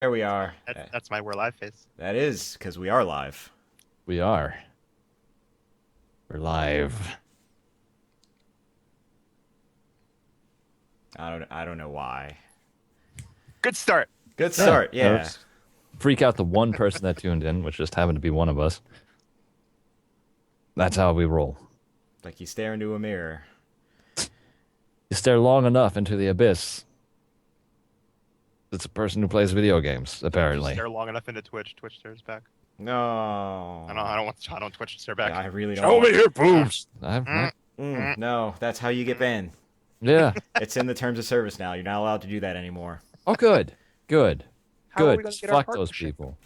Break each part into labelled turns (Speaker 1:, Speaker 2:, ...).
Speaker 1: There we are.
Speaker 2: That's my We're Live face.
Speaker 1: That is because we are live.
Speaker 3: We are. We're live.
Speaker 1: I don't know why.
Speaker 2: Good start.
Speaker 1: Good start. Yeah.
Speaker 3: Let's freak out the one person that tuned in, which just happened to be one of us. That's how we roll.
Speaker 1: Like you stare into a mirror.
Speaker 3: You stare long enough into the abyss. It's a person who plays video games, apparently.
Speaker 2: Stare long enough into Twitch. Twitch stares back.
Speaker 1: No.
Speaker 2: I don't Twitch to stare back.
Speaker 1: I really don't.
Speaker 3: Show me your boobs.
Speaker 1: No, that's how you get banned.
Speaker 3: Yeah.
Speaker 1: It's in the terms of service now. You're not allowed to do that anymore.
Speaker 3: Oh, good. Good.
Speaker 2: How are we
Speaker 3: Good.
Speaker 2: gonna get our
Speaker 3: Fuck those
Speaker 2: partnership?
Speaker 3: people.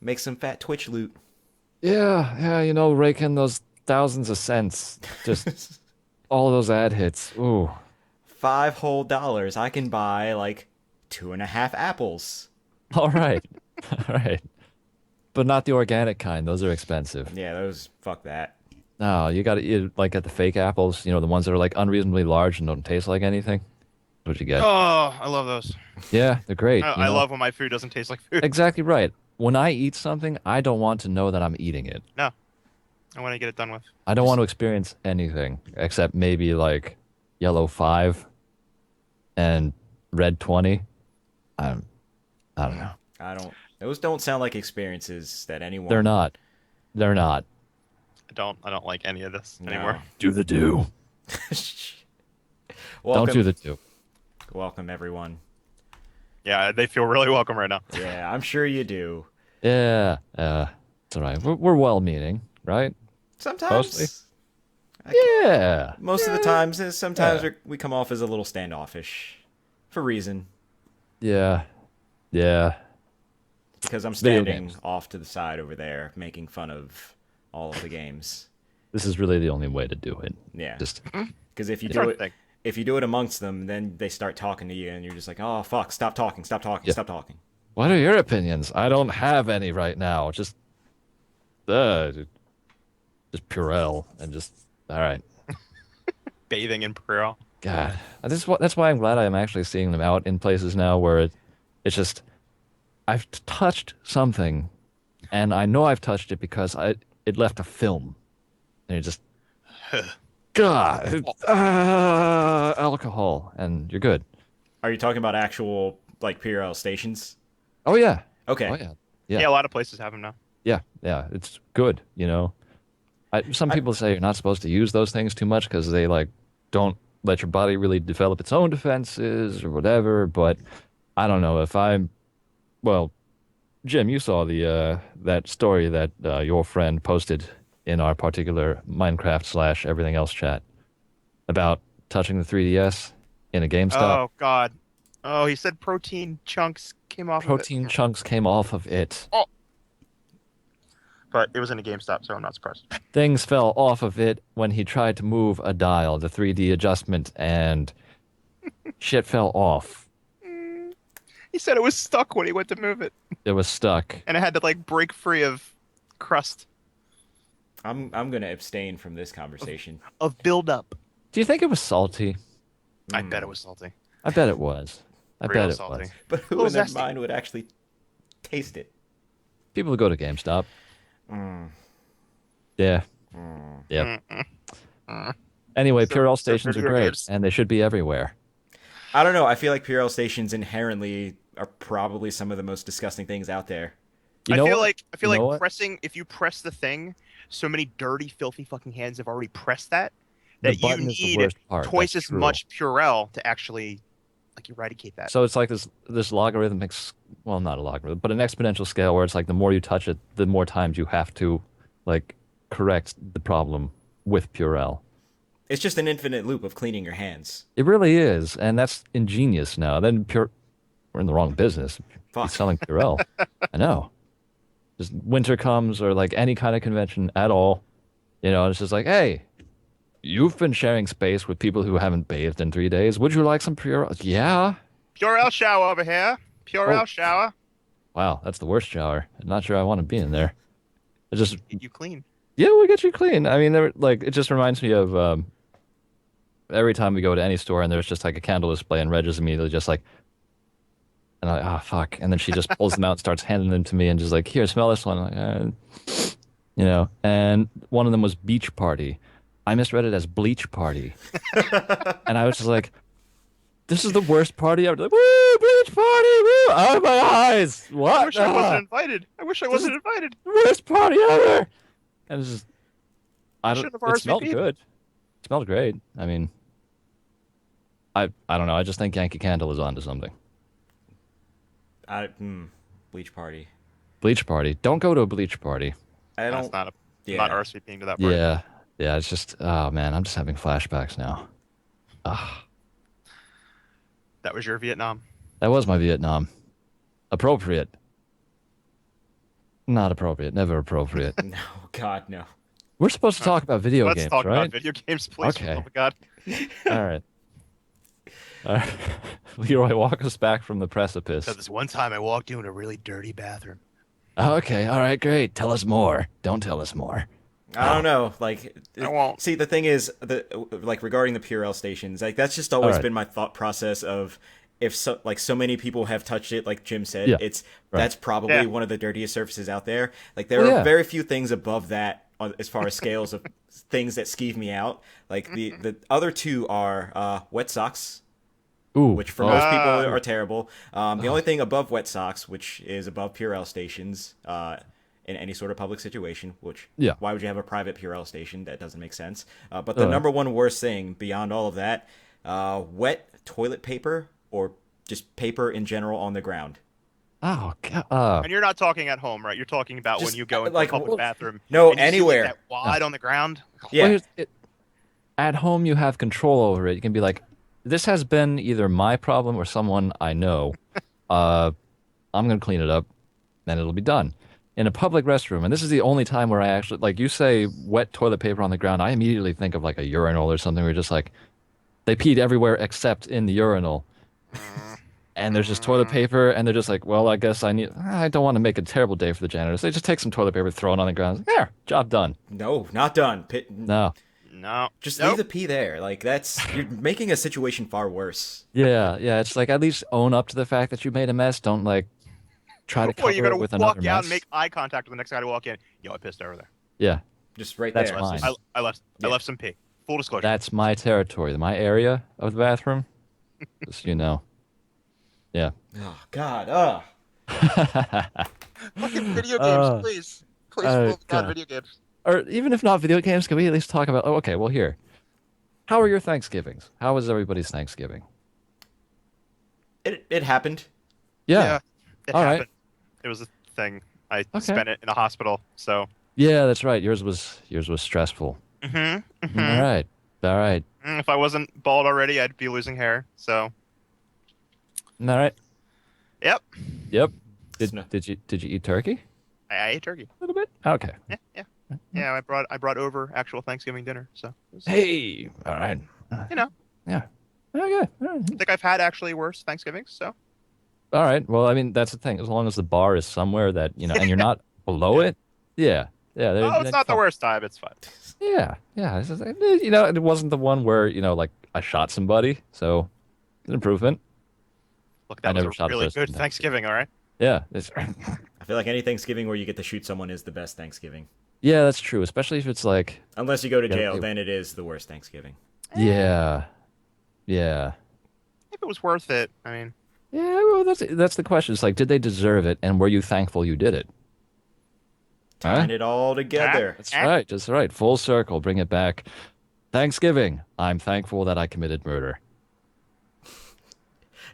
Speaker 1: Make some fat Twitch loot.
Speaker 3: Yeah, rake in those thousands of cents. Just all those ad hits. Ooh.
Speaker 1: $5 whole. I can buy like 2.5 apples.
Speaker 3: All right. All right. But not the organic kind. Those are expensive.
Speaker 1: Yeah, those. Fuck that.
Speaker 3: No, you got to eat like get the fake apples, the ones that are like unreasonably large and don't taste like anything. That's what you get.
Speaker 2: Oh, I love those.
Speaker 3: Yeah, they're great.
Speaker 2: I love when my food doesn't taste like food.
Speaker 3: Exactly right. When I eat something, I don't want to know that I'm eating it.
Speaker 2: No, I want to get it done with.
Speaker 3: I don't want to experience anything except maybe like yellow 5 and red 20. I don't know.
Speaker 1: Those don't sound like experiences that anyone.
Speaker 3: They're not. They're not.
Speaker 2: I don't like any of this
Speaker 1: No.
Speaker 2: anymore.
Speaker 3: Do the do.
Speaker 1: Welcome,
Speaker 3: Don't do the do.
Speaker 1: welcome everyone.
Speaker 2: Yeah, they feel really welcome right now.
Speaker 1: Yeah, I'm sure you do.
Speaker 3: Yeah. It's all right. We're well-meaning, right?
Speaker 1: Sometimes.
Speaker 3: Mostly.
Speaker 1: I
Speaker 3: Yeah.
Speaker 1: Most of the times, sometimes
Speaker 3: Yeah.
Speaker 1: we come off as a little standoffish, for reason,
Speaker 3: Yeah. Yeah.
Speaker 1: because I'm
Speaker 3: Video
Speaker 1: standing
Speaker 3: games.
Speaker 1: off to the side over there, making fun of all of the games.
Speaker 3: This is really the only way to do it.
Speaker 1: Yeah,
Speaker 3: Just
Speaker 1: because if you
Speaker 2: Sure
Speaker 1: do it,
Speaker 2: thing.
Speaker 1: if you do it amongst them, then they start talking to you, and you're just like, oh fuck, stop talking, stop talking,
Speaker 3: Yeah.
Speaker 1: stop talking.
Speaker 3: what are your opinions? I don't have any right now. Just Purell and just all right.
Speaker 2: Bathing in Pearl.
Speaker 3: God, that's why I'm glad I'm actually seeing them out in places now where it's just I've touched something, and I know I've touched it because it left a film, and it just God, alcohol, and you're good.
Speaker 1: Are you talking about actual like PRL stations?
Speaker 3: Oh yeah,
Speaker 1: Okay.
Speaker 3: oh yeah,
Speaker 2: Yeah.
Speaker 3: yeah,
Speaker 2: A lot of places have them now.
Speaker 3: yeah. It's good. Some people say you're not supposed to use those things too much because they like don't let your body really develop its own defenses or whatever. But I don't know if I'm well, Jim, you saw the that story that your friend posted in our particular Minecraft slash everything else chat about touching the 3DS in a GameStop.
Speaker 2: Oh God. Oh, he said protein chunks came off
Speaker 3: Protein
Speaker 2: of it.
Speaker 3: chunks came off of it.
Speaker 2: Oh. But it was in a GameStop, so I'm not surprised.
Speaker 3: Things fell off of it when he tried to move a dial, the 3D adjustment, and shit fell off.
Speaker 2: He said it was stuck when he went to move it,
Speaker 3: It was stuck.
Speaker 2: and it had to like break free of crust
Speaker 1: I'm gonna abstain from this conversation.
Speaker 2: of buildup.
Speaker 3: Do you think it was salty?
Speaker 2: I bet it was salty.
Speaker 3: I bet it was. I
Speaker 2: Real
Speaker 3: bet it
Speaker 2: salty.
Speaker 3: was.
Speaker 1: But who
Speaker 2: Little
Speaker 1: in their
Speaker 2: zesty.
Speaker 1: mind would actually taste it?
Speaker 3: People who go to GameStop.
Speaker 1: Mm.
Speaker 3: Yeah. Yep. Anyway,
Speaker 2: So-
Speaker 3: Purell
Speaker 2: so
Speaker 3: stations are
Speaker 2: video
Speaker 3: great,
Speaker 2: games.
Speaker 3: and they should be everywhere.
Speaker 1: I don't know. I feel like PRL stations inherently are probably some of the most disgusting things out there.
Speaker 3: You know
Speaker 2: I feel
Speaker 3: what?
Speaker 2: like
Speaker 3: You know what?
Speaker 2: if you press the thing, so many dirty, filthy fucking hands have already pressed that
Speaker 3: The
Speaker 2: that you
Speaker 3: button is the
Speaker 2: need
Speaker 3: worst part.
Speaker 2: twice
Speaker 3: That's
Speaker 2: as
Speaker 3: true.
Speaker 2: much Purell to actually like eradicate that.
Speaker 3: So it's like this logarithmic, well, not a logarithm, but an exponential scale where it's like the more you touch it, the more times you have to like correct the problem with Purell.
Speaker 1: It's just an infinite loop of cleaning your hands.
Speaker 3: It really is, and that's ingenious now. We're in the wrong business.
Speaker 1: Fuck.
Speaker 3: He's selling Purell. I know. Just winter comes or like any kind of convention at all, it's just like, hey, you've been sharing space with people who haven't bathed in 3 days. Would you like some Purell? Yeah.
Speaker 2: Purell shower over here. Purell
Speaker 3: Oh.
Speaker 2: shower.
Speaker 3: Wow, that's the worst shower. I'm not sure I want to be in there. It just
Speaker 2: Get you clean.
Speaker 3: Yeah, we'll get you clean. I mean, it just reminds me of every time we go to any store and there's just like a candle display and Reg is immediately just like, And I'm like, oh, fuck. And then she just pulls them out and starts handing them to me and just like, here, smell this one. I'm like, and one of them was Beach Party. I misread it as Bleach Party. And I was just like, this is the worst party ever. Like, woo, Beach Party, woo. Oh, my eyes. What?
Speaker 2: I wish I wasn't invited. I wish I wasn't invited.
Speaker 3: Worst party ever. And it's just,
Speaker 2: Shouldn't have
Speaker 3: it smelled
Speaker 2: RSVP'd.
Speaker 3: good. It smelled great. I mean, I don't know. I just think Yankee Candle is onto something.
Speaker 1: Bleach party.
Speaker 3: Bleach Party. Don't go to a Bleach Party.
Speaker 1: I
Speaker 2: That's
Speaker 1: don't.
Speaker 2: not
Speaker 1: Yeah.
Speaker 2: not RSVPing to that party.
Speaker 3: Yeah. Yeah, it's just, oh, man, I'm just having flashbacks now.
Speaker 2: That was your Vietnam.
Speaker 3: That was my Vietnam. Appropriate. Not appropriate. Never appropriate.
Speaker 1: No, God, no.
Speaker 3: We're supposed to talk about video
Speaker 2: Let's
Speaker 3: games,
Speaker 2: talk
Speaker 3: right?
Speaker 2: about video games, please.
Speaker 3: Okay.
Speaker 2: Oh my God.
Speaker 3: All right. All right. Leroy, walk us back from the precipice.
Speaker 2: So this one time I walked into a really dirty bathroom.
Speaker 3: Okay. All right. Great. Tell us more. Don't tell us more.
Speaker 1: I don't know. Like,
Speaker 2: I won't.
Speaker 1: see, the thing is, regarding the Purell stations, like that's just always
Speaker 3: Alright.
Speaker 1: been my thought process of if so many people have touched it, like Jim said,
Speaker 3: Yeah. Right.
Speaker 1: that's probably
Speaker 2: Yeah.
Speaker 1: one of the dirtiest surfaces out there. Like there
Speaker 3: Well,
Speaker 1: are
Speaker 3: yeah.
Speaker 1: very few things above that as far as scales of things that skeeve me out. Like the other two are wet socks,
Speaker 3: Ooh.
Speaker 1: which for most people are terrible. The only thing above wet socks, which is above Purell stations, in any sort of public situation, which
Speaker 3: Yeah.
Speaker 1: why would you have a private Purell station? That doesn't make sense. But the number one worst thing beyond all of that, wet toilet paper or just paper in general on the ground.
Speaker 3: Oh, God.
Speaker 2: And you're not talking at home, right? You're talking about
Speaker 1: Just,
Speaker 2: when you go into
Speaker 1: like,
Speaker 2: a public
Speaker 1: well,
Speaker 2: bathroom.
Speaker 1: no,
Speaker 2: and you see, like,
Speaker 1: anywhere.
Speaker 2: that wad on the ground.
Speaker 1: Yeah.
Speaker 3: Well, at home, you have control over it. You can be like, this has been either my problem or someone I know. I'm going to clean it up, and it'll be done. In a public restroom, and this is the only time where I actually, like, you say wet toilet paper on the ground, I immediately think of, like, a urinal or something where you're just like, they peed everywhere except in the urinal. And there's just toilet paper, and they're just like, well, I guess I don't want to make a terrible day for the janitors. They just take some toilet paper, throw it on the ground. There, job done.
Speaker 1: No, not done.
Speaker 3: No.
Speaker 2: No.
Speaker 1: Just
Speaker 2: Nope.
Speaker 1: leave the pee there. Like you're making a situation far worse.
Speaker 3: Yeah, it's like at least own up to the fact that you made a mess. Don't like try to cover
Speaker 2: Well, you gotta
Speaker 3: it with
Speaker 2: walk
Speaker 3: another
Speaker 2: out
Speaker 3: mess.
Speaker 2: and make eye contact with the next guy to walk in. Yo, I pissed over there.
Speaker 3: Yeah,
Speaker 1: Just right
Speaker 3: That's
Speaker 1: there.
Speaker 3: fine.
Speaker 2: I left
Speaker 1: Yeah.
Speaker 2: some pee. Full disclosure.
Speaker 3: that's my territory, my area of the bathroom. Just Yeah.
Speaker 1: Oh God.
Speaker 2: Fucking video
Speaker 3: Uh,
Speaker 2: please.
Speaker 3: God.
Speaker 2: video games.
Speaker 3: Or even if not video games, can we at least talk about? Oh, okay. Well, here. How are your Thanksgivings? How was everybody's Thanksgiving?
Speaker 1: It happened.
Speaker 3: Yeah.
Speaker 2: It
Speaker 3: All right.
Speaker 2: happened. It was a thing. I
Speaker 3: Okay.
Speaker 2: spent it in a hospital, so.
Speaker 3: Yeah, that's right. Yours was stressful.
Speaker 2: Mm-hmm.
Speaker 3: All right. All right.
Speaker 2: If I wasn't bald already, I'd be losing hair. So.
Speaker 3: All right.
Speaker 2: Yep.
Speaker 3: Yep.
Speaker 1: No.
Speaker 3: Did you eat turkey?
Speaker 2: I ate turkey.
Speaker 3: A little bit. Okay.
Speaker 2: Yeah. I brought over actual Thanksgiving dinner. So. It was,
Speaker 3: Hey. All right.
Speaker 2: You know.
Speaker 3: Yeah. Okay. All right.
Speaker 2: I think I've had actually worse Thanksgivings. So.
Speaker 3: All right. Well, I mean, that's the thing. As long as the bar is somewhere that and you're not below it. Yeah. Yeah.
Speaker 2: Oh, it's not the worst time. It's fine.
Speaker 3: Yeah. Yeah. It's just, it wasn't the one where like I shot somebody, so it's an improvement.
Speaker 2: Look,
Speaker 3: I
Speaker 2: that
Speaker 3: never
Speaker 2: was
Speaker 3: shot
Speaker 2: a
Speaker 3: a
Speaker 2: really
Speaker 3: person,
Speaker 2: good
Speaker 3: no.
Speaker 2: Thanksgiving. All right.
Speaker 3: Yeah. It's
Speaker 1: I feel like any Thanksgiving where you get to shoot someone is the best Thanksgiving.
Speaker 3: yeah, that's true. Especially if it's like
Speaker 1: Unless you go to
Speaker 3: Yeah,
Speaker 1: jail,
Speaker 3: it-
Speaker 1: then it is the worst Thanksgiving.
Speaker 3: yeah, yeah.
Speaker 2: If it was worth it, I mean.
Speaker 3: Yeah, well, that's the question. It's like, did they deserve it, and were you thankful you did it? Huh?
Speaker 1: Tying it all together.
Speaker 3: That's right. That's right. Full circle. Bring it back. Thanksgiving. I'm thankful that I committed murder.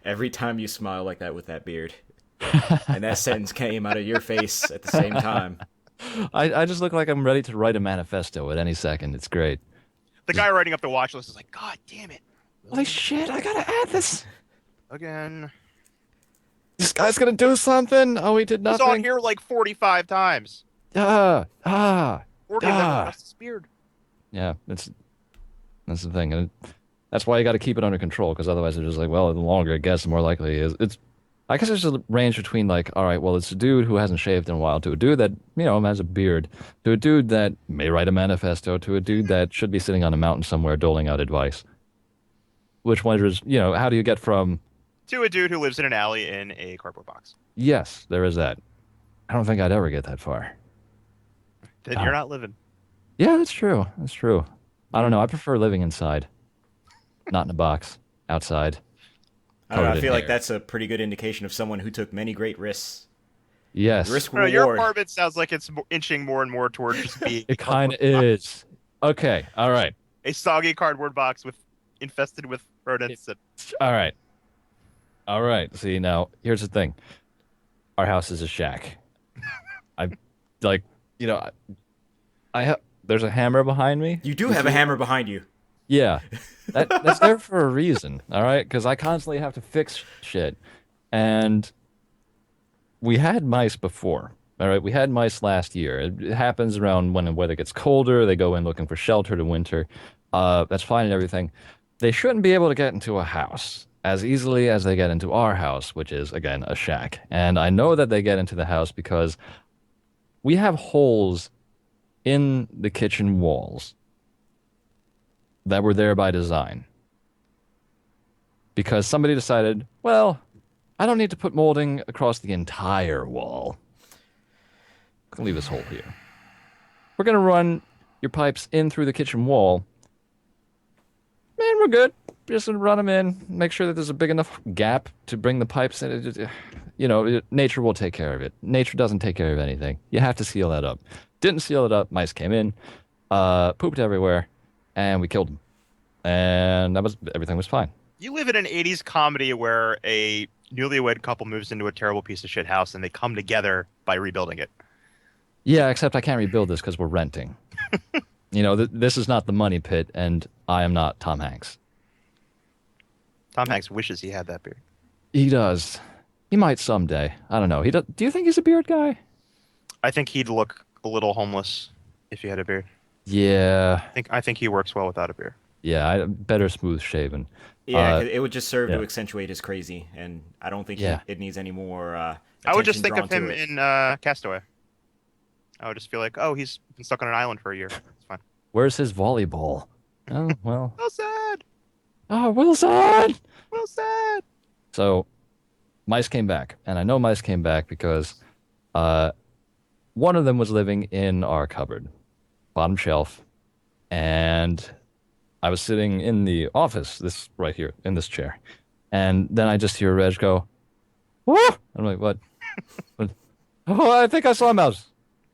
Speaker 1: Every time you smile like that with that beard. And that sentence came out of your face at the same time.
Speaker 3: I just look like I'm ready to write a manifesto at any second. It's great.
Speaker 2: The guy writing up the watch list is like, God damn it.
Speaker 3: Holy shit! I gotta add this.
Speaker 2: Again.
Speaker 3: This guy's gonna do something. Oh, he did
Speaker 2: It's
Speaker 3: nothing.
Speaker 2: on here like 45 times.
Speaker 3: Ah.
Speaker 2: Morgan never lost his beard.
Speaker 3: Yeah, that's the thing, and that's why you got to keep it under control, because otherwise it's just like, well, the longer it gets, the more likely it is. It's, I guess there's a range between like, all right, well, it's a dude who hasn't shaved in a while, to a dude that has a beard, to a dude that may write a manifesto, to a dude that should be sitting on a mountain somewhere doling out advice. Which one is, how do you get from
Speaker 2: To a dude who lives in an alley in a cardboard box.
Speaker 3: Yes, there is that. I don't think I'd ever get that far.
Speaker 2: Then you're
Speaker 3: Ah.
Speaker 2: not living.
Speaker 3: Yeah, that's true. That's true. I don't know. I prefer living inside, not in a box, outside,
Speaker 1: I don't know.
Speaker 3: covered
Speaker 1: I
Speaker 3: in
Speaker 1: feel like
Speaker 3: hair.
Speaker 1: that's a pretty good indication of someone who took many great risks.
Speaker 3: Yes,
Speaker 1: Risk
Speaker 2: I don't know, your
Speaker 1: reward.
Speaker 2: apartment sounds like it's inching more and more toward just being a
Speaker 3: it kind
Speaker 2: cardboard
Speaker 3: of
Speaker 2: box.
Speaker 3: is. Okay, all right.
Speaker 2: A soggy cardboard box with infested with
Speaker 3: It-
Speaker 2: rodents.
Speaker 3: all right. All right. See, now, here's the thing. Our house is a shack. I like, you know, I have there's a hammer behind me.
Speaker 1: You do
Speaker 3: You
Speaker 1: have a
Speaker 3: see?
Speaker 1: hammer behind you.
Speaker 3: Yeah. That's there for a reason, all right? Because I constantly have to fix shit. And we had mice before. All right, we had mice last year. It happens around when the weather gets colder. They go in looking for shelter to winter. That's fine and everything. They shouldn't be able to get into a house as easily as they get into our house, which is, again, a shack. And I know that they get into the house because we have holes in the kitchen walls that were there by design. Because somebody decided, well, I don't need to put molding across the entire wall. I'm gonna leave this hole here. We're gonna run your pipes in through the kitchen wall. Man, we're good. Just run them in. Make sure that there's a big enough gap to bring the pipes in. Nature will take care of it. Nature doesn't take care of anything. You have to seal that up. Didn't seal it up. Mice came in, pooped everywhere, and we killed them. And everything was fine.
Speaker 2: You live in an 80s comedy where a newlywed couple moves into a terrible piece of shit house and they come together by rebuilding it.
Speaker 3: Yeah, except I can't rebuild this because we're renting. This is not the money pit, and I am not Tom Hanks.
Speaker 2: Tom Hanks wishes he had that beard.
Speaker 3: He does. He might someday. I don't know. Do you think he's a beard guy?
Speaker 2: I think he'd look a little homeless if he had a beard.
Speaker 3: Yeah.
Speaker 2: I think he works well without a beard.
Speaker 3: Yeah, better smooth shaven.
Speaker 1: Yeah, 'cause it would just serve
Speaker 3: yeah.
Speaker 1: to accentuate his crazy, and I don't think
Speaker 3: Yeah.
Speaker 1: it needs any more
Speaker 2: I would just
Speaker 1: attention
Speaker 2: think of
Speaker 1: drawn
Speaker 2: him
Speaker 1: to it.
Speaker 2: in Castaway. I would just feel like, oh, he's been stuck on an island for a year. It's fine.
Speaker 3: Where's his volleyball? Oh, well.
Speaker 2: Well said.
Speaker 3: Oh, Wilson!
Speaker 2: Well said.
Speaker 3: So, mice came back. And I know mice came back because one of them was living in our cupboard, bottom shelf. And I was sitting in the office, this right here, in this chair. And then I just hear Reg go, "Whoa!" I'm like, what? What? Oh, I think I saw a mouse.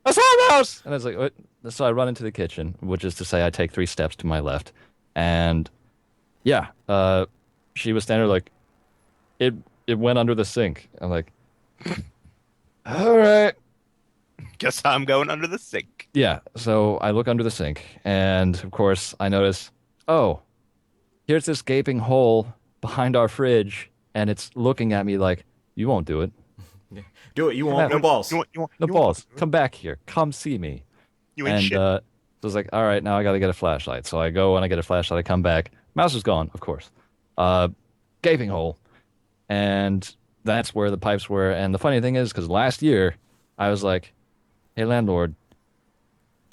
Speaker 3: I saw a mouse! And I was like, what? So I run into the kitchen, which is to say I take 3 steps to my left. And yeah, she was standing there like, it went under the sink. I'm like, all right.
Speaker 2: Guess I'm going under the sink.
Speaker 3: Yeah, so I look under the sink, and of course I notice, oh, here's this gaping hole behind our fridge, and it's looking at me like, you won't do it.
Speaker 1: Do it. You won't. No balls.
Speaker 3: No balls. Come back here. Come see me.
Speaker 2: You ain't
Speaker 3: And
Speaker 2: shit.
Speaker 3: so I was like, all right, now I got to get a flashlight. So I go and I get a flashlight. I come back. Mouse is gone, of course. Gaping hole. And that's where the pipes were. And the funny thing is, because last year I was like, hey, landlord,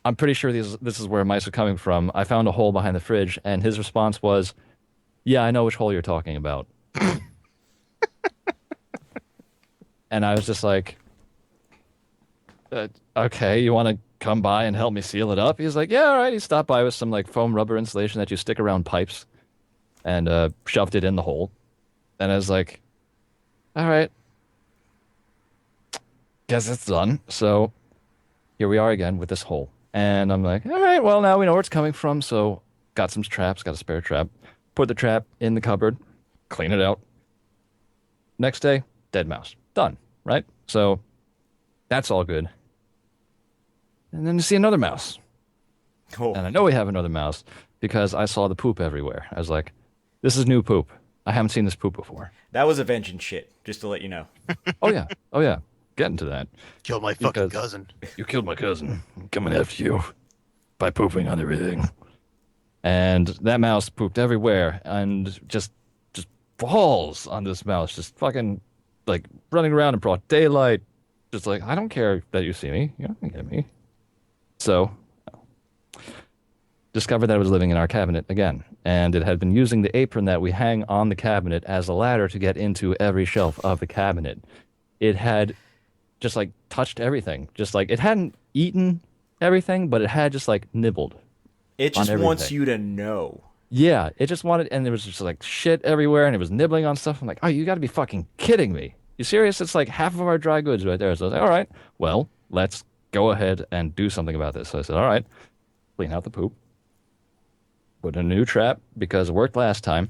Speaker 3: I'm pretty sure this is where mice are coming from. I found a hole behind the fridge. And his response was, yeah, I know which hole you're talking about. And I was just like, okay, you want to come by and help me seal it up? He's like, yeah, all right. He stopped by with some like foam rubber insulation that you stick around pipes and shoved it in the hole. And I was like, all right, guess it's done. So here we are again with this hole. And I'm like, all right, well, now we know where it's coming from. So got some traps, got a spare trap, put the trap in the cupboard, clean it out. Next day, dead mouse. Done, right? So that's all good. And then you see another mouse.
Speaker 1: Oh.
Speaker 3: And I know we have another mouse because I saw the poop everywhere. I was like, this is new poop. I haven't seen this poop before.
Speaker 1: That was a vengeance shit, just to let you know.
Speaker 3: Oh, yeah. Oh, yeah. Getting to that.
Speaker 2: Killed my fucking
Speaker 3: because-
Speaker 2: cousin.
Speaker 3: You killed my cousin. I'm coming after you by pooping on everything. And that mouse pooped everywhere and just falls on this mouse. Just fucking like running around in broad daylight. Just like, I don't care that you see me. You don't get me. So discovered that it was living in our cabinet again. And it had been using the apron that we hang on the cabinet as a ladder to get into every shelf of the cabinet. It had just like touched everything. Just like it hadn't eaten everything, but it had just like nibbled
Speaker 1: It
Speaker 3: on
Speaker 1: just wants
Speaker 3: everything.
Speaker 1: you to know.
Speaker 3: Yeah, it just wanted, and there was just like shit everywhere, and it was nibbling on stuff. I'm like, oh, you got to be fucking kidding me. You serious? It's like half of our dry goods right there. So I was like, all right, well, let's go ahead and do something about this. So I said, all right, clean out the poop, put in a new trap because it worked last time,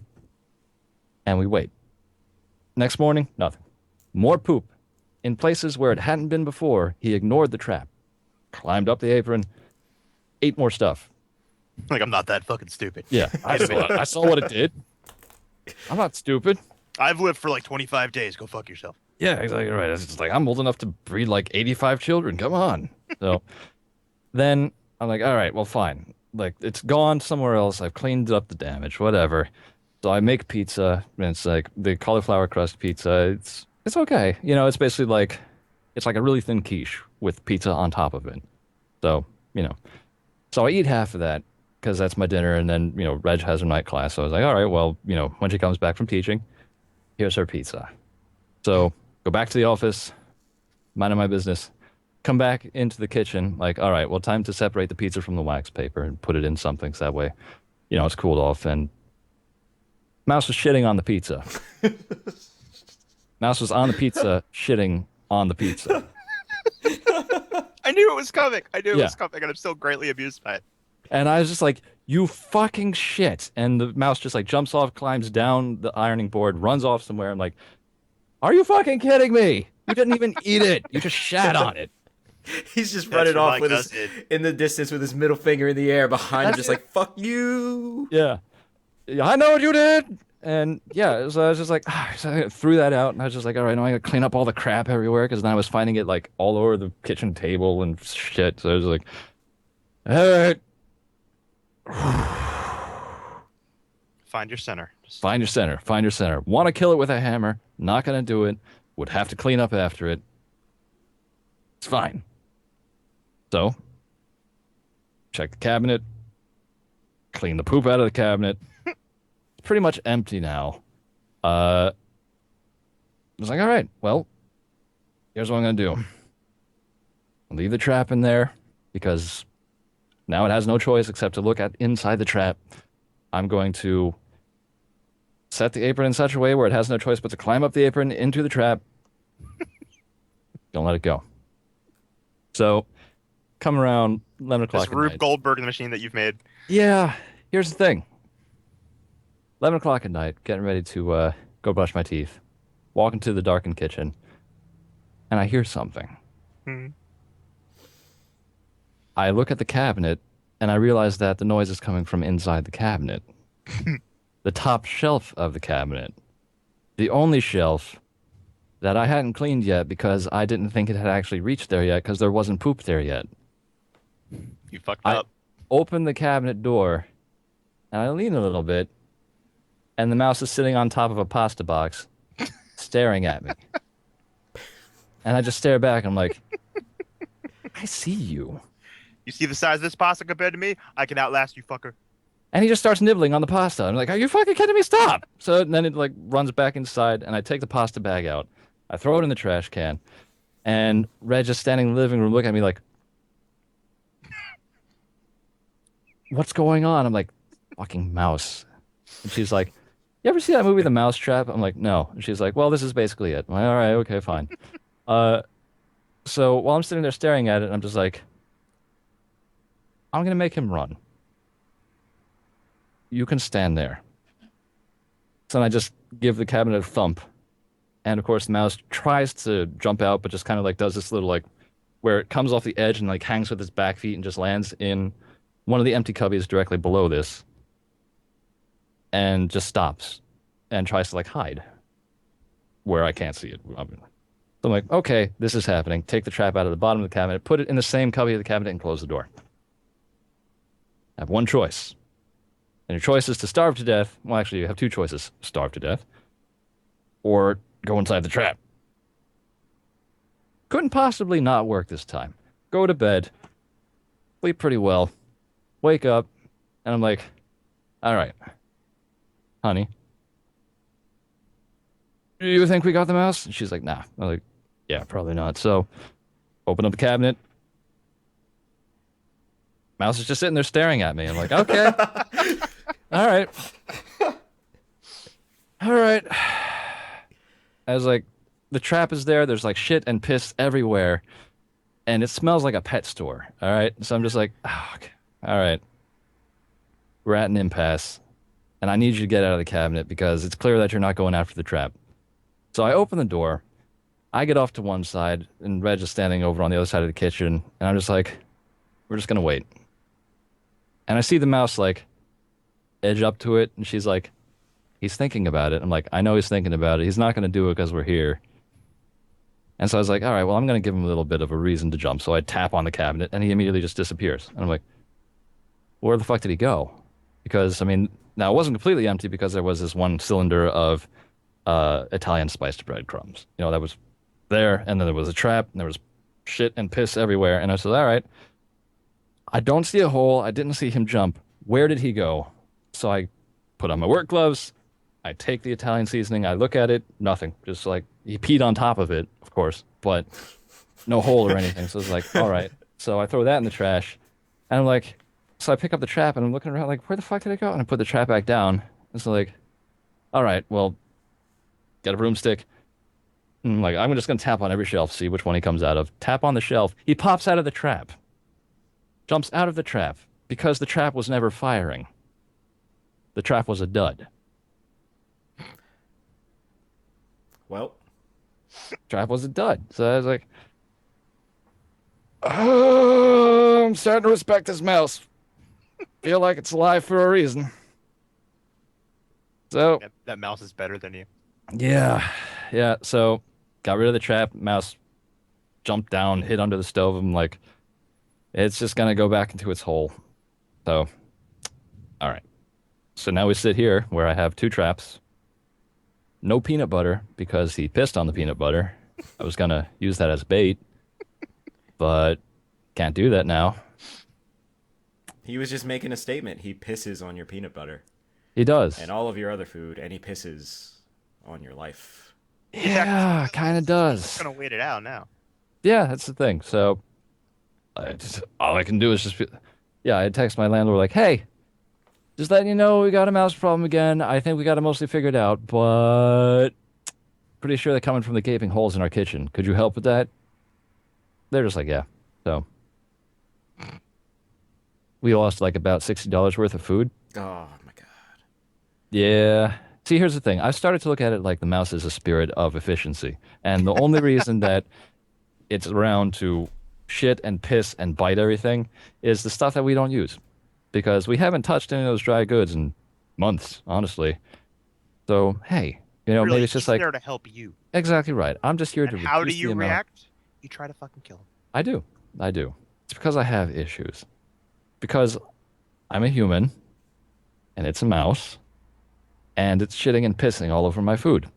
Speaker 3: and we wait. Next morning, nothing. More poop. In places where it hadn't been before, he ignored the trap, climbed up the apron, ate more stuff.
Speaker 2: Like, I'm not that fucking stupid.
Speaker 3: Yeah, I saw what it did. I'm not stupid.
Speaker 2: I've lived for like 25 days. Go fuck yourself.
Speaker 3: Yeah, exactly right. It's just like I'm old enough to breed like 85 children. Come on. So then I'm like, all right, well, fine. Like it's gone somewhere else. I've cleaned up the damage, whatever. So I make pizza, and it's like the cauliflower crust pizza. It's okay. You know, it's basically like it's like a really thin quiche with pizza on top of it. So, you know. So I eat half of that because that's my dinner, and then, you know, Reg has her night class. So I was like, all right, well, you know, when she comes back from teaching, here's her pizza. So go back to the office, minding my business, come back into the kitchen, like, all right, well, time to separate the pizza from the wax paper and put it in something so that way, you know, it's cooled off. And Mouse was shitting on the pizza. Mouse was on the pizza, shitting on the pizza.
Speaker 2: I knew it was coming. I knew it
Speaker 3: Yeah.
Speaker 2: was coming, and I'm still greatly amused by it.
Speaker 3: And I was just like, you fucking shit. And the mouse just like jumps off, climbs down the ironing board, runs off somewhere. I'm like, are you fucking kidding me? You didn't even eat it. You just shat on it.
Speaker 1: He's just
Speaker 2: That's
Speaker 1: running
Speaker 2: what
Speaker 1: off
Speaker 2: my
Speaker 1: with
Speaker 2: Gus
Speaker 1: his
Speaker 2: did.
Speaker 1: in the distance with his middle finger in the air behind him, just like fuck you.
Speaker 3: Yeah. Yeah, I know what you did. And yeah, so I was just like, so I threw that out. And I was just like, all right, now I gotta clean up all the crap everywhere because then I was finding it like all over the kitchen table and shit. So I was like, all right,
Speaker 2: Find your center. Just
Speaker 3: find your center. Find your center. Want to kill it with a hammer? Not gonna do it. Would have to clean up after it. It's fine. So, check the cabinet. Clean the poop out of the cabinet. It's pretty much empty now. I was like, all right, well, here's what I'm gonna do. I'll leave the trap in there because now it has no choice except to look at inside the trap. I'm going to set the apron in such a way where it has no choice but to climb up the apron into the trap. Don't let it go. So, come around 11 o'clock
Speaker 2: this
Speaker 3: at
Speaker 2: Rube
Speaker 3: night.
Speaker 2: Goldberg in the machine that you've made.
Speaker 3: Yeah, here's the thing. 11 o'clock at night, getting ready to go brush my teeth. Walk into the darkened kitchen, and I hear something.
Speaker 2: Hmm.
Speaker 3: I look at the cabinet, and I realize that the noise is coming from inside the cabinet. The top shelf of the cabinet. The only shelf that I hadn't cleaned yet because I didn't think it had actually reached there yet because there wasn't poop there yet.
Speaker 2: You fucked
Speaker 3: I
Speaker 2: up.
Speaker 3: open the cabinet door, and I lean a little bit, and the mouse is sitting on top of a pasta box, staring at me. And I just stare back, and I'm like, I see you.
Speaker 2: You see the size of this pasta compared to me? I can outlast you, fucker.
Speaker 3: And he just starts nibbling on the pasta. I'm like, are you fucking kidding me? Stop! So then it like runs back inside, and I take the pasta bag out. I throw it in the trash can, and Reg is standing in the living room looking at me like, what's going on? I'm like, fucking mouse. And she's like, you ever see that movie, The Mousetrap? I'm like, no. And she's like, well, this is basically it. I'm like, all right, okay, fine. So while I'm sitting there staring at it, I'm just like, I'm going to make him run. You can stand there. So then I just give the cabinet a thump. And of course, the mouse tries to jump out, but just kind of like does this little like, where it comes off the edge and like hangs with its back feet and just lands in one of the empty cubbies directly below this. And just stops and tries to like hide where I can't see it. So I'm like, okay, this is happening. Take the trap out of the bottom of the cabinet, put it in the same cubby of the cabinet, and close the door. I have one choice. And your choice is to starve to death. Well, actually, you have two choices. Starve to death. Or go inside the trap. Couldn't possibly not work this time. Go to bed. Sleep pretty well. Wake up. And I'm like, all right, honey, do you think we got the mouse? And she's like, nah. I'm like, yeah, probably not. So open up the cabinet. Mouse is just sitting there staring at me. I'm like, okay, all right, all right. I was like, the trap is there. There's like shit and piss everywhere. And it smells like a pet store. All right. So I'm just like, oh, okay. All right. We're at an impasse. And I need you to get out of the cabinet because it's clear that you're not going after the trap. So I open the door. I get off to one side, and Reg is standing over on the other side of the kitchen. And I'm just like, we're just going to wait. And I see the mouse like edge up to it. And she's like, he's thinking about it. I'm like, I know he's thinking about it. He's not going to do it because we're here. And so I was like, all right, well, I'm going to give him a little bit of a reason to jump. So I tap on the cabinet, and he immediately just disappears. And I'm like, where the fuck did he go? Because, I mean, now it wasn't completely empty because there was this one cylinder of Italian spiced breadcrumbs. You know, that was there, and then there was a trap, and there was shit and piss everywhere. And I said, all right, I don't see a hole. I didn't see him jump. Where did he go? So I put on my work gloves. I take the Italian seasoning. I look at it. Nothing. Just like he peed on top of it, of course, but no hole or anything. So it's like, all right. So I throw that in the trash. And I'm like, so I pick up the trap and I'm looking around like, where the fuck did it go? And I put the trap back down. And so like, all right, well, get a broomstick. And I'm like, I'm just going to tap on every shelf, see which one he comes out of. Tap on the shelf. He pops out of the trap. Jumps out of the trap because the trap was never firing. The trap was a dud.
Speaker 1: Well,
Speaker 3: Trap was a dud. So I was like, oh, I'm starting to respect this mouse. Feel like it's alive for a reason. So,
Speaker 2: That mouse is better than you.
Speaker 3: yeah. So, got rid of the trap. Mouse jumped down, hid under the stove. I'm like, it's just going to go back into its hole. So, all right. So now we sit here where I have two traps. No peanut butter because he pissed on the peanut butter. I was going to use that as bait, but can't do that now.
Speaker 1: he was just making a statement. He pisses on your peanut butter
Speaker 3: He does.
Speaker 1: and all of your other food, and he pisses on your life.
Speaker 3: Yeah, kind of does.
Speaker 2: I'm gonna wait it out now.
Speaker 3: Yeah, that's the thing. So all I can do is yeah, I text my landlord like, hey, just letting you know we got a mouse problem again. I think we got it mostly figured out, but pretty sure they're coming from the gaping holes in our kitchen. Could you help with that? They're just like, yeah. So we lost like about $60 worth of food.
Speaker 1: Oh my god.
Speaker 3: Yeah. See, here's the thing. I started to look at it like the mouse is a spirit of efficiency. And the only reason that it's around to shit and piss and bite everything is the stuff that we don't use. Because we haven't touched any of those dry goods in months, honestly. So, hey,
Speaker 2: Really,
Speaker 3: maybe it's just
Speaker 2: he's
Speaker 3: like,
Speaker 2: there to help you.
Speaker 3: exactly right. I'm just here
Speaker 2: And
Speaker 3: to
Speaker 2: how do
Speaker 3: reduce the
Speaker 2: you
Speaker 3: amount.
Speaker 2: react? You try to fucking kill him.
Speaker 3: I do. It's because I have issues. Because I'm a human, and it's a mouse, and it's shitting and pissing all over my food.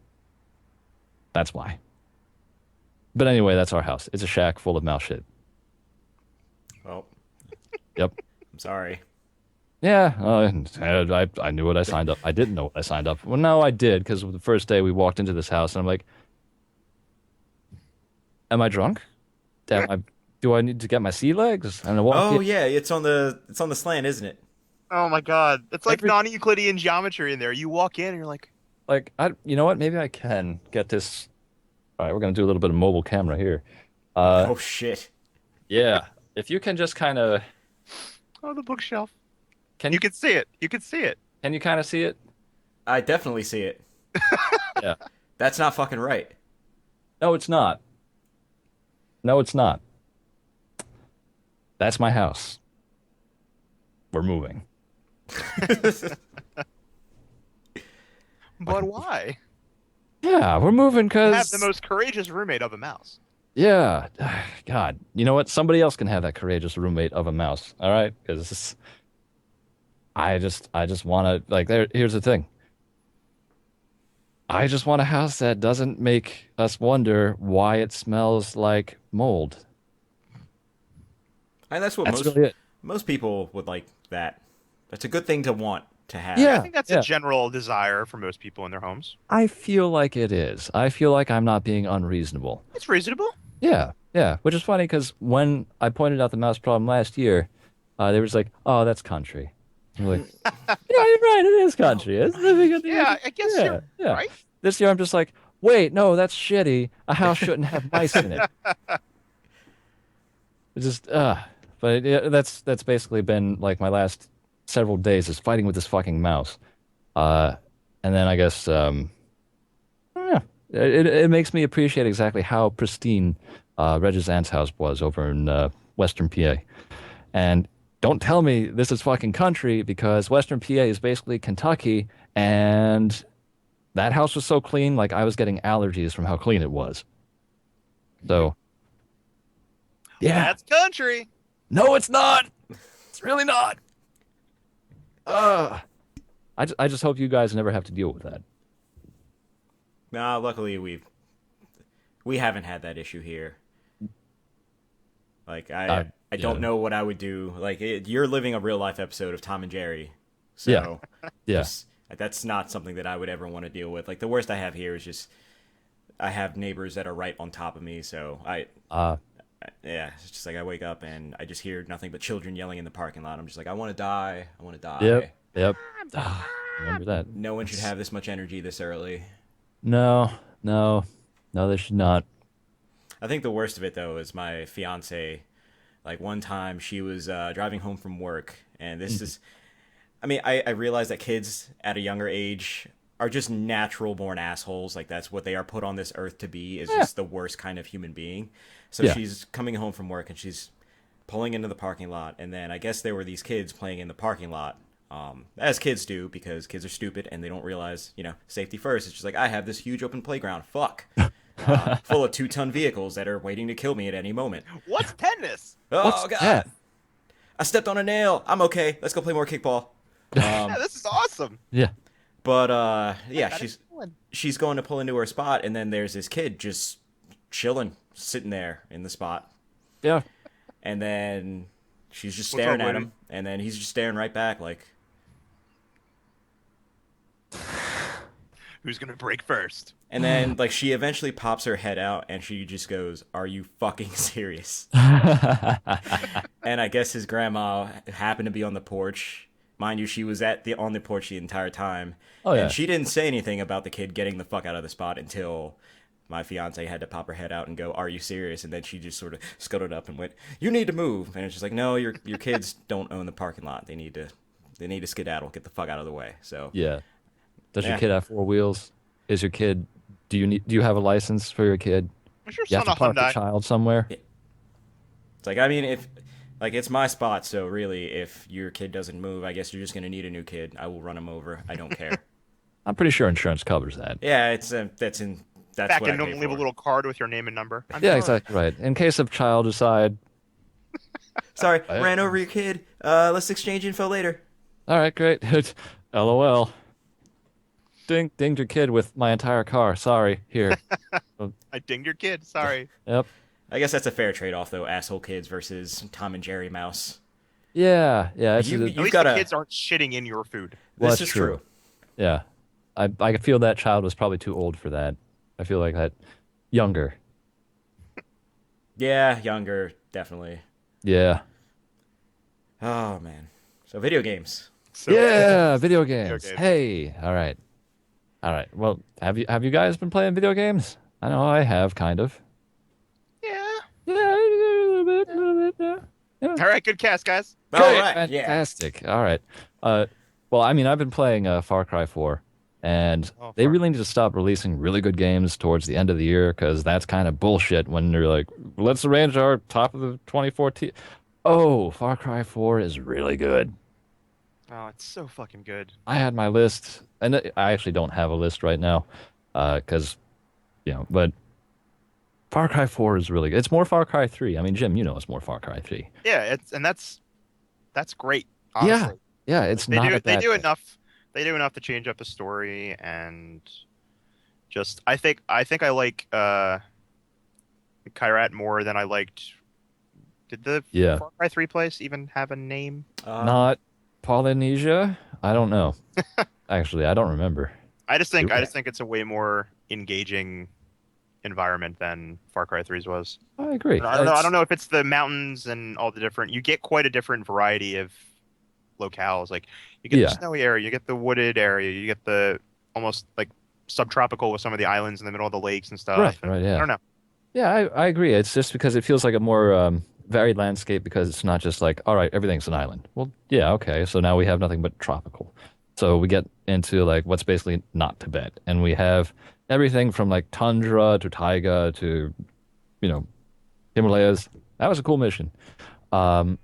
Speaker 3: That's why. But anyway, that's our house. It's a shack full of mouse shit.
Speaker 1: Well,
Speaker 3: Yep.
Speaker 1: I'm sorry.
Speaker 3: Yeah, I knew what I signed up. I didn't know what I signed up. Well, no, I did, because the first day we walked into this house, and I'm like, am I drunk? Do I need to get my sea legs? And I walk
Speaker 1: Oh
Speaker 3: in.
Speaker 1: yeah, it's on the slant, isn't it?
Speaker 2: Oh my god. It's like
Speaker 3: Every-
Speaker 2: non-Euclidean geometry in there. You walk in and you're like,
Speaker 3: Like, you know what? Maybe I can get this. All right, we're going to do a little bit of mobile camera here.
Speaker 1: Oh shit.
Speaker 3: Yeah. If you can just kind of,
Speaker 2: oh, the bookshelf.
Speaker 3: can
Speaker 2: You
Speaker 3: you
Speaker 2: can see it. You can see it.
Speaker 3: can you kind of see it?
Speaker 1: I definitely see it.
Speaker 3: Yeah.
Speaker 1: That's not fucking right.
Speaker 3: No, it's not. No, it's not. That's my house. We're moving.
Speaker 2: But why?
Speaker 3: Yeah, we're moving
Speaker 2: You
Speaker 3: because
Speaker 2: have the most courageous roommate of a mouse.
Speaker 3: yeah. God, you know what? Somebody else can have that courageous roommate of a mouse. All right, because I just want to like. Here's the thing. I just want a house that doesn't make us wonder why it smells like mold.
Speaker 1: And that's what
Speaker 3: That's really it.
Speaker 1: most people would like that. That's a good thing to want to have.
Speaker 2: I
Speaker 3: Yeah,
Speaker 2: think that's a general desire for most people in their homes.
Speaker 3: I feel like it is. I feel like I'm not being unreasonable.
Speaker 2: It's reasonable.
Speaker 3: Yeah, yeah. Which is funny because when I pointed out the mouse problem last year, they was like, "Oh, that's country." I'm like, "Yeah, you're right. It is country. It's living in
Speaker 2: Yeah,
Speaker 3: the
Speaker 2: I guess
Speaker 3: yeah,
Speaker 2: you're
Speaker 3: yeah."
Speaker 2: right.
Speaker 3: This year, I'm just like, "Wait, no, that's shitty. A house shouldn't have mice in it." It's just, but yeah, that's basically been like my last several days is fighting with this fucking mouse. Uh, and then I guess, yeah, it makes me appreciate exactly how pristine Reg's aunt's house was over in Western PA. And don't tell me this is fucking country because Western PA is basically Kentucky, and that house was so clean, like I was getting allergies from how clean it was. So, yeah,
Speaker 2: That's country.
Speaker 3: no, it's not. It's really not. Uh, I just hope you guys never have to deal with that.
Speaker 1: Nah, luckily we haven't had that issue here. Like I
Speaker 3: Yeah,
Speaker 1: don't know what I would do. Like you're living a real life episode of Tom and Jerry,
Speaker 3: yeah,
Speaker 1: so
Speaker 3: yeah.
Speaker 1: just, that's not something that I would ever want to deal with. Like the worst I have here is just I have neighbors that are right on top of me, so yeah, it's just like I wake up and I just hear nothing but children yelling in the parking lot. I'm just like, I want to die. I want to die.
Speaker 3: Yep, yep. Remember that.
Speaker 1: No one should have this much energy this early.
Speaker 3: No, no, no, they should not.
Speaker 1: I think the worst of it though is my fiance. Like one time she was driving home from work, and this is, I mean, I realize that kids at a younger age are just natural born assholes. Like that's what they are put on this earth to be, is just the worst kind of human being. So
Speaker 3: Yeah.
Speaker 1: she's coming home from work and she's pulling into the parking lot, and then I guess there were these kids playing in the parking lot. As kids do, because kids are stupid and they don't realize, safety first. It's just like, I have this huge open playground. Fuck. Full of 2-ton vehicles that are waiting to kill me at any moment.
Speaker 2: What's tennis?
Speaker 1: Oh,
Speaker 3: What's
Speaker 1: God.
Speaker 3: that?
Speaker 1: I stepped on a nail. I'm okay. Let's go play more kickball.
Speaker 2: Yeah, this is awesome.
Speaker 3: Yeah.
Speaker 1: But, yeah,
Speaker 2: Got it going.
Speaker 1: she's going to pull into her spot, and then there's this kid just chilling, sitting there in the spot.
Speaker 3: Yeah.
Speaker 1: And then she's just
Speaker 2: What's
Speaker 1: staring
Speaker 2: up,
Speaker 1: at
Speaker 2: lady?
Speaker 1: him, and then he's just staring right back like,
Speaker 2: Who's gonna break first?
Speaker 1: and then, like, she eventually pops her head out, and she just goes, "Are you fucking serious?" And I guess his grandma happened to be on the porch. Mind you, she was on the porch the entire time.
Speaker 3: Oh, yeah.
Speaker 1: And she didn't say anything about the kid getting the fuck out of the spot until my fiance had to pop her head out and go, "Are you serious?" And then she just sort of scuttled up and went, "You need to move." And it's just like, "No, your kids don't own the parking lot. They need to skedaddle, get the fuck out of the way." So
Speaker 3: Yeah. Does your
Speaker 1: Yeah.
Speaker 3: kid have four wheels? Is your kid? Do you have a license for your kid?
Speaker 2: Is your
Speaker 3: You have
Speaker 2: son
Speaker 3: to
Speaker 2: a
Speaker 3: park the
Speaker 2: Hyundai?
Speaker 3: child somewhere.
Speaker 1: it's like, I mean, if like it's my spot, so really, if your kid doesn't move, I guess you're just gonna need a new kid. I will run him over. I don't care.
Speaker 3: I'm pretty sure insurance covers that.
Speaker 1: Yeah, that's
Speaker 2: Back
Speaker 1: what I
Speaker 2: and
Speaker 1: pay
Speaker 2: don't leave a
Speaker 1: for.
Speaker 2: little card with your name and number. I'm
Speaker 3: Yeah,
Speaker 2: sorry.
Speaker 3: exactly right. In case of childicide.
Speaker 1: Sorry, ran over your kid. Let's exchange info later.
Speaker 3: All right, great. LOL. Dinged your kid with my entire car. Sorry. Here.
Speaker 2: I dinged your kid. Sorry.
Speaker 3: Yep.
Speaker 1: I guess that's a fair trade-off, though. Asshole kids versus Tom and Jerry Mouse.
Speaker 3: Yeah. Yeah. It's,
Speaker 1: You-
Speaker 2: At
Speaker 1: You've
Speaker 2: least
Speaker 1: gotta-
Speaker 2: the kids aren't shitting in your food.
Speaker 3: Well,
Speaker 1: This
Speaker 3: that's
Speaker 1: is true.
Speaker 3: yeah. I feel that child was probably too old for that. I feel like that younger.
Speaker 1: Yeah, younger, definitely.
Speaker 3: Yeah.
Speaker 1: Oh man. So video games.
Speaker 2: So,
Speaker 3: Yeah, video games.
Speaker 2: games.
Speaker 3: Hey, all right. All right. Well, have you guys been playing video games? I know I have kind of.
Speaker 2: Yeah.
Speaker 3: Yeah, a little bit, yeah.
Speaker 2: All right. Good cast, guys.
Speaker 1: All
Speaker 3: Great,
Speaker 1: right. Yeah.
Speaker 3: fantastic. All right. Well, I mean, I've been playing Far Cry 4, and
Speaker 2: Oh,
Speaker 3: they
Speaker 2: Far-
Speaker 3: really need to stop releasing really good games towards the end of the year because that's kind of bullshit when they're like, let's arrange our top of the 2014. Oh, Far Cry 4 is really good.
Speaker 2: Oh, it's so fucking good.
Speaker 3: I had my list, and I actually don't have a list right now because, but Far Cry 4 is really good. It's more Far Cry 3. I mean, Jim, it's more Far Cry 3.
Speaker 2: Yeah. That's great. Honestly.
Speaker 3: Yeah, it's
Speaker 2: They
Speaker 3: not
Speaker 2: do
Speaker 3: a bad thing.
Speaker 2: enough. They do enough to change up the story and just. I think I like Kyrat more than I liked. Did the
Speaker 3: Yeah.
Speaker 2: Far Cry 3 place even have a name?
Speaker 3: Not Polynesia? I don't know. Actually, I don't remember. You're
Speaker 2: I
Speaker 3: right.
Speaker 2: just think it's a way more engaging environment than Far Cry 3's was.
Speaker 3: I agree.
Speaker 2: I don't know. I don't know if it's the mountains and all the different. You get quite a different variety of locales. Like you get the
Speaker 3: Yeah.
Speaker 2: snowy area, you get the wooded area, you get the almost like subtropical with some of the islands in the middle of the lakes and
Speaker 3: Right.
Speaker 2: stuff. And
Speaker 3: Right.
Speaker 2: I
Speaker 3: Yeah.
Speaker 2: don't know.
Speaker 3: Yeah. I agree. It's just because it feels like a more varied landscape because it's not just like, all right, everything's an island. Well, yeah. Okay. So now we have nothing but tropical. So we get into like what's basically not Tibet, and we have everything from like tundra to taiga to you know Himalayas. That was a cool mission. Um,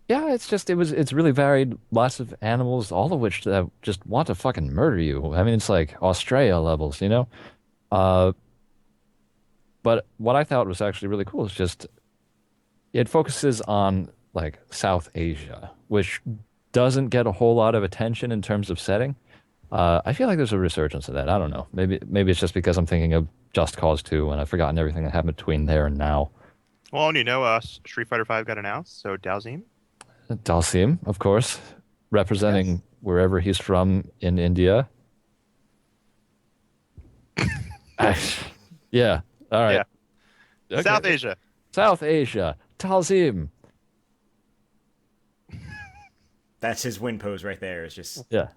Speaker 3: Yeah, it's really varied. Lots of animals, all of which just want to fucking murder you. I mean, it's like Australia levels, you know? Uh, but what I thought was actually really cool is just it focuses on like South Asia, which doesn't get a whole lot of attention in terms of setting. I feel like there's a resurgence of that. I don't know. Maybe it's just because I'm thinking of Just Cause 2 and I've forgotten everything that happened between there and now.
Speaker 2: Well, and Street Fighter 5 got announced, so Dalsim.
Speaker 3: Dalsim, of course,
Speaker 2: Yes.
Speaker 3: representing wherever he's from in India. I- yeah. All right.
Speaker 2: Yeah. South
Speaker 3: Okay.
Speaker 2: Asia.
Speaker 3: South Asia. Dalsim.
Speaker 1: That's his win pose right there. It's just
Speaker 3: Yeah.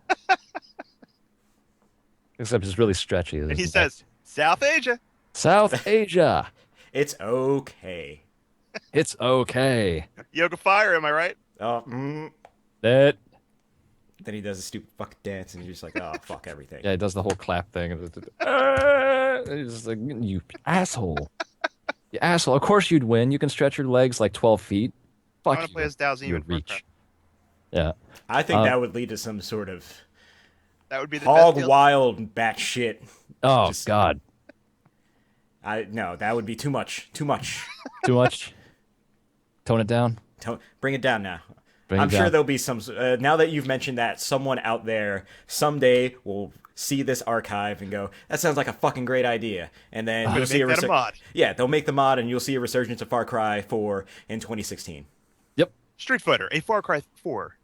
Speaker 3: Except it's really stretchy.
Speaker 2: And
Speaker 3: His
Speaker 2: he
Speaker 3: neck.
Speaker 2: says, South Asia.
Speaker 3: South Asia.
Speaker 1: it's okay.
Speaker 3: It's okay.
Speaker 2: Yoga Fire, am I right?
Speaker 1: Oh,
Speaker 3: That.
Speaker 1: then he does a stupid fuck dance, and you're just like, oh fuck everything.
Speaker 3: Yeah, he does the whole clap thing. And he's just like, you asshole. You asshole. Of course you'd win. You can stretch your legs like 12 feet.
Speaker 2: I
Speaker 3: Fuck
Speaker 2: want to play
Speaker 3: you.
Speaker 2: as Dalsim
Speaker 3: Your
Speaker 2: in Far Cry.
Speaker 3: reach. Yeah.
Speaker 1: I think
Speaker 3: Uh,
Speaker 1: that would lead to some sort of
Speaker 2: That would be the best
Speaker 1: hog
Speaker 2: deal.
Speaker 1: wild batshit.
Speaker 3: oh,
Speaker 1: Just
Speaker 3: God.
Speaker 1: no, that would be too much. Too much.
Speaker 3: Too much? Tone it down?
Speaker 1: Bring it down now.
Speaker 3: Bring
Speaker 1: I'm
Speaker 3: it
Speaker 1: sure
Speaker 3: down.
Speaker 1: there'll be some. Now that you've mentioned that, someone out there someday will see this archive and go, "That sounds like a fucking great idea." And then you'll see
Speaker 2: Make that a mod.
Speaker 1: Yeah, they'll make the mod, and you'll see a resurgence of Far Cry 4 in 2016.
Speaker 3: Yep.
Speaker 2: Street Fighter, a Far Cry 4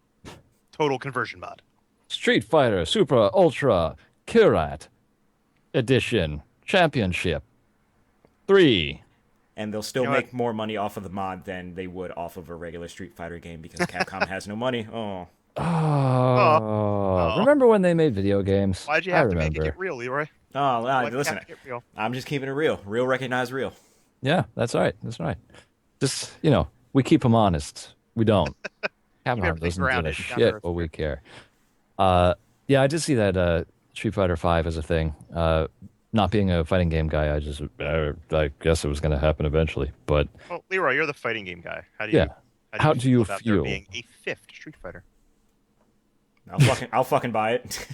Speaker 2: total conversion mod.
Speaker 3: Street Fighter Super Ultra Kirat Edition Championship 3.
Speaker 1: And they'll still
Speaker 2: You know what?
Speaker 1: make more money off of the mod than they would off of a regular Street Fighter game because Capcom has no money. Oh,
Speaker 3: Oh,
Speaker 2: Oh.
Speaker 3: remember when they made video games?
Speaker 2: Why'd you
Speaker 3: I
Speaker 2: have to make it
Speaker 3: remember.
Speaker 2: get real, Leroy?
Speaker 1: nah,
Speaker 2: Why'd you
Speaker 1: listen,
Speaker 2: have to get real?
Speaker 1: I'm just keeping it real. Real recognize real.
Speaker 3: Yeah, that's right. That's right. Just, we keep them honest. We don't. Capcom
Speaker 2: everything
Speaker 3: doesn't give a
Speaker 2: grounded, down to
Speaker 3: shit
Speaker 2: earth.
Speaker 3: what we care. Yeah, I did see that Street Fighter 5 as a thing. Not being a fighting game guy, I guess it was going to happen eventually. But
Speaker 2: Well, Leroy, you're the fighting game guy. How do you
Speaker 3: yeah, how do you
Speaker 2: feel about there
Speaker 3: feel?
Speaker 2: being a fifth Street Fighter?
Speaker 1: I'll fucking buy it.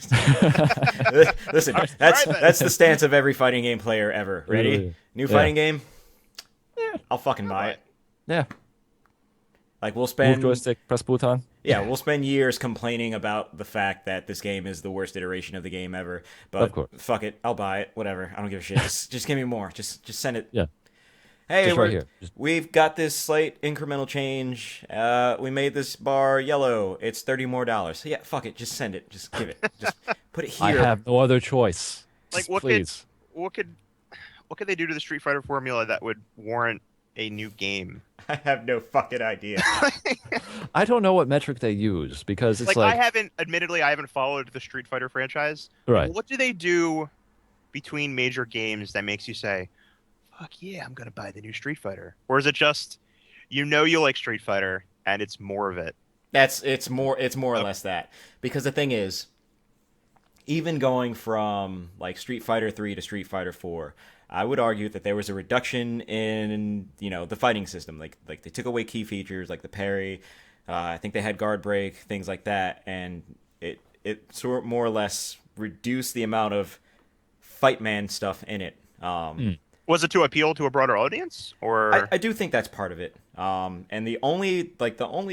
Speaker 1: Listen,
Speaker 2: All right,
Speaker 1: that's
Speaker 2: then.
Speaker 1: that's the stance of every fighting game player ever. Ready?
Speaker 3: Yeah.
Speaker 1: New
Speaker 3: Yeah.
Speaker 1: fighting game? I'll fucking buy it.
Speaker 3: Yeah,
Speaker 1: Like we'll
Speaker 3: move
Speaker 1: spend
Speaker 3: joystick, press button.
Speaker 1: we'll spend years complaining about the fact that this game is the worst iteration of the game ever. But
Speaker 3: Of course.
Speaker 1: fuck it, I'll buy it. Whatever. I don't give a shit. Just give me more. Just send it.
Speaker 3: Yeah,
Speaker 1: Hey,
Speaker 3: just right here. Just,
Speaker 1: we've got this slight incremental change. We made this bar yellow. It's $30 more. Yeah, fuck it. Just send it. Just give it. Just put it
Speaker 3: I
Speaker 1: here.
Speaker 3: have no other choice.
Speaker 2: Like,
Speaker 3: Just
Speaker 2: what
Speaker 3: please.
Speaker 2: what could they do to the Street Fighter formula that would warrant a new game?
Speaker 1: I have no fucking idea.
Speaker 3: I don't know what metric they use because it's
Speaker 2: Like, admittedly, I haven't followed the Street Fighter franchise.
Speaker 3: right.
Speaker 2: What do they do between major games that makes you say, "Fuck yeah, I'm gonna buy the new Street Fighter"? Or is it just you like Street Fighter and it's more of it?
Speaker 1: It's more or less that. Because the thing is, even going from like Street Fighter 3 to Street Fighter 4, I would argue that there was a reduction in, the fighting system. Like they took away key features like the parry. I think they had guard break, things like that, and it sort of more or less reduced the amount of fight man stuff in it.
Speaker 2: Was it to appeal to a broader audience, or
Speaker 1: I do think that's part of it. And the only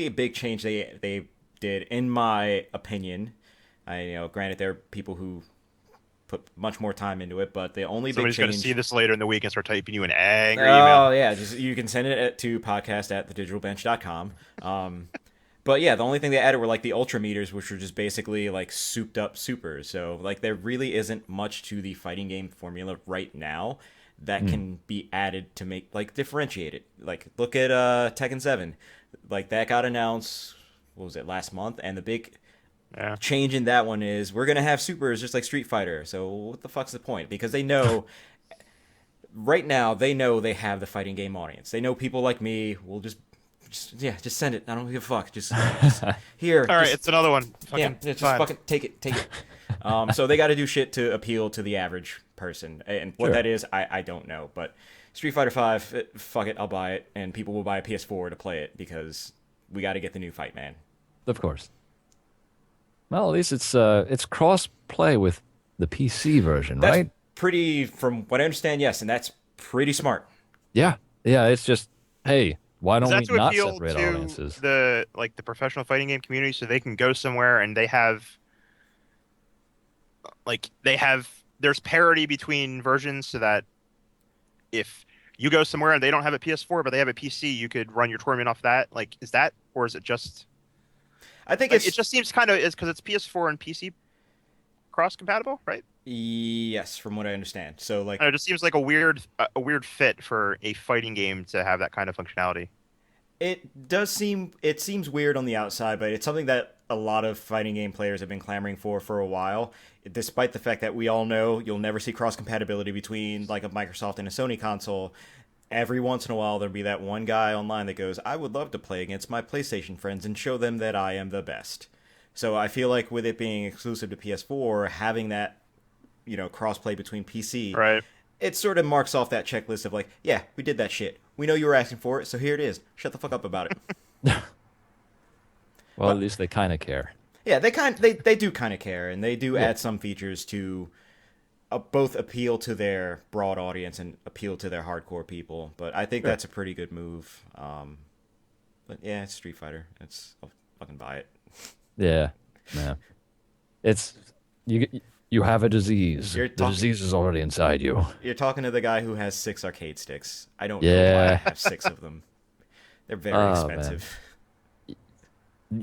Speaker 1: big change they did, in my opinion, granted there are people who put much more time into it, but the only
Speaker 2: somebody's
Speaker 1: big
Speaker 2: gonna
Speaker 1: change.
Speaker 2: see this later in the week and start typing you an angry
Speaker 1: Oh
Speaker 2: email?
Speaker 1: yeah, just you can send it to podcast@thedigitalbench.com. But yeah, the only thing they added were like the ultra meters, which were just basically like souped up supers. So like there really isn't much to the fighting game formula right now that can be added to make like differentiate it. Like look at Tekken 7. Like that got announced, what was it, last month, and the big
Speaker 2: Yeah.
Speaker 1: change in that one is we're going to have supers just like Street Fighter. So what the fuck's the point? Because they know right now they know they have the fighting game audience. They know people like me will just send it. I don't give a fuck. Just here.
Speaker 2: All right,
Speaker 1: just,
Speaker 2: it's another one.
Speaker 1: yeah,
Speaker 2: Fucking
Speaker 1: just
Speaker 2: fine.
Speaker 1: fucking take it. So they got to do shit to appeal to the average person, and what
Speaker 3: Sure.
Speaker 1: that is, I don't know. But Street Fighter V, fuck it, I'll buy it, and people will buy a PS4 to play it because we got to get the new fight, man.
Speaker 3: Of course. Well, at least it's cross play with the PC version,
Speaker 1: That's
Speaker 3: right?
Speaker 1: pretty, from what I understand, yes, and that's pretty smart.
Speaker 3: Yeah. Yeah, it's just, hey, why
Speaker 2: Is
Speaker 3: don't
Speaker 2: that
Speaker 3: we
Speaker 2: to
Speaker 3: not
Speaker 2: appeal
Speaker 3: separate
Speaker 2: to
Speaker 3: audiences?
Speaker 2: the professional fighting game community so they can go somewhere and there's parity between versions so that if you go somewhere and they don't have a PS4 but they have a PC, you could run your tournament off that? Like, is that, or is it just
Speaker 1: I think
Speaker 2: like, it just seems kind of, it's because it's PS4 and PC cross compatible, right?
Speaker 1: yes, from what I understand. So like
Speaker 2: It just seems like a weird fit for a fighting game to have that kind of functionality.
Speaker 1: it seems weird on the outside, but it's something that a lot of fighting game players have been clamoring for a while, despite the fact that we all know you'll never see cross compatibility between like a Microsoft and a Sony console. Every once in a while there'll be that one guy online that goes, I would love to play against my PlayStation friends and show them that I am the best. So I feel like with it being exclusive to PS4, having that, crossplay between PC,
Speaker 2: Right.
Speaker 1: it sort of marks off that checklist of like, yeah, we did that shit. We know you were asking for it, so here it is. Shut the fuck up about it.
Speaker 3: Well, at least they kind of care.
Speaker 1: Yeah, they do kind of care, and they do add some features to both appeal to their broad audience and appeal to their hardcore people. But I think that's a pretty good move. But yeah, it's Street Fighter. I'll fucking buy it.
Speaker 3: Yeah. Yeah. It's you have a disease.
Speaker 1: You're
Speaker 3: The
Speaker 1: talking-
Speaker 3: disease is already inside you.
Speaker 1: You're talking to the guy who has 6 arcade sticks. I don't know why I
Speaker 3: Yeah.
Speaker 1: have 6 of them. They're very
Speaker 3: Oh,
Speaker 1: expensive.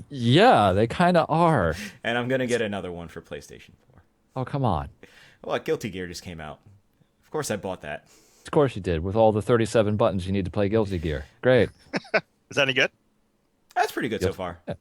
Speaker 3: Yeah, they kind of are.
Speaker 1: And I'm gonna get another one for PlayStation 4.
Speaker 3: Oh, come on.
Speaker 1: Well, Guilty Gear just came out. Of course I bought that.
Speaker 3: Of course you did, with all the 37 buttons you need to play Guilty Gear. Great.
Speaker 2: Is that any good?
Speaker 1: That's pretty good so
Speaker 3: Yep.
Speaker 1: far.
Speaker 3: Yeah.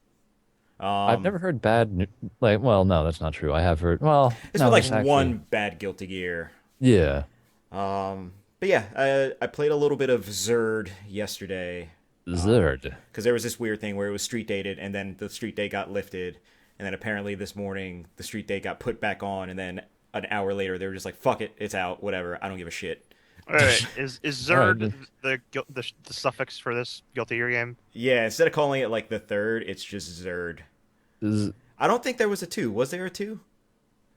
Speaker 3: I've never heard bad, well, no, that's not true. I have heard, well,
Speaker 1: There's
Speaker 3: no,
Speaker 1: been like
Speaker 3: there's actually-
Speaker 1: one bad Guilty Gear.
Speaker 3: Yeah.
Speaker 1: But yeah, I played a little bit of Zerd yesterday
Speaker 3: Zerd.
Speaker 1: because there was this weird thing where it was street dated, and then the street date got lifted, and then apparently this morning the street date got put back on, and then an hour later they were just like, "Fuck it, it's out, whatever. I don't give a shit."
Speaker 2: All right. Is
Speaker 3: All
Speaker 2: Zerd
Speaker 3: right.
Speaker 2: the suffix for this Guilty Gear game?
Speaker 1: Yeah, instead of calling it like the third, it's just Zerd. I don't think there was a 2. Was there a 2?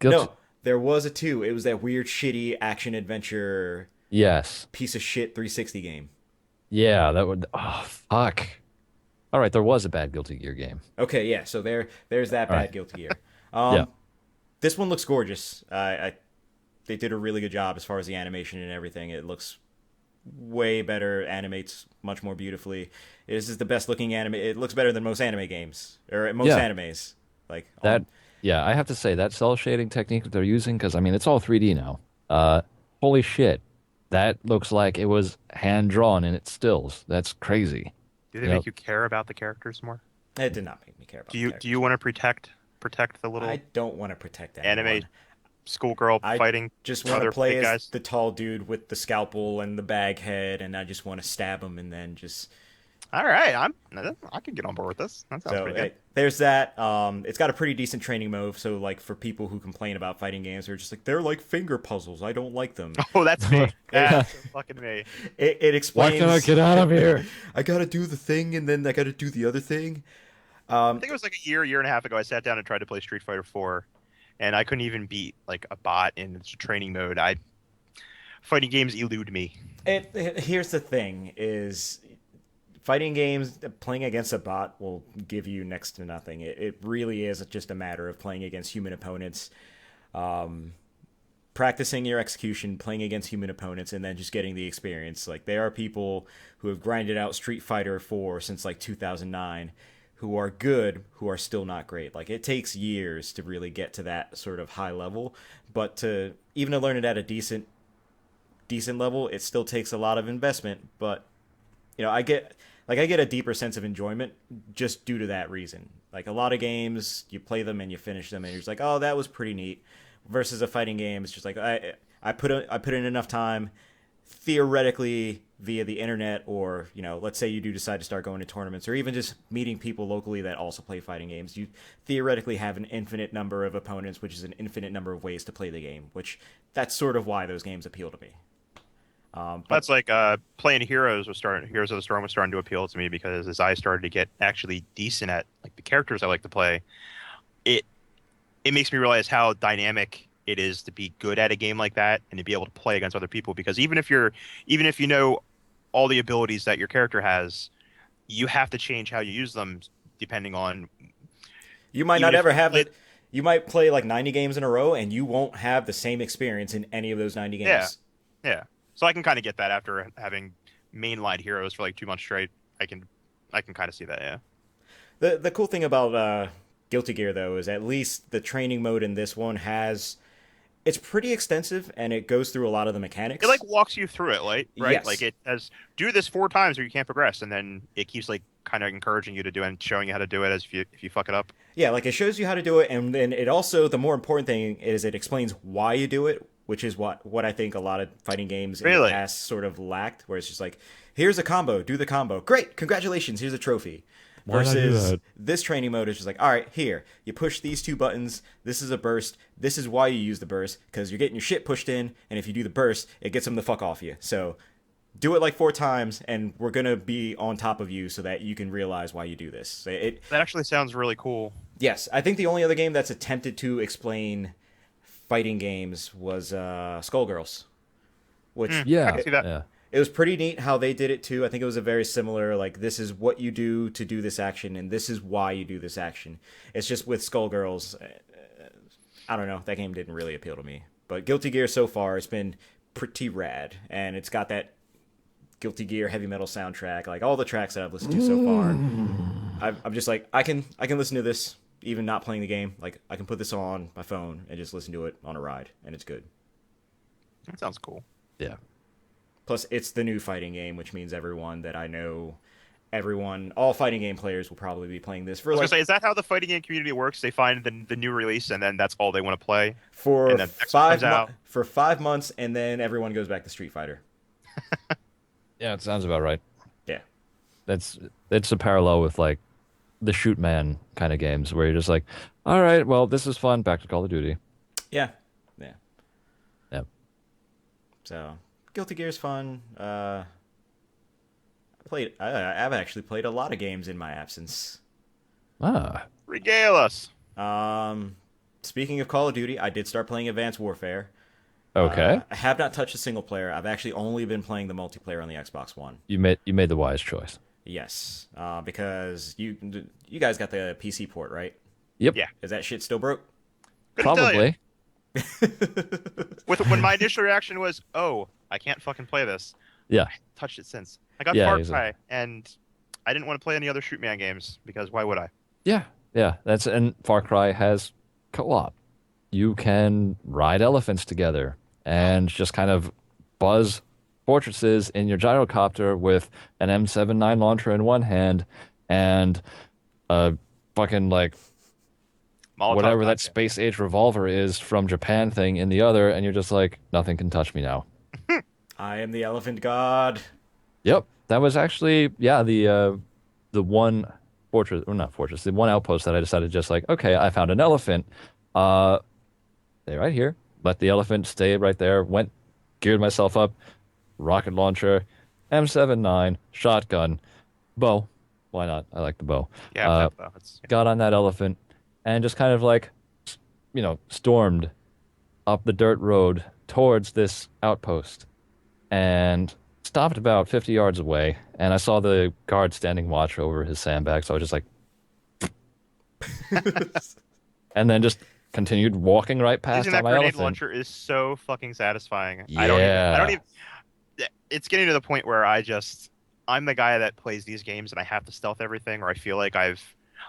Speaker 1: No, there was a 2. It was that weird, shitty action adventure
Speaker 3: Yes.
Speaker 1: piece of shit 360 game.
Speaker 3: Yeah, that would, oh, fuck. All right, there was a bad Guilty Gear game.
Speaker 1: Okay, yeah. So there's that bad
Speaker 3: All right.
Speaker 1: Guilty Gear.
Speaker 3: Yeah.
Speaker 1: This one looks gorgeous. They did a really good job as far as the animation and everything. It looks way better, animates much more beautifully. This is the best looking anime. It looks better than most anime games or most
Speaker 3: Yeah.
Speaker 1: animes. Like
Speaker 3: That, yeah, I have to say, that cell shading technique that they're using, because, I mean, it's all 3D now. Holy shit. That looks like it was hand-drawn in its stills. That's crazy.
Speaker 2: Do they
Speaker 3: Yep.
Speaker 2: make you care about the characters more?
Speaker 1: it did not make me care about.
Speaker 2: Do you
Speaker 1: the
Speaker 2: do you want to protect the little
Speaker 1: I don't want to protect anyone.
Speaker 2: anime schoolgirl
Speaker 1: I
Speaker 2: fighting
Speaker 1: just want to
Speaker 2: other
Speaker 1: play
Speaker 2: big
Speaker 1: as
Speaker 2: guys?
Speaker 1: the tall dude with the scalpel and the bag head, and I just want to stab him and then just.
Speaker 2: All right, I can get on board with this. That sounds
Speaker 1: So
Speaker 2: pretty good.
Speaker 1: there's that. It's got a pretty decent training mode. So like for people who complain about fighting games, they're just like they're like finger puzzles. I don't like them.
Speaker 2: Oh, that's me. That's fucking me.
Speaker 1: It
Speaker 3: Why
Speaker 1: explains.
Speaker 3: can I get out of here?
Speaker 1: I gotta do the thing and then I gotta do the other thing.
Speaker 2: I think it was like a year and a half ago. I sat down and tried to play Street Fighter 4, and I couldn't even beat like a bot in its training mode. Fighting games elude me.
Speaker 1: Here's the thing: is fighting games playing against a bot will give you next to nothing. It really is just a matter of playing against human opponents, practicing your execution, playing against human opponents, and then just getting the experience. Like there are people who have grinded out Street Fighter 4 since like 2009, who are good, who are still not great. Like, it takes years to really get to that sort of high level, but to learn it at a decent level, it still takes a lot of investment. But I get a deeper sense of enjoyment just due to that reason. Like, a lot of games, you play them and you finish them, and you're just like, oh, that was pretty neat. Versus a fighting game, it's just like I put in enough time, theoretically via the internet, or let's say you do decide to start going to tournaments, or even just meeting people locally that also play fighting games. You theoretically have an infinite number of opponents, which is an infinite number of ways to play the game. Which that's sort of why those games appeal to me. But
Speaker 2: That's like playing Heroes of the Storm was starting to appeal to me because as I started to get actually decent at like the characters I like to play, it it makes me realize how dynamic it is to be good at a game like that and to be able to play against other people. Because even if you know all the abilities that your character has, you have to change how you use them depending on.
Speaker 1: you might
Speaker 2: Even
Speaker 1: not
Speaker 2: if
Speaker 1: ever
Speaker 2: you
Speaker 1: have
Speaker 2: play,
Speaker 1: it. You might play like 90 games in a row, and you won't have the same experience in any of those 90
Speaker 2: yeah,
Speaker 1: games.
Speaker 2: yeah. So I can kind of get that after having mainlined Heroes for like 2 months straight. I can kind of see that. Yeah.
Speaker 1: The cool thing about Guilty Gear, though, is at least the training mode in this one it's pretty extensive, and it goes through a lot of the
Speaker 2: It
Speaker 1: mechanics.
Speaker 2: like walks you through it, right? Like
Speaker 1: Yes.
Speaker 2: it has do this 4 times or you can't progress, and then it keeps like kind of encouraging you to do it and showing you how to do it as if you fuck it up.
Speaker 1: Yeah, like it shows you how to do it, and then it also, the more important thing is it explains why you do it, which is what I think a lot of fighting games in the
Speaker 2: Really?
Speaker 1: past sort of lacked, where it's just like, here's a combo, do the combo. Great, congratulations, here's a trophy.
Speaker 3: Why'd I do
Speaker 1: Versus
Speaker 3: that?
Speaker 1: this training mode is just like, all right, here, you push these two buttons, this is a burst, this is why you use the burst, because you're getting your shit pushed in, and if you do the burst, it gets them the fuck off you. So do it like 4 times, and we're gonna be on top of you so that you can realize why you do this.
Speaker 2: That actually sounds really cool.
Speaker 1: Yes, I think the only other game that's attempted to explain fighting games was Skullgirls, which
Speaker 2: I
Speaker 3: Yeah,
Speaker 2: can see that.
Speaker 3: yeah.
Speaker 1: it was pretty neat how they did it too. I think it was a very similar, like, this is what you do to do this action, and this is why you do this action. It's just with Skullgirls, I don't know, that game didn't really appeal to me. But Guilty Gear so far, it's been pretty rad, and it's got that Guilty Gear heavy metal soundtrack, like all the tracks that I've listened to so far. I'm just like, I can listen to this even not playing the game. Like, I can put this on my phone and just listen to it on a ride, and it's good.
Speaker 2: That sounds cool.
Speaker 3: Yeah.
Speaker 1: Plus, it's the new fighting game, which means everyone that I know, all fighting game players will probably be playing this for
Speaker 2: I was
Speaker 1: like
Speaker 2: gonna say, is that how the fighting game community works? They find the new release and then that's all they want to play,
Speaker 1: for
Speaker 2: and then next one comes out.
Speaker 1: for 5 months, and then everyone goes back to Street Fighter.
Speaker 3: Yeah, it sounds about right.
Speaker 1: Yeah,
Speaker 3: It's a parallel with like the shoot man kind of games where you're just like, all right, well, this is fun. Back to Call of Duty.
Speaker 1: yeah, yeah.
Speaker 3: Yeah.
Speaker 1: So Guilty Gear's fun. I've actually played a lot of games in my absence.
Speaker 3: Ah.
Speaker 2: Regale us.
Speaker 1: Speaking of Call of Duty, I did start playing Advanced Warfare.
Speaker 3: Okay.
Speaker 1: I have not touched a single player. I've actually only been playing the multiplayer on the Xbox One.
Speaker 3: You made the wise choice.
Speaker 1: Yes, because you guys got the PC port, right?
Speaker 3: Yep.
Speaker 2: Yeah.
Speaker 1: Is that shit still broke?
Speaker 2: Couldn't tell you.
Speaker 3: Probably.
Speaker 2: When my initial reaction was, "Oh, I can't fucking play this."
Speaker 3: Yeah.
Speaker 2: I haven't touched it since. I got
Speaker 3: Yeah,
Speaker 2: Far
Speaker 3: exactly.
Speaker 2: Cry, and I didn't want to play any other shoot man games because why would I?
Speaker 3: Yeah. Yeah. And Far Cry has co-op. You can ride elephants together and just kind of buzz fortresses in your gyrocopter with an M79 launcher in one hand and a fucking like
Speaker 2: Molotov
Speaker 3: whatever that
Speaker 2: cocktail.
Speaker 3: space age revolver is from Japan thing in the other, and you're just like, nothing can touch me now.
Speaker 1: I am the elephant god.
Speaker 3: Yep, that was actually the one fortress, or not fortress, the one outpost that I decided just like, okay, I found an elephant. Stay right here. Let the elephant stay right there. Went, geared myself up, rocket launcher, M79, shotgun, bow. Why not? I like the bow.
Speaker 2: Yeah, that's
Speaker 3: Got on that elephant and just kind of like, stormed up the dirt road towards this outpost and stopped about 50 yards away. And I saw the guard standing watch over his sandbag. So I was just like, and then just continued walking right past
Speaker 2: using that
Speaker 3: on my
Speaker 2: grenade
Speaker 3: elephant.
Speaker 2: launcher is so fucking satisfying.
Speaker 3: Yeah.
Speaker 2: I don't even. It's getting to the point where I'm the guy that plays these games and I have to stealth everything, or I feel like I've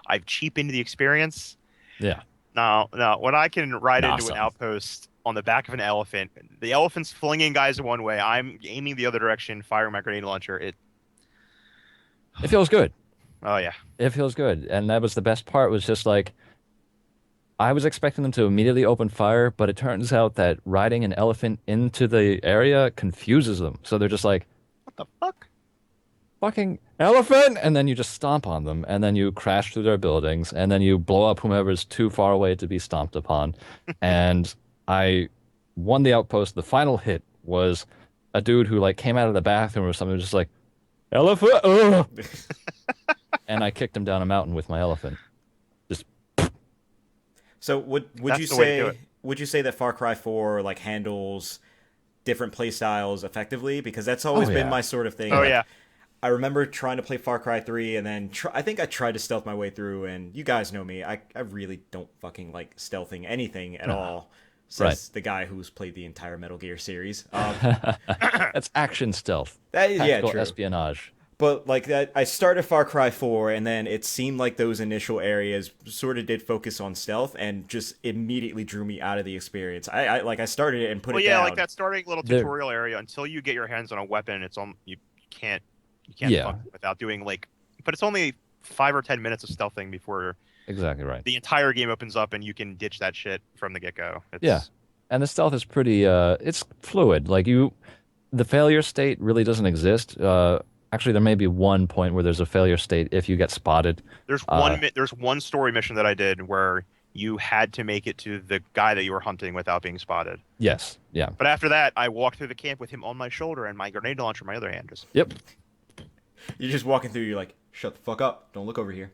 Speaker 2: I've cheapened the experience.
Speaker 3: Yeah.
Speaker 2: Now, when I can ride into an
Speaker 3: Awesome.
Speaker 2: outpost on the back of an elephant, the elephant's flinging guys one way, I'm aiming the other direction, firing my grenade launcher.
Speaker 3: It feels good.
Speaker 2: Oh yeah.
Speaker 3: It feels good. And that was the best part was just like I was expecting them to immediately open fire, but it turns out that riding an elephant into the area confuses them. So they're just like,
Speaker 2: What the fuck?
Speaker 3: fucking elephant! And then you just stomp on them, and then you crash through their buildings, and then you blow up whomever's too far away to be stomped upon. And I won the outpost. The final hit was a dude who like came out of the bathroom or something, just like, elephant! Ugh! And I kicked him down a mountain with my elephant. Just
Speaker 1: So would
Speaker 2: That's
Speaker 1: you
Speaker 2: the way to do
Speaker 1: say
Speaker 2: it.
Speaker 1: would you say that Far Cry 4 like handles different play styles effectively? Because that's always been
Speaker 3: yeah.
Speaker 1: my sort of thing.
Speaker 2: Oh
Speaker 1: Like,
Speaker 2: yeah.
Speaker 1: I remember trying to play Far Cry 3 and then I think I tried to stealth my way through, and you guys know me. I really don't fucking like stealthing anything at all. Says
Speaker 3: Right.
Speaker 1: the guy who's played the entire Metal Gear series.
Speaker 3: that's action stealth.
Speaker 1: That is, yeah,
Speaker 3: Tactical
Speaker 1: true.
Speaker 3: espionage.
Speaker 1: But like that, I started Far Cry 4, and then it seemed like those initial areas sort of did focus on stealth, and just immediately drew me out of the experience. I started it and put
Speaker 2: Well,
Speaker 1: it
Speaker 2: yeah,
Speaker 1: down.
Speaker 2: like that starting little
Speaker 3: There-
Speaker 2: tutorial area until you get your hands on a weapon, it's on you can't
Speaker 3: Yeah.
Speaker 2: fuck without doing like. But it's only 5 or 10 minutes of stealthing before
Speaker 3: Exactly right.
Speaker 2: the entire game opens up and you can ditch that shit from the get go.
Speaker 3: Yeah. And the stealth is pretty it's fluid. Like the failure state really doesn't exist. Actually there may be one point where there's a failure state if you get spotted.
Speaker 2: There's there's one story mission that I did where you had to make it to the guy that you were hunting without being spotted.
Speaker 3: Yes. Yeah.
Speaker 2: But after that, I walked through the camp with him on my shoulder and my grenade launcher in my other hand.
Speaker 3: Yep.
Speaker 1: You're just walking through. You're like, shut the fuck up! Don't look over here.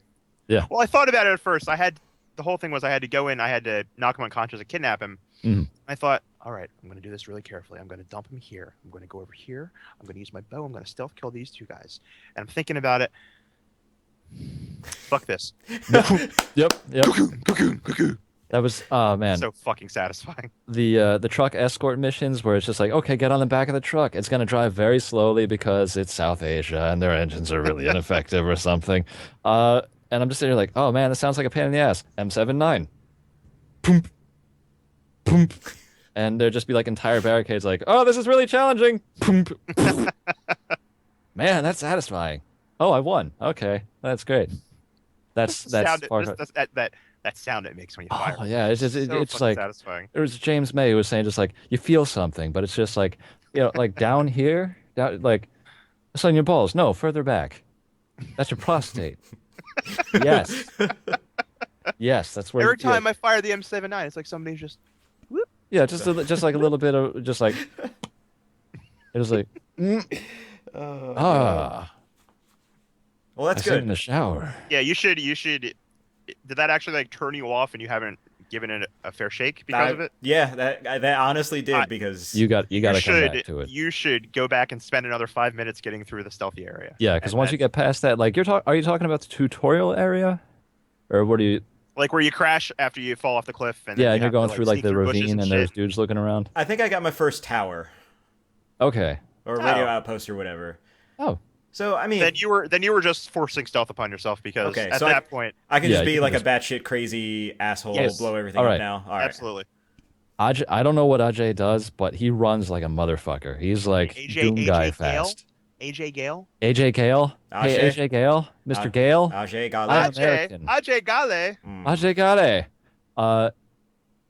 Speaker 3: Yeah.
Speaker 2: Well, I thought about it at first. The whole thing was I had to go in, I had to knock him unconscious and kidnap him.
Speaker 3: Mhm.
Speaker 2: I thought, all right, I'm going to do this really carefully. I'm going to dump him here. I'm going to go over here. I'm going to use my bow. I'm going to stealth kill these two guys. And I'm thinking about it. Fuck this.
Speaker 3: Yep. That was oh man.
Speaker 2: So fucking satisfying.
Speaker 3: The truck escort missions where it's just like, okay, get on the back of the truck. It's gonna drive very slowly because it's South Asia and their engines are really ineffective or something. And I'm just sitting here like, oh man, this sounds like a pain in the ass. M79. Poomp. Poomp. And there'd just be like entire barricades like, oh, this is really challenging. Poomp. Man, that's satisfying. Oh, I won. Okay. That's great. That's
Speaker 2: Sound,
Speaker 3: far.
Speaker 2: that sound it makes when you fire.
Speaker 3: Oh yeah, it's just
Speaker 2: So
Speaker 3: it's
Speaker 2: fucking
Speaker 3: like
Speaker 2: satisfying.
Speaker 3: there was James May who was saying just like you feel something, but it's just like like down here, down like it's on your balls. No, further back. That's your prostate. Yes. Yes, that's where
Speaker 2: Every
Speaker 3: you feel
Speaker 2: time
Speaker 3: it.
Speaker 2: I fire the M79, it's like somebody's just
Speaker 3: Yeah, just like a little bit of just like it was like
Speaker 1: Well, that's
Speaker 3: I sit in
Speaker 1: good.
Speaker 3: the shower.
Speaker 2: yeah. You should. Did that actually like turn you off and you haven't given it a fair shake because of it?
Speaker 1: Yeah, that honestly did
Speaker 2: I-
Speaker 1: because
Speaker 3: You got to come
Speaker 2: should.
Speaker 3: back to it.
Speaker 2: You should go back and spend another 5 minutes getting through the stealthy area.
Speaker 3: Yeah, because
Speaker 2: And
Speaker 3: once you
Speaker 2: then-
Speaker 3: get past that, like are you talking about the tutorial area, or what are you?
Speaker 2: like where you crash after you fall off the cliff, and then
Speaker 3: Yeah,
Speaker 2: you
Speaker 3: and you're
Speaker 2: have to,
Speaker 3: going through like
Speaker 2: sneak
Speaker 3: the
Speaker 2: through bushes
Speaker 3: ravine, and
Speaker 2: shit.
Speaker 3: there's dudes looking around.
Speaker 1: I think I got my first tower
Speaker 3: Okay.
Speaker 1: or radio
Speaker 2: Oh.
Speaker 1: outpost or whatever.
Speaker 3: Oh.
Speaker 1: So I mean,
Speaker 2: Then you were just forcing stealth upon yourself because
Speaker 1: Okay,
Speaker 2: at
Speaker 1: so
Speaker 2: that point,
Speaker 1: I can
Speaker 3: Yeah,
Speaker 1: just be
Speaker 3: you
Speaker 1: like
Speaker 3: can
Speaker 1: a batshit crazy asshole,
Speaker 2: Yes.
Speaker 1: blow everything
Speaker 3: All
Speaker 1: up
Speaker 3: right.
Speaker 1: now. All right.
Speaker 2: absolutely.
Speaker 3: I don't know what Ajay does, but he runs like a motherfucker. He's like Doom guy
Speaker 2: Gale?
Speaker 3: fast.
Speaker 2: AJ Gale.
Speaker 3: AJ Gale? Hey,
Speaker 1: Ajay?
Speaker 3: AJ Gale? Mr.
Speaker 1: Aj-
Speaker 3: Gale?
Speaker 1: Ajay got
Speaker 3: I'm
Speaker 1: that.
Speaker 3: American.
Speaker 2: Ajay Gale.
Speaker 3: Ajay Gale.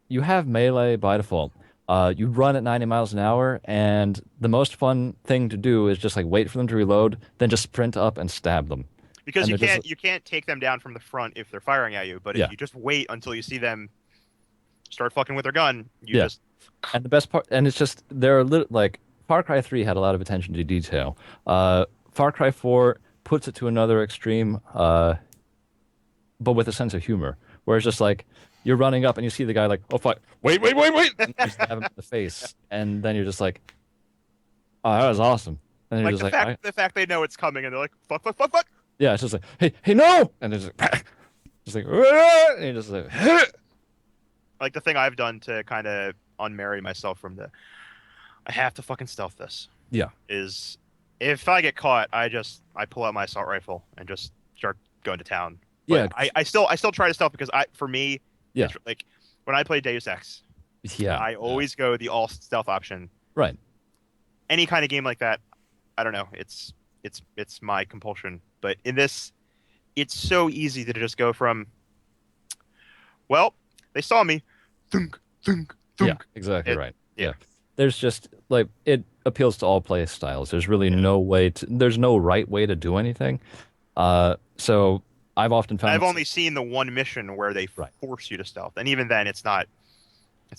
Speaker 3: You have melee by default. You run at 90 miles an hour, and the most fun thing to do is just like wait for them to reload, then just sprint up and stab them.
Speaker 2: Because
Speaker 3: And
Speaker 2: you
Speaker 3: they're
Speaker 2: can't
Speaker 3: just-
Speaker 2: you can't take them down from the front if they're firing at you, but
Speaker 3: Yeah.
Speaker 2: if you just wait until you see them start fucking with their gun, you
Speaker 3: Yeah.
Speaker 2: just
Speaker 3: And the best part, and it's just there are like Far Cry 3 had a lot of attention to detail. Far Cry 4 puts it to another extreme, but with a sense of humor, where it's just like you're running up and you see the guy like, oh fuck, wait, and you stab him in the face, and then you're just like, oh, that was awesome, and you're
Speaker 2: like
Speaker 3: just
Speaker 2: the
Speaker 3: like,
Speaker 2: fact the fact they know it's coming and they're like fuck.
Speaker 3: yeah, it's just like, hey, no, and it's like, just like, "Ah," and you're just like,
Speaker 2: Like the thing I've done to kind of unmarry myself from I have to fucking stealth this.
Speaker 3: Yeah.
Speaker 2: Is if I get caught, I pull out my assault rifle and just start going to town.
Speaker 3: Yeah,
Speaker 2: But I still try to stealth because for me,
Speaker 3: yeah,
Speaker 2: it's like when I play Deus Ex,
Speaker 3: yeah.
Speaker 2: I always go the all stealth option.
Speaker 3: Right.
Speaker 2: Any kind of game like that, I don't know. It's my compulsion. But in this, it's so easy to just go from, well, they saw me, thunk, thunk,
Speaker 3: Yeah,
Speaker 2: thunk.
Speaker 3: exactly
Speaker 2: It,
Speaker 3: right.
Speaker 2: yeah.
Speaker 3: Yeah. There's just like it appeals to all play styles. There's really no way to there's no right way to do anything. So I've often found
Speaker 2: I've
Speaker 3: myself,
Speaker 2: only seen the one mission where they
Speaker 3: right.
Speaker 2: force you to stealth, and even then, it's not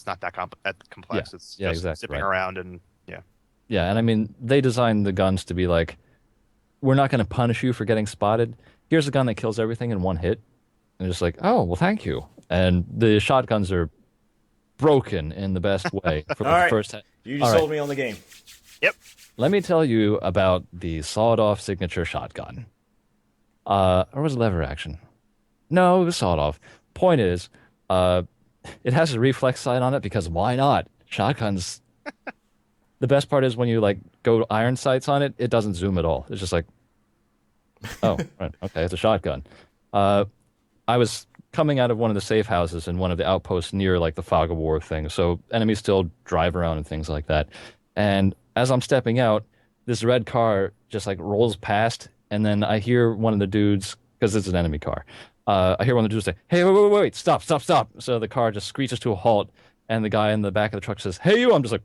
Speaker 2: that
Speaker 3: Yeah.
Speaker 2: complex. It's
Speaker 3: Yeah,
Speaker 2: just
Speaker 3: exactly
Speaker 2: zipping
Speaker 3: right.
Speaker 2: around and yeah.
Speaker 3: Yeah, and I mean they designed the guns to be like, we're not going to punish you for getting spotted. Here's a gun that kills everything in one hit. And just like, oh, well, thank you. And the shotguns are broken in the best way for
Speaker 1: All
Speaker 3: like the
Speaker 1: right,
Speaker 3: first.
Speaker 1: you
Speaker 3: All
Speaker 1: just
Speaker 3: right,
Speaker 1: sold me on the game.
Speaker 2: Yep.
Speaker 3: let me tell you about the sawed-off signature shotgun. Or was it lever action? No, it was sawed-off. Point is, uh, it has a reflex sight on it because why not? Shotguns. The best part is when you like go iron sights on it, it doesn't zoom at all. It's just like, oh, right, okay, it's a shotgun. Uh, I was coming out of one of the safe houses in one of the outposts near like the fog of war thing, so enemies still drive around and things like that. And as I'm stepping out, this red car just like rolls past, and then I hear one of the dudes, because it's an enemy car. I hear one of the dudes say, "Hey, wait, stop, stop, stop!" So the car just screeches to a halt, and the guy in the back of the truck says, "Hey, you!" I'm just like,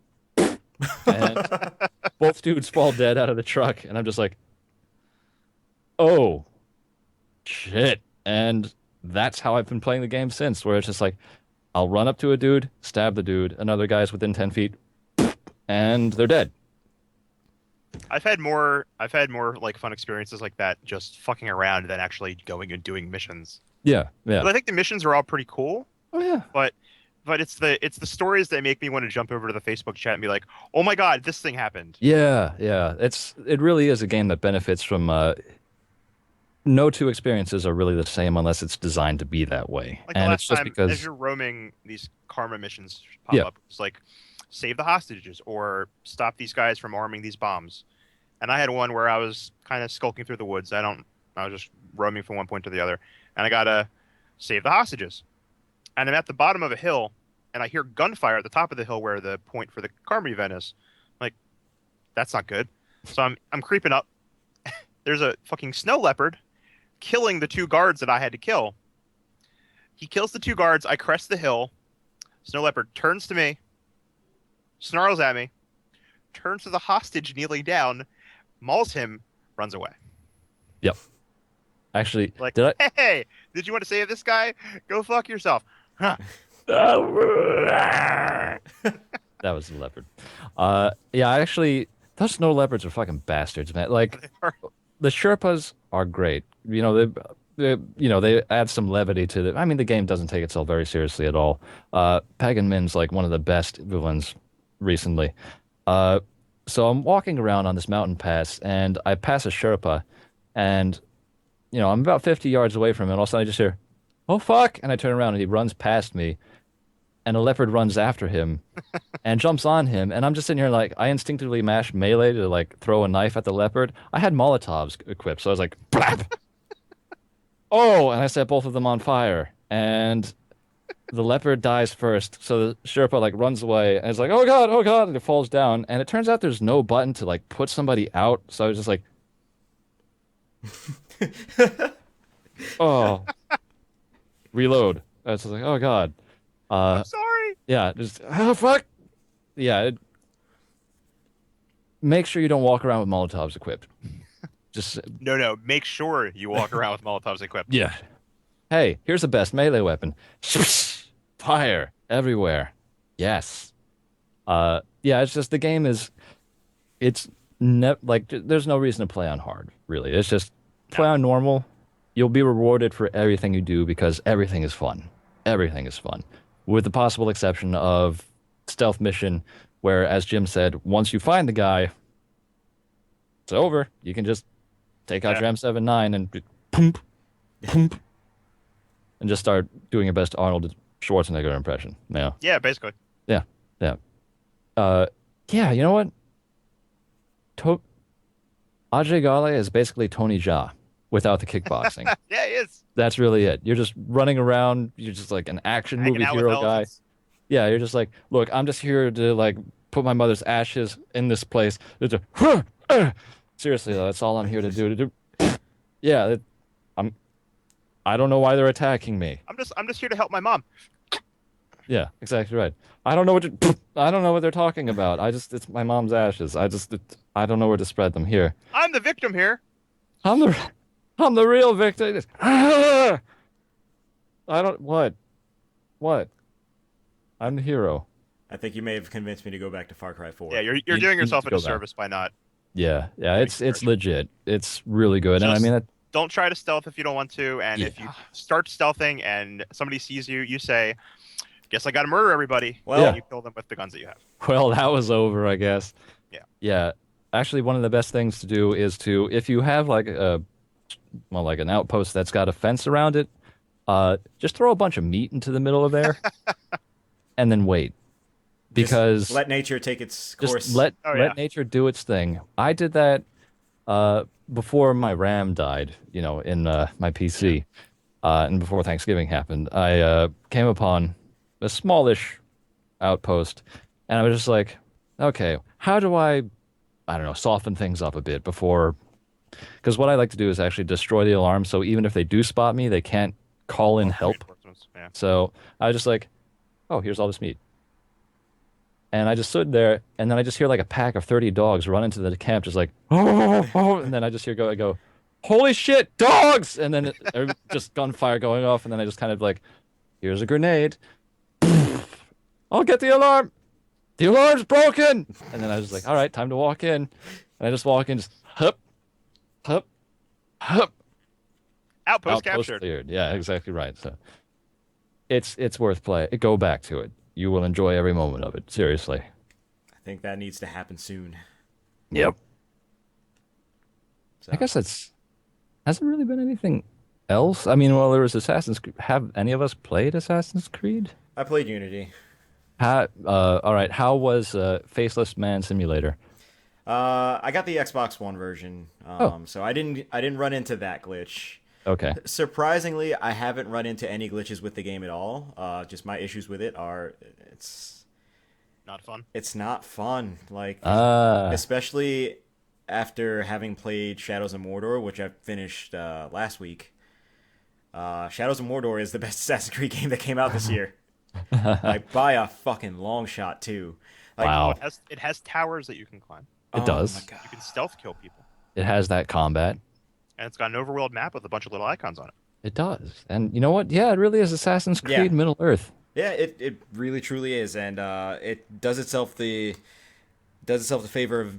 Speaker 3: and both dudes fall dead out of the truck, and I'm just like, "Oh, shit!" And that's how I've been playing the game since, where it's just like, I'll run up to a dude, stab the dude, another guy's within 10 feet, and they're dead.
Speaker 2: I've had more like fun experiences like that just fucking around than actually going and doing missions.
Speaker 3: Yeah, yeah.
Speaker 2: But I think the missions are all pretty cool,
Speaker 3: Oh, yeah.
Speaker 2: but it's the stories that make me want to jump over to the Facebook chat and be like, "Oh my God, this thing happened."
Speaker 3: Yeah, yeah. It really is a game that benefits from no two experiences are really the same unless it's designed to be that way.
Speaker 2: Like the
Speaker 3: And it's
Speaker 2: last
Speaker 3: just
Speaker 2: time, as
Speaker 3: because,
Speaker 2: you're roaming, these karma missions pop
Speaker 3: yeah,
Speaker 2: up. It's like save the hostages or stop these guys from arming these bombs. And I had one where I was kind of skulking through the woods. I was just roaming from one point to the other, and I gotta save the hostages. And I'm at the bottom of a hill, and I hear gunfire at the top of the hill where the point for the karma event is. Like, that's not good. So I'm creeping up. There's a fucking snow leopard killing the two guards that I had to kill. He kills the two guards. I crest the hill. Snow leopard turns to me, snarls at me, turns to the hostage kneeling down, mauls him, runs away.
Speaker 3: yep. Actually,
Speaker 2: Like,
Speaker 3: did
Speaker 2: hey, did you want to save this guy? Go fuck yourself. Huh.
Speaker 3: I? That was the leopard. Yeah, actually, those snow leopards are fucking bastards, man. Like, the Sherpas are great. They add some levity to the. I mean, the game doesn't take itself very seriously at all. Pagan Min's like one of the best villains recently. So I'm walking around on this mountain pass, and I pass a Sherpa, and I'm about 50 yards away from him, and all of a sudden I just hear, "Oh fuck!" And I turn around, and he runs past me, and a leopard runs after him, and jumps on him, and I'm just sitting here like I instinctively mashed melee to like throw a knife at the leopard. I had Molotovs equipped, so I was like, "Blap!" Oh, and I set both of them on fire, and the leopard dies first. So the Sherpa like runs away, and it's like, oh god," and it falls down. And it turns out there's no button to like put somebody out. So I was just like, oh, reload. I was like, oh god.
Speaker 2: I'm sorry.
Speaker 3: Yeah, just oh fuck. Yeah, make sure you don't walk around with Molotovs equipped. Just
Speaker 2: No. Make sure you walk around with Molotovs equipped.
Speaker 3: yeah. Hey, here's the best melee weapon. Fire everywhere. Yes. Yeah, it's just the game is it's like there's no reason to play on hard, really. It's just play on normal. You'll be rewarded for everything you do because everything is fun. Everything is fun. With the possible exception of stealth mission where, as Jim said, once you find the guy, it's over. You can just take out your M79 and pump, pump, and just start doing your best Arnold Schwarzenegger impression. Yeah.
Speaker 2: Yeah, basically.
Speaker 3: Yeah. Yeah. Yeah, you know what? Ajay Ghale is basically Tony Jaa. without the kickboxing.
Speaker 2: Yeah, he is.
Speaker 3: That's really it. You're just running around. You're just like an action
Speaker 2: Hanging
Speaker 3: movie
Speaker 2: out with
Speaker 3: hero guy.
Speaker 2: elephants.
Speaker 3: Yeah, you're just like, look, I'm just here to like put my mother's ashes in this place. There's a- Seriously, though, that's all I'm here to do. Yeah, I don't know why they're attacking me.
Speaker 2: I'm just here to help my mom.
Speaker 3: Yeah, exactly right. I don't know I don't know what they're talking about. It's my mom's ashes. I don't know where to spread them here.
Speaker 2: I'm the victim here.
Speaker 3: I'm the, I'm the real victim. I don't, what? I'm the hero.
Speaker 1: I think you may have convinced me to go back to Far Cry 4.
Speaker 2: Yeah, you're
Speaker 3: You
Speaker 2: doing
Speaker 3: need
Speaker 2: yourself
Speaker 3: to
Speaker 2: a
Speaker 3: go back.
Speaker 2: disservice by not.
Speaker 3: Yeah, it's
Speaker 2: Fresh.
Speaker 3: legit. It's really good. And I
Speaker 2: Just-
Speaker 3: mean,
Speaker 2: Don't try to stealth if you don't want to. And if you
Speaker 3: Yeah.
Speaker 2: start stealthing and somebody sees you, you say, "Guess I got to murder everybody."
Speaker 1: Well-
Speaker 2: And you kill them with the guns that you have.
Speaker 3: well, that was over, I guess.
Speaker 2: Yeah.
Speaker 3: Yeah. Actually, one of the best things to do is if you have like like an outpost that's got a fence around it, just throw a bunch of meat into the middle of there and then wait.
Speaker 1: Just
Speaker 3: Because
Speaker 1: let nature take its course.
Speaker 3: just let
Speaker 2: Oh, yeah.
Speaker 3: nature do its thing. I did that before my RAM died, in my PC, and before Thanksgiving happened. I came upon a smallish outpost, and I was just like, okay, how do I don't know, soften things up a bit before? Because what I like to do is actually destroy the alarm, so even if they do spot me, they can't call in help.
Speaker 2: Reinforcements. Yeah.
Speaker 3: So I was just like, oh, here's all this meat. And I just stood there, and then I just hear like a pack of 30 dogs run into the camp, just like, oh, and then I just I go, holy shit, dogs! And then just gunfire going off, and then I just kind of like, here's a grenade. I'll get the alarm. The alarm's broken. And then I was like, all right, time to walk in. And I just walk in, just hup, hup, hup.
Speaker 2: Outpost captured.
Speaker 3: Cleared. Yeah, exactly right. So it's worth play. Go back to it. You will enjoy every moment of it. Seriously.
Speaker 1: I think that needs to happen soon.
Speaker 3: Yep.
Speaker 1: So,
Speaker 3: I guess hasn't really been anything else. I mean, well, there was Assassin's Creed. Have any of us played Assassin's Creed?
Speaker 1: I played Unity.
Speaker 3: All right. How was Faceless Man Simulator?
Speaker 1: I got the Xbox One version, so I didn't run into that glitch.
Speaker 3: Okay.
Speaker 1: Surprisingly, I haven't run into any glitches with the game at all. Just my issues with it are
Speaker 2: Not fun.
Speaker 1: it's not fun. Like
Speaker 3: Ah.
Speaker 1: especially after having played Shadows of Mordor, which I finished last week. Shadows of Mordor is the best Assassin's Creed game that came out this year. Like by a fucking long shot too. Like,
Speaker 3: Wow.
Speaker 2: It has towers that you can climb.
Speaker 3: It does.
Speaker 1: My God.
Speaker 2: You can stealth kill people.
Speaker 3: It has that combat.
Speaker 2: And it's got an overworld map with a bunch of little icons on it.
Speaker 3: It does. And you know what? Yeah, it really is Assassin's Creed
Speaker 1: Yeah.
Speaker 3: Middle Earth.
Speaker 1: Yeah, it really truly is, and it does itself the favor of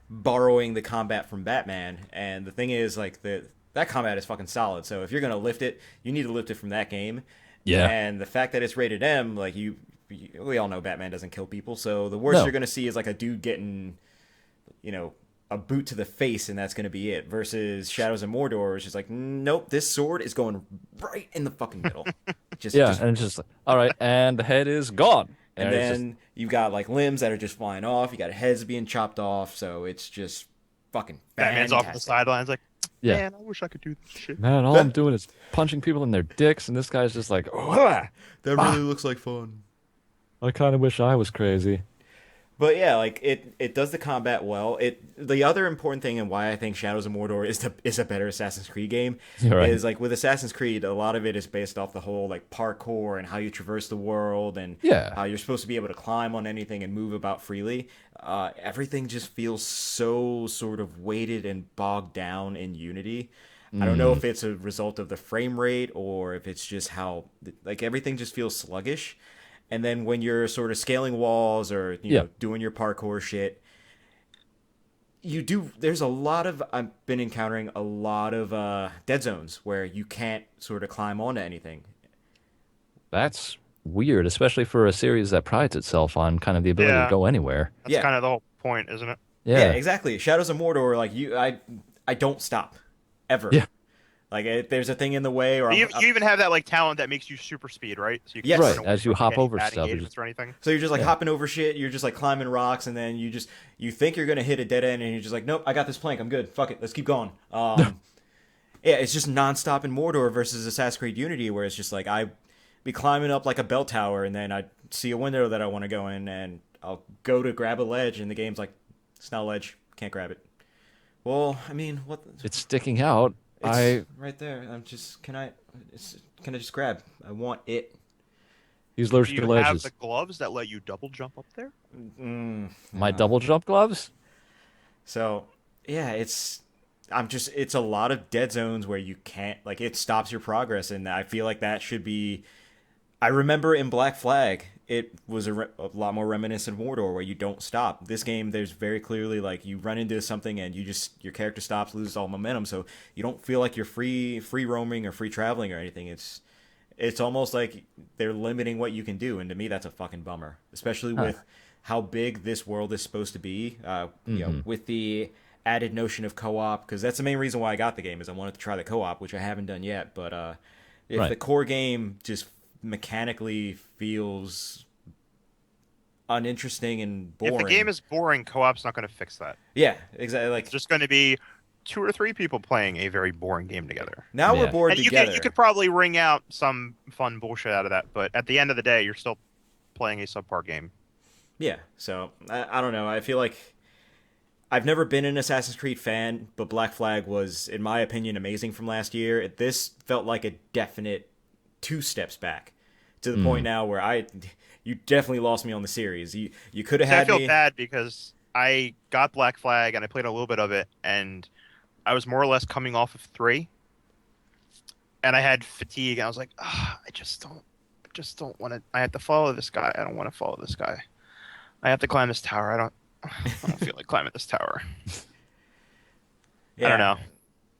Speaker 1: borrowing the combat from Batman. And the thing is, like that combat is fucking solid. So if you're gonna lift it, you need to lift it from that game.
Speaker 3: Yeah.
Speaker 1: And the fact that it's rated M, like we all know Batman doesn't kill people. So the worst
Speaker 3: No.
Speaker 1: you're gonna see is like a dude getting, a boot to the face, and that's gonna be it. Versus Shadows of Mordor, it's just like, nope, this sword is going right in the fucking middle.
Speaker 3: Yeah, and it's just like, all right, and the head is gone.
Speaker 1: And
Speaker 3: it's just-
Speaker 1: then you've got like limbs that are just flying off. You got heads being chopped off. So it's just fucking
Speaker 2: Batman's off on the
Speaker 1: fantastic.
Speaker 2: sidelines like,
Speaker 3: Yeah.
Speaker 2: man, I wish I could do this shit.
Speaker 3: man, all I'm doing is punching people in their dicks, and this guy's just like,
Speaker 1: That really looks like fun.
Speaker 3: I kind of wish I was crazy.
Speaker 1: But yeah, like it does the combat well. The other important thing and why I think Shadows of Mordor is a better Assassin's Creed game
Speaker 3: You're right.
Speaker 1: is like with Assassin's Creed, a lot of it is based off the whole like parkour and how you traverse the world and
Speaker 3: Yeah.
Speaker 1: how you're supposed to be able to climb on anything and move about freely. Everything just feels so sort of weighted and bogged down in Unity. I don't know if it's a result of the frame rate or if it's just how like everything just feels sluggish. And then when you're sort of scaling walls or doing your parkour shit, there's I've been encountering a lot of dead zones where you can't sort of climb onto anything.
Speaker 3: That's weird, especially for a series that prides itself on kind of the ability
Speaker 2: Yeah.
Speaker 3: to go anywhere.
Speaker 2: That's
Speaker 1: Yeah.
Speaker 2: kind of the whole point, isn't it?
Speaker 1: Yeah, exactly. Shadows of Mordor, like I don't stop ever.
Speaker 3: Yeah.
Speaker 1: Like if there's a thing in the way, or
Speaker 2: You even have that like talent that makes you super speed, right? So you can
Speaker 1: Yes.
Speaker 2: run
Speaker 1: Right,
Speaker 2: away
Speaker 3: as you
Speaker 2: from
Speaker 3: hop
Speaker 2: any
Speaker 3: over
Speaker 2: bad
Speaker 3: stuff, you
Speaker 2: engagements or anything.
Speaker 1: so you're just like
Speaker 3: Yeah.
Speaker 1: hopping over shit. You're just like climbing rocks, and then you think you're gonna hit a dead end, and you're just like, nope, I got this plank. I'm good. Fuck it, let's keep going. Yeah, it's just nonstop in Mordor versus Assassin's Creed Unity, where it's just like I be climbing up like a bell tower, and then I see a window that I want to go in, and I'll go to grab a ledge, and the game's like, it's not a ledge, can't grab it. Well, I mean, what?
Speaker 3: It's sticking out.
Speaker 1: It's right there. Can I just grab? I want it.
Speaker 3: These
Speaker 2: Do
Speaker 3: lurch
Speaker 2: you
Speaker 3: ledges.
Speaker 2: have the gloves that let you double jump up there?
Speaker 3: My double jump gloves?
Speaker 1: So, yeah, it's a lot of dead zones where you can't, like, it stops your progress, and I feel like that should be. I remember in Black Flag, it was a lot more reminiscent of Mordor, where you don't stop. This game, there's very clearly, like, you run into something and your character stops, loses all momentum, so you don't feel like you're free roaming or free traveling or anything. It's almost like they're limiting what you can do, and to me, that's a fucking bummer, especially with how big this world is supposed to be. You know, with the added notion of co-op, because that's the main reason why I got the game, is I wanted to try the co-op, which I haven't done yet. But if the core game just mechanically feels uninteresting and boring,
Speaker 2: If the game is boring, co-op's not going to fix that.
Speaker 1: yeah, exactly. Like,
Speaker 2: It's just going to be 2 or 3 people playing a very boring game together.
Speaker 1: now we're bored
Speaker 2: And
Speaker 1: together.
Speaker 2: you could probably wring out some fun bullshit out of that, but at the end of the day, you're still playing a subpar game.
Speaker 1: Yeah, so I don't know. I feel like I've never been an Assassin's Creed fan, but Black Flag was, in my opinion, amazing from last year. This felt like a definite 2 steps back, to the point now where you definitely lost me on the series. You could have had
Speaker 2: I feel
Speaker 1: me.
Speaker 2: bad because I got Black Flag and I played a little bit of it, and I was more or less coming off of 3, and I had fatigue. And I was like, I just don't want to. I have to follow this guy. I don't want to follow this guy. I have to climb this tower. I don't feel like climbing this tower.
Speaker 1: Yeah,
Speaker 2: I don't know.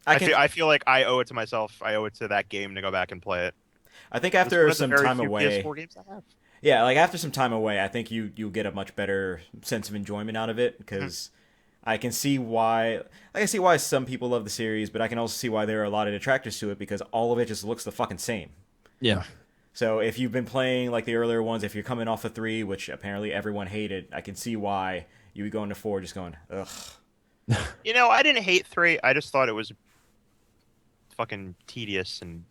Speaker 1: I
Speaker 2: I feel like I owe it to myself. I owe it to that game to go back and play it.
Speaker 1: I think
Speaker 2: It's
Speaker 1: after
Speaker 2: one of the
Speaker 1: some
Speaker 2: very
Speaker 1: time
Speaker 2: few
Speaker 1: away,
Speaker 2: PS4 games I have.
Speaker 1: yeah, like after some time away, I think you'll get a much better sense of enjoyment out of it, because I can see why. Like, I see why some people love the series, but I can also see why there are a lot of detractors to it, because all of it just looks the fucking same.
Speaker 3: Yeah.
Speaker 1: So if you've been playing like the earlier ones, if you're coming off of 3, which apparently everyone hated, I can see why you would go into 4 just going, ugh.
Speaker 2: You know, I didn't hate 3. I just thought it was fucking tedious and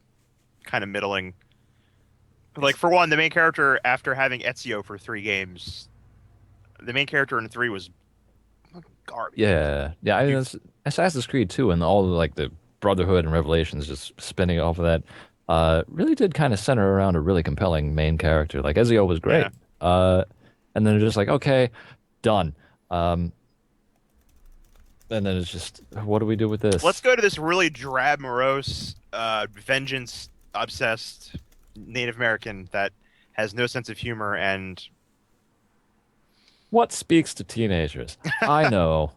Speaker 2: kind of middling. Like, for one, the main character, after having Ezio for 3 games, the main character in 3 was garbage.
Speaker 3: Yeah. Yeah. I mean, Assassin's Creed 2 and all like the Brotherhood and Revelations just spinning off of that really did kind of center around a really compelling main character. Like Ezio was great. And then it's just like, okay, done. And then it's just, what do we do with this?
Speaker 2: Let's go to this really drab, morose, vengeance-obsessed Native American that has no sense of humor and...
Speaker 3: What speaks to teenagers? I know.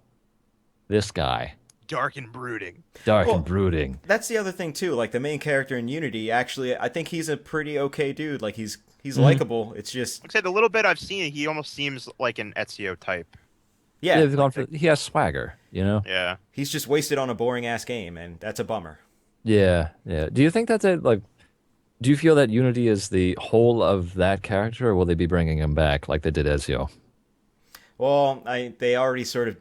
Speaker 3: This guy.
Speaker 2: dark and brooding.
Speaker 3: Dark and brooding.
Speaker 1: That's the other thing too. Like the main character in Unity, actually, I think he's a pretty okay dude. Like he's likable. It's just,
Speaker 2: Like I said, the little bit I've seen, he almost seems like an Ezio type.
Speaker 1: yeah,
Speaker 3: they've gone for, he has swagger, you know?
Speaker 2: Yeah.
Speaker 1: he's just wasted on a boring ass game, and that's a bummer.
Speaker 3: Yeah, yeah. Do you think that's it? Like, do you feel that Unity is the whole of that character, or will they be bringing him back like they did Ezio?
Speaker 1: Well, they already sort of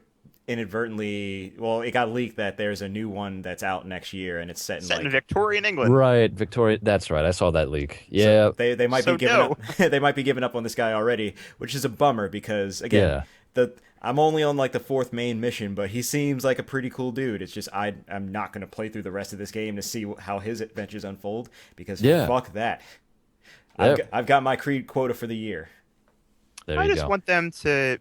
Speaker 1: inadvertently. Well, it got leaked that there's a new one that's out next year, and it's set in
Speaker 2: Set in
Speaker 1: like.
Speaker 2: Victorian England.
Speaker 3: Right, Victoria. That's right. I saw that leak. Yeah.
Speaker 1: So they might
Speaker 2: So
Speaker 1: be giving
Speaker 2: no.
Speaker 1: up. They might be giving up on this guy already, which is a bummer because again, I'm only on like the 4th main mission, but he seems like a pretty cool dude. It's just I'm not going to play through the rest of this game to see how his adventures unfold because fuck that.
Speaker 3: Yep.
Speaker 1: I've got my Creed quota for the year.
Speaker 3: There
Speaker 2: I
Speaker 3: you
Speaker 2: just
Speaker 3: go.
Speaker 2: want them to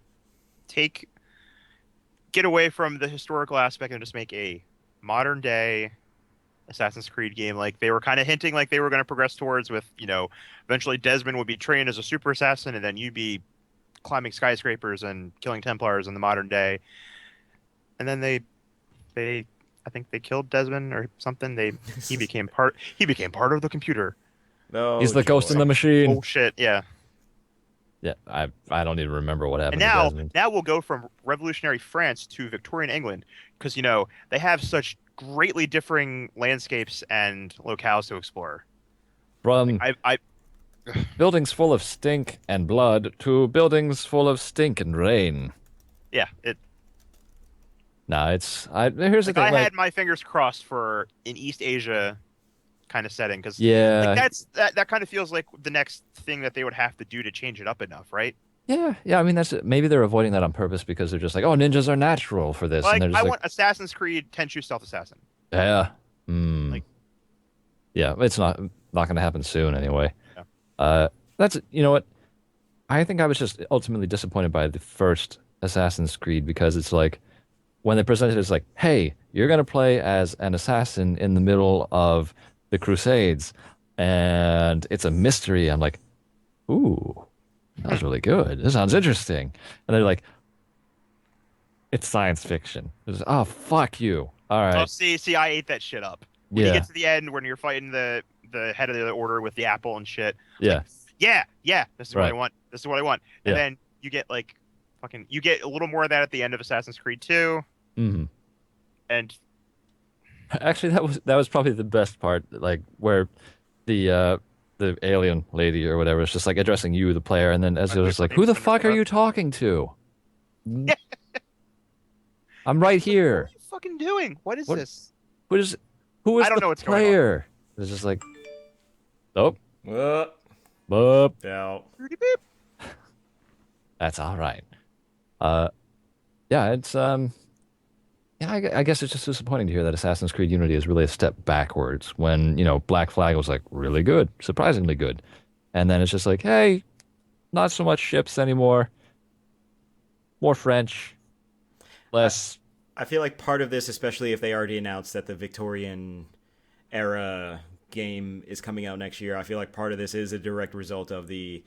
Speaker 2: get away from the historical aspect and just make a modern day Assassin's Creed game like they were kind of hinting like they were going to progress towards with, eventually Desmond would be trained as a super assassin and then you'd be climbing skyscrapers and killing Templars in the modern day. And then they I think they killed Desmond or something. He became part of the computer.
Speaker 1: No,
Speaker 3: He's the ghost in the machine.
Speaker 2: Bullshit, yeah.
Speaker 3: Yeah, I don't even remember what happened
Speaker 2: And
Speaker 3: to Desmond.
Speaker 2: now we'll go from revolutionary France to Victorian England because they have such greatly differing landscapes and locales to explore.
Speaker 3: From
Speaker 2: I
Speaker 3: buildings full of stink and blood to buildings full of stink and rain.
Speaker 2: yeah,
Speaker 3: No, here's the
Speaker 2: Like I
Speaker 3: thing. Like,
Speaker 2: had my fingers crossed for an East Asia kind of setting because like
Speaker 3: yeah,
Speaker 2: that kind of feels like the next thing that they would have to do to change it up enough, right?
Speaker 3: yeah. I mean, maybe they're avoiding that on purpose because they're just like, oh, ninjas are natural for this, and
Speaker 2: Like
Speaker 3: they're just
Speaker 2: I
Speaker 3: like,
Speaker 2: want Assassin's Creed Tenchu Stealth Assassin.
Speaker 3: yeah, mm,
Speaker 2: Like
Speaker 3: yeah. It's not going to happen soon anyway.
Speaker 2: yeah.
Speaker 3: Uh, that's you know what? I think I was just ultimately disappointed by the first Assassin's Creed because it's like when they presented it, it's like, hey, you're gonna play as an assassin in the middle of the Crusades, and it's a mystery. I'm like, ooh, that was really good. This sounds interesting. And they're like, it's science fiction. Oh, fuck you. All
Speaker 2: Oh,
Speaker 3: right.
Speaker 2: see, I ate that shit up. When you get
Speaker 3: Yeah.
Speaker 2: to the end, when you're fighting the head of the order with the apple and shit, like,
Speaker 3: Yeah.
Speaker 2: yeah, this is what I
Speaker 3: Right.
Speaker 2: want. This is what I want. And
Speaker 3: Yeah.
Speaker 2: then you get like you get a little more of that at the end of Assassin's Creed 2,
Speaker 3: hmm
Speaker 2: and
Speaker 3: Actually, that was probably the best part, like where the uh the alien lady or whatever is just like addressing you, the player, and then Ezra
Speaker 2: wait
Speaker 3: was
Speaker 2: for
Speaker 3: like,
Speaker 2: name
Speaker 3: "Who
Speaker 2: is
Speaker 3: the fuck are
Speaker 2: Thundercloud.
Speaker 3: you talking to? I'm right
Speaker 2: Like, what are
Speaker 3: here.
Speaker 2: you fucking doing? What is
Speaker 3: What?
Speaker 2: this?
Speaker 3: Who is? Who
Speaker 2: I
Speaker 3: is
Speaker 2: don't
Speaker 3: the
Speaker 2: know what's going on.
Speaker 3: player?" It's just like, oh,
Speaker 1: Whoop.
Speaker 3: boop.
Speaker 1: Out.
Speaker 2: Boop, boop.
Speaker 3: That's all right. Uh, yeah, yeah, I guess it's just disappointing to hear that Assassin's Creed Unity is really a step backwards when, Black Flag was like really good, surprisingly good. And then it's just like, hey, not so much ships anymore, more French,
Speaker 1: I
Speaker 3: less.
Speaker 1: I feel like part of this, especially if they already announced that the Victorian era game is coming out next year, I feel like part of this is a direct result of the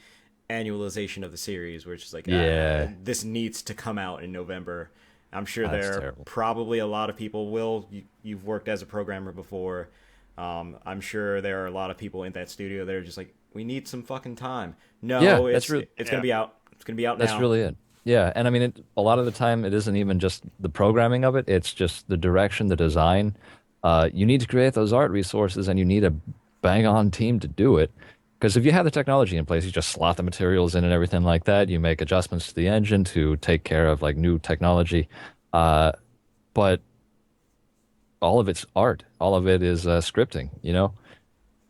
Speaker 1: annualization of the series, where it's just like,
Speaker 3: Yeah,
Speaker 1: this needs to come out in November. I'm sure
Speaker 3: that's
Speaker 1: there are
Speaker 3: terrible.
Speaker 1: probably a lot of people. You've worked as a programmer before. I'm sure there are a lot of people in that studio that are just like, we need some fucking time.
Speaker 3: Yeah,
Speaker 1: No,
Speaker 3: that's
Speaker 1: it's gonna
Speaker 2: Yeah.
Speaker 1: be out. It's gonna be out
Speaker 3: that's
Speaker 1: now.
Speaker 3: really it. Yeah, and I mean, a lot of the time, it isn't even just the programming of it; it's just the direction, the design. You need to create those art resources, and you need a bang-on team to do it. Because if you have the technology in place, you just slot the materials in and everything like that. You make adjustments to the engine to take care of like new technology. But all of it's art. All of it is scripting.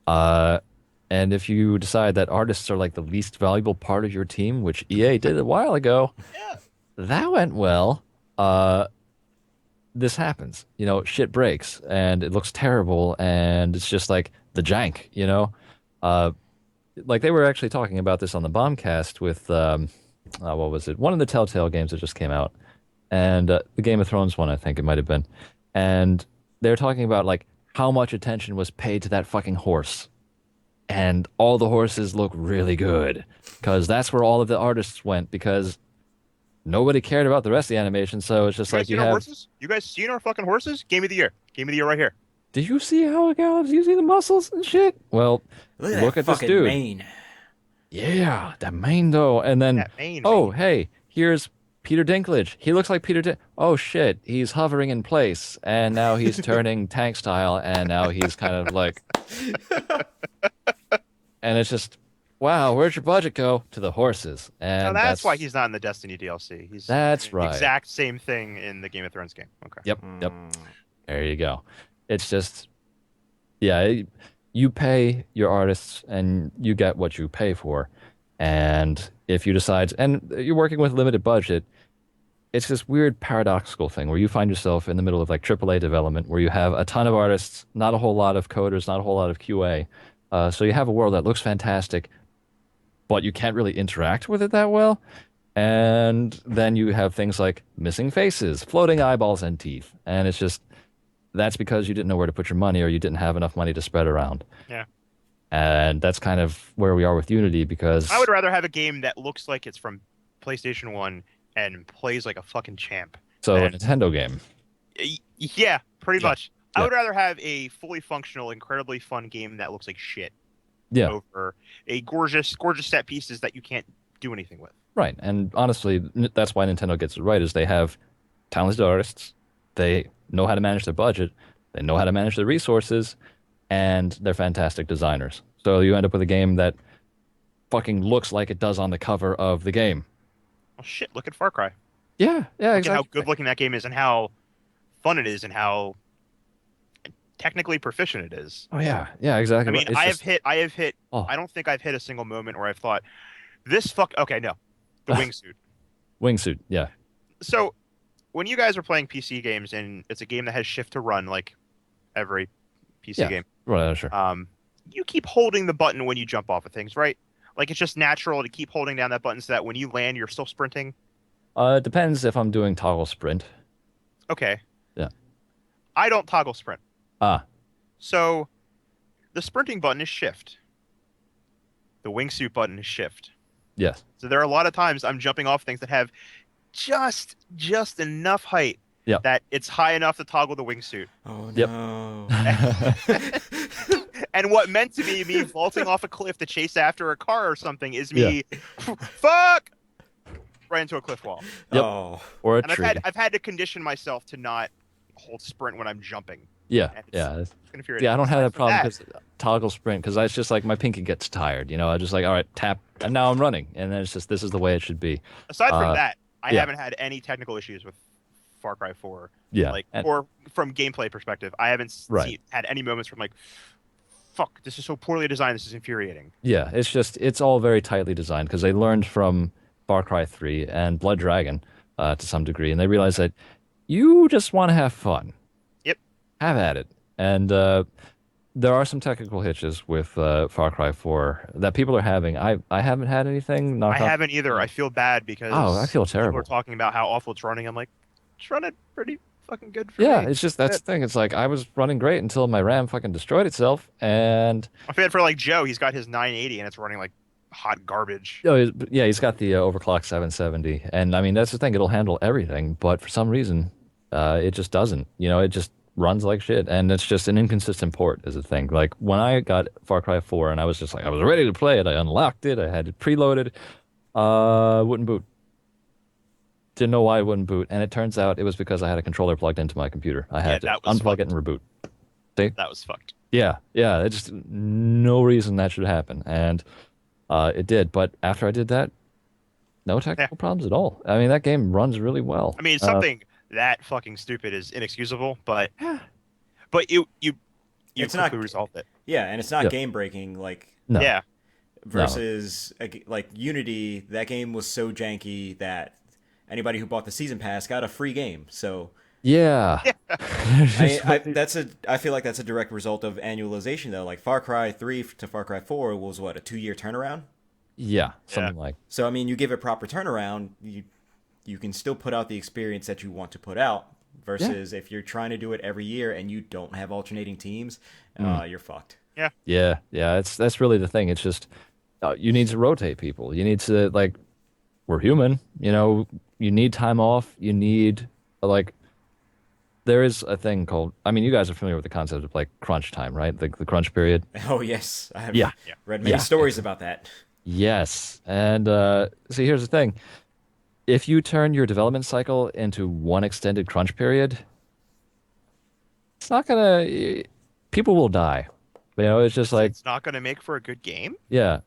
Speaker 3: Uh, and if you decide that artists are like the least valuable part of your team, which EA did a while ago,
Speaker 2: Yeah.
Speaker 3: that went well. Uh, this happens. Shit breaks and it looks terrible and it's just like the jank. Uh, like they were actually talking about this on the Bombcast with what was it? One of the Telltale games that just came out, and the Game of Thrones one, I think it might have been, and they're talking about like how much attention was paid to that fucking horse, and all the horses look really good because that's where all of the artists went because nobody cared about the rest of the animation. So it's just
Speaker 2: You guys
Speaker 3: like you
Speaker 2: seen our
Speaker 3: have.
Speaker 2: horses? You guys seen our fucking horses? Game of the year. Game of the year right here.
Speaker 3: Did you see how it gallops? You see the muscles and shit? Well,
Speaker 1: Look at
Speaker 3: look
Speaker 1: that
Speaker 3: at this
Speaker 1: fucking
Speaker 3: dude.
Speaker 1: mane.
Speaker 3: Yeah, that mane though. And then,
Speaker 2: That mane,
Speaker 3: oh,
Speaker 2: man.
Speaker 3: hey, here's Peter Dinklage. He looks like Oh shit, he's hovering in place, and now he's turning tank style, and now he's kind of like, and it's just, wow, where'd your budget go? To the horses,
Speaker 2: Now
Speaker 3: and
Speaker 2: that's why he's not in the Destiny DLC. He's
Speaker 3: that's
Speaker 2: the
Speaker 3: right.
Speaker 2: exact same thing in the Game of Thrones game. Okay.
Speaker 3: Yep. There you go. It's just, yeah, you pay your artists, and you get what you pay for, and if you decide, and you're working with limited budget. It's this weird paradoxical thing where you find yourself in the middle of like AAA development where you have a ton of artists, not a whole lot of coders, not a whole lot of QA. So you have a world that looks fantastic, but you can't really interact with it that well. And then you have things like missing faces, floating eyeballs, and teeth. And it's just, that's because you didn't know where to put your money or you didn't have enough money to spread around.
Speaker 2: Yeah.
Speaker 3: And that's kind of where we are with Unity because,
Speaker 2: I would rather have a game that looks like it's from PlayStation 1 and plays like a fucking champ.
Speaker 3: so a
Speaker 2: than-
Speaker 3: Nintendo game.
Speaker 2: Yeah, pretty
Speaker 3: Yeah.
Speaker 2: much. I
Speaker 3: Yeah.
Speaker 2: would rather have a fully functional, incredibly fun game that looks like shit
Speaker 3: Yeah.
Speaker 2: over a gorgeous, gorgeous set pieces that you can't do anything with.
Speaker 3: Right. And honestly, that's why Nintendo gets it right is they have talented artists, they know how to manage their budget, they know how to manage their resources, and they're fantastic designers. So you end up with a game that fucking looks like it does on the cover of the game.
Speaker 2: Well, shit, look at Far Cry.
Speaker 3: Yeah,
Speaker 2: Look at how
Speaker 3: exactly.
Speaker 2: good looking that game is and how fun it is and how technically proficient it is.
Speaker 3: Oh yeah, yeah, exactly.
Speaker 2: I mean,
Speaker 3: Right. It's just
Speaker 2: I have hit.
Speaker 3: oh,
Speaker 2: I don't think I've hit a single moment where I've thought this fuck. Okay, no, the wingsuit.
Speaker 3: wingsuit. Yeah,
Speaker 2: So when you guys are playing PC games and it's a game that has shift to run, like every PC
Speaker 3: yeah.
Speaker 2: game,
Speaker 3: Right, sure.
Speaker 2: you keep holding the button when you jump off of things, right? Like it's just natural to keep holding down that button so that when you land, you're still sprinting.
Speaker 3: It depends if I'm doing toggle sprint.
Speaker 2: Okay,
Speaker 3: Yeah.
Speaker 2: I don't toggle sprint,
Speaker 3: Ah,
Speaker 2: so the sprinting button is shift. The wingsuit button is shift.
Speaker 3: yes.
Speaker 2: So there are a lot of times I'm jumping off things that have just enough height
Speaker 3: Yep.
Speaker 2: that it's high enough to toggle the wingsuit.
Speaker 1: Oh
Speaker 3: Yep.
Speaker 1: no.
Speaker 2: And what meant to be me vaulting off a cliff to chase after a car or something is
Speaker 3: Yeah.
Speaker 2: me fuck right into a cliff wall.
Speaker 3: Yep.
Speaker 1: Oh.
Speaker 3: Or a
Speaker 2: And
Speaker 3: tree.
Speaker 2: I've had to condition myself to not hold sprint when I'm jumping.
Speaker 3: Yeah,
Speaker 2: And
Speaker 3: yeah.
Speaker 2: it's infuriating.
Speaker 3: Yeah, I don't have
Speaker 2: Aside
Speaker 3: that
Speaker 2: from
Speaker 3: problem because toggle sprint because it's just like my pinky gets tired. I just like all right tap and now I'm running and then it's just this is the way it should be.
Speaker 2: Aside from that, I
Speaker 3: yeah.
Speaker 2: haven't had any technical issues with Far Cry 4.
Speaker 3: Yeah,
Speaker 2: Like
Speaker 3: and-
Speaker 2: or from gameplay perspective, I haven't
Speaker 3: Right.
Speaker 2: had any moments from like fuck, this is so poorly designed, this is infuriating.
Speaker 3: Yeah, it's all very tightly designed because they learned from Far Cry 3 and Blood Dragon to some degree, and they realized that you just want to have fun.
Speaker 2: Yep.
Speaker 3: Have at it. And there are some technical hitches with Far Cry 4 that people are having. I haven't had anything.
Speaker 2: I haven't either. I feel bad because
Speaker 3: Oh, I feel
Speaker 2: people
Speaker 3: terrible.
Speaker 2: are talking about how awful it's running. I'm like, it's running pretty fucking good for
Speaker 3: Yeah,
Speaker 2: me.
Speaker 3: it's just that's the thing. It's like I was running great until my RAM fucking destroyed itself, and
Speaker 2: I feel bad for like Joe. He's got his 980 and it's running like hot garbage.
Speaker 3: yeah, he's got the overclock 770, and I mean that's the thing. It'll handle everything, but for some reason, it just doesn't. It just runs like shit, and it's just an inconsistent port is a thing. Like when I got Far Cry 4, and I was just like I was ready to play it. I unlocked it. I had it preloaded. Wouldn't boot. Didn't know why it wouldn't boot, and it turns out it was because I had a controller plugged into my computer. I had to
Speaker 2: that was
Speaker 3: unplug it and reboot. See?
Speaker 2: That was fucked.
Speaker 3: Yeah, yeah. It's just no reason that should happen, and it did. But after I did that, no technical problems at all. I mean, that game runs really well.
Speaker 2: I mean, something that fucking stupid is inexcusable, but you
Speaker 1: It's
Speaker 2: quickly
Speaker 1: not-
Speaker 2: resolved it.
Speaker 1: Yeah, and it's not
Speaker 3: Yeah.
Speaker 1: game breaking like
Speaker 3: No.
Speaker 2: Yeah,
Speaker 1: versus like Unity. That game was so janky that anybody who bought the season pass got a free game. So
Speaker 3: Yeah.
Speaker 1: I feel like that's a direct result of annualization though. Like Far Cry 3 to Far Cry 4 was what, a 2-year turnaround?
Speaker 3: Yeah, something like.
Speaker 1: So I mean, you give it proper turnaround, you can still put out the experience that you want to put out. Versus if you're trying to do it every year and you don't have alternating teams, you're fucked.
Speaker 3: Yeah, yeah. That's really the thing. It's just you need to rotate people. You need to like, we're human. You need time off. You need like, there is a thing called. I mean, you guys are familiar with the concept of like crunch time, right? The crunch period.
Speaker 1: Oh yes, I have
Speaker 3: Yeah.
Speaker 1: read many
Speaker 3: Yeah.
Speaker 1: stories about that.
Speaker 3: Yes, and see, here's the thing. If you turn your development cycle into one extended crunch period, it's not gonna. People will die. It's just like,
Speaker 2: it's not going to make for a good game.
Speaker 3: yeah.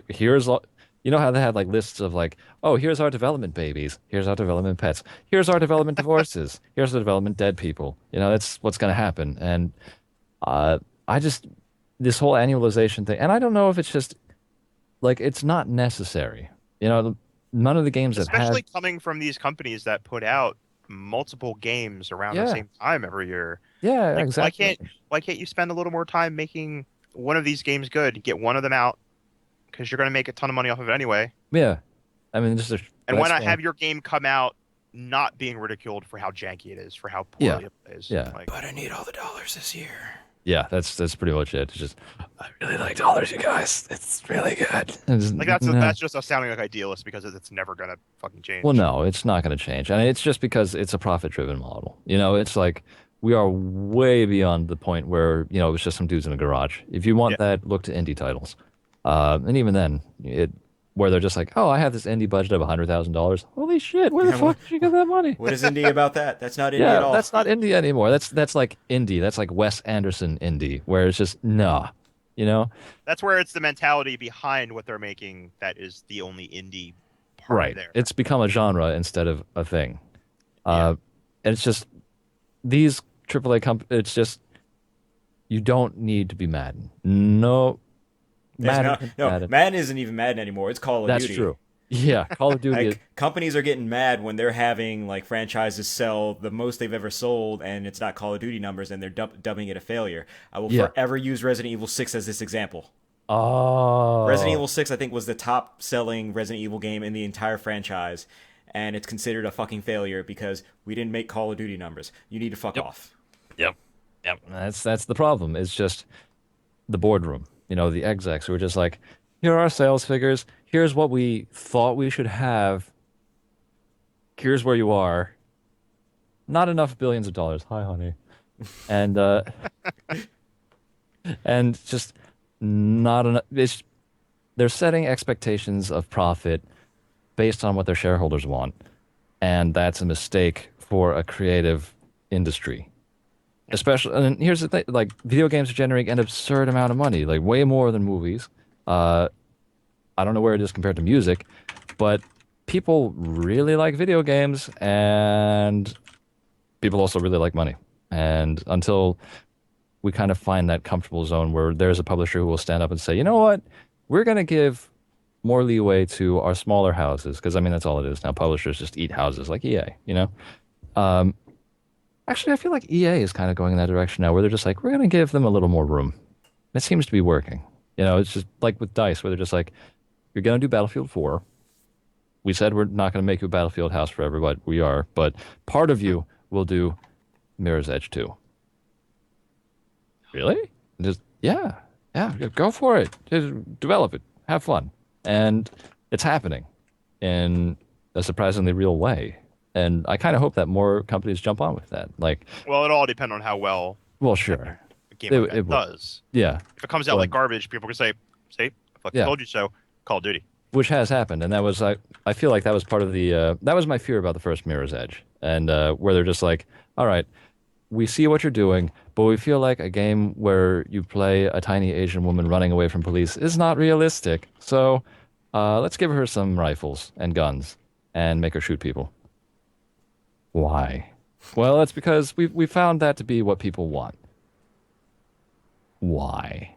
Speaker 3: Here's all. You know how they had like lists of like, oh, here's our development babies, here's our development pets, here's our development divorces, here's the development dead people. That's what's gonna happen. And I just this whole annualization thing, and I don't know if it's just like it's not necessary. None of the games that
Speaker 2: Especially
Speaker 3: have.
Speaker 2: coming from these companies that put out multiple games around the
Speaker 3: Yeah.
Speaker 2: same time every year.
Speaker 3: Yeah,
Speaker 2: Like,
Speaker 3: exactly.
Speaker 2: Why can't you spend a little more time making one of these games good? Get one of them out because you're going to make a ton of money off of it anyway.
Speaker 3: Yeah, I mean, just
Speaker 2: And why not have your game come out not being ridiculed for how janky it is, for how poorly it plays?
Speaker 3: Yeah.
Speaker 2: Like,
Speaker 1: But I need all the dollars this year.
Speaker 3: Yeah, that's pretty much it. It's just I really like dollars, you guys. It's really good.
Speaker 2: that's just us sounding like idealists because it's never going to fucking change.
Speaker 3: Well, no, it's not going to change, and it's just because it's a profit-driven model. It's like we are way beyond the point where it's just some dudes in a garage. If you want that, look to indie titles, and even then, where they're just like, oh, I have this indie budget of $100,000. Holy shit, where the fuck did you get that money?
Speaker 1: What is indie about that? That's not indie at all.
Speaker 3: That's not indie anymore. That's like indie. That's like Wes Anderson indie, where it's just nah,
Speaker 2: That's where it's the mentality behind what they're making that is the only indie part
Speaker 3: right.
Speaker 2: there.
Speaker 3: It's become a genre instead of a thing, and it's just these AAA companies, it's just you don't need to be Madden. No,
Speaker 1: There's
Speaker 3: Madden
Speaker 1: no,
Speaker 3: can be
Speaker 1: no,
Speaker 3: Madden.
Speaker 1: Madden isn't even Madden anymore. It's Call of
Speaker 3: That's
Speaker 1: Duty.
Speaker 3: true. Yeah, Call of Duty is
Speaker 1: Like companies are getting mad when they're having like franchises sell the most they've ever sold, and it's not Call of Duty numbers, and they're dubbing it a failure. I will
Speaker 3: yeah.
Speaker 1: forever use Resident Evil 6 as this example. Resident
Speaker 3: Oh,
Speaker 1: Evil 6, I think, was the top selling Resident Evil game in the entire franchise, and it's considered a fucking failure because we didn't make Call of Duty numbers. You need to fuck
Speaker 3: yep,
Speaker 1: off.
Speaker 3: yep, yep. That's the problem. It's just the boardroom. You know, the execs who are just like, here are our sales figures. Here's what we thought we should have. Here's where you are. Not enough billions of dollars. Hi, honey. And and just not enough. They're setting expectations of profit based on what their shareholders want, and that's a mistake for a creative industry. Especially, and here's the thing: like video games are generating an absurd amount of money, like way more than movies. Uh, I don't know where it is compared to music, but people really like video games, and people also really like money. And until we kind of find that comfortable zone where there's a publisher who will stand up and say, you know what, we're going to give more leeway to our smaller houses, because I mean that's all it is now. Publishers just eat houses like EA, you know. Um, Actually, I feel like EA is kind of going in that direction now, where they're just like, we're going to give them a little more room. It seems to be working. You know, it's just like with DICE, where they're just like, you're going to do Battlefield 4. We said we're not going to make you a Battlefield house forever, but we are. But part of you will do Mirror's Edge 2. Really? Just, yeah, go for it. Just develop it. Have fun. And it's happening in a surprisingly real way. And I kind of hope that more companies jump on with that. Like,
Speaker 2: Well, it all depends on how well
Speaker 3: well, sure.
Speaker 2: a game like that
Speaker 3: It will.
Speaker 2: does.
Speaker 3: Yeah.
Speaker 2: If it comes out
Speaker 3: But,
Speaker 2: like garbage, people can say, "See, I fucking
Speaker 3: yeah,
Speaker 2: told you so." Call of Duty.
Speaker 3: which has happened. And that was, I feel like that was part of that was my fear about the first Mirror's Edge. And where they're just like, all right, we see what you're doing, but we feel like a game where you play a tiny Asian woman running away from police is not realistic. So let's give her some rifles and guns and make her shoot people. Why? Well, that's because we found that to be what people want. Why?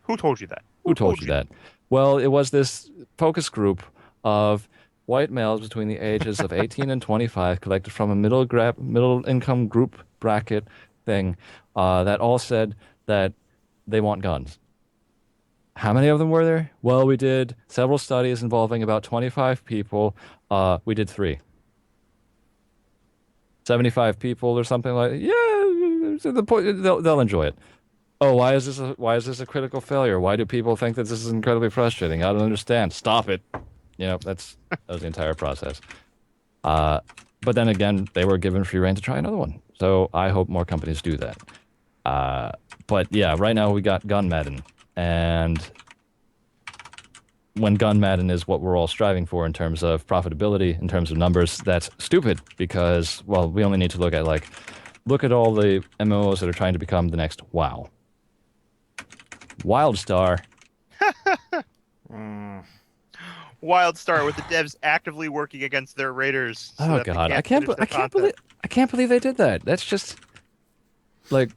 Speaker 2: Who told you that?
Speaker 3: Who told you that? Well, it was this focus group of white males between the ages of 18 and 25, collected from a middle income group bracket thing, that all said that they want guns. How many of them were there? Well, we did several studies involving about 25 people. We did 3. 75 people or something like that. Yeah, the point, they'll enjoy it. Oh, why is this a critical failure? Why do people think that this is incredibly frustrating? I don't understand. Stop it. You know, that was the entire process. But then again, they were given free rein to try another one. So I hope more companies do that. But yeah, right now we got Gun Madden. And when Gun Madden is what we're all striving for in terms of profitability, in terms of numbers, that's stupid because, well, we only need to look at all the MMOs that are trying to become the next WoW. WildStar.
Speaker 2: WildStar with the devs actively working against their raiders. So
Speaker 3: Oh
Speaker 2: that they
Speaker 3: God,
Speaker 2: finish their content.
Speaker 3: I can't believe they did that. That's just like,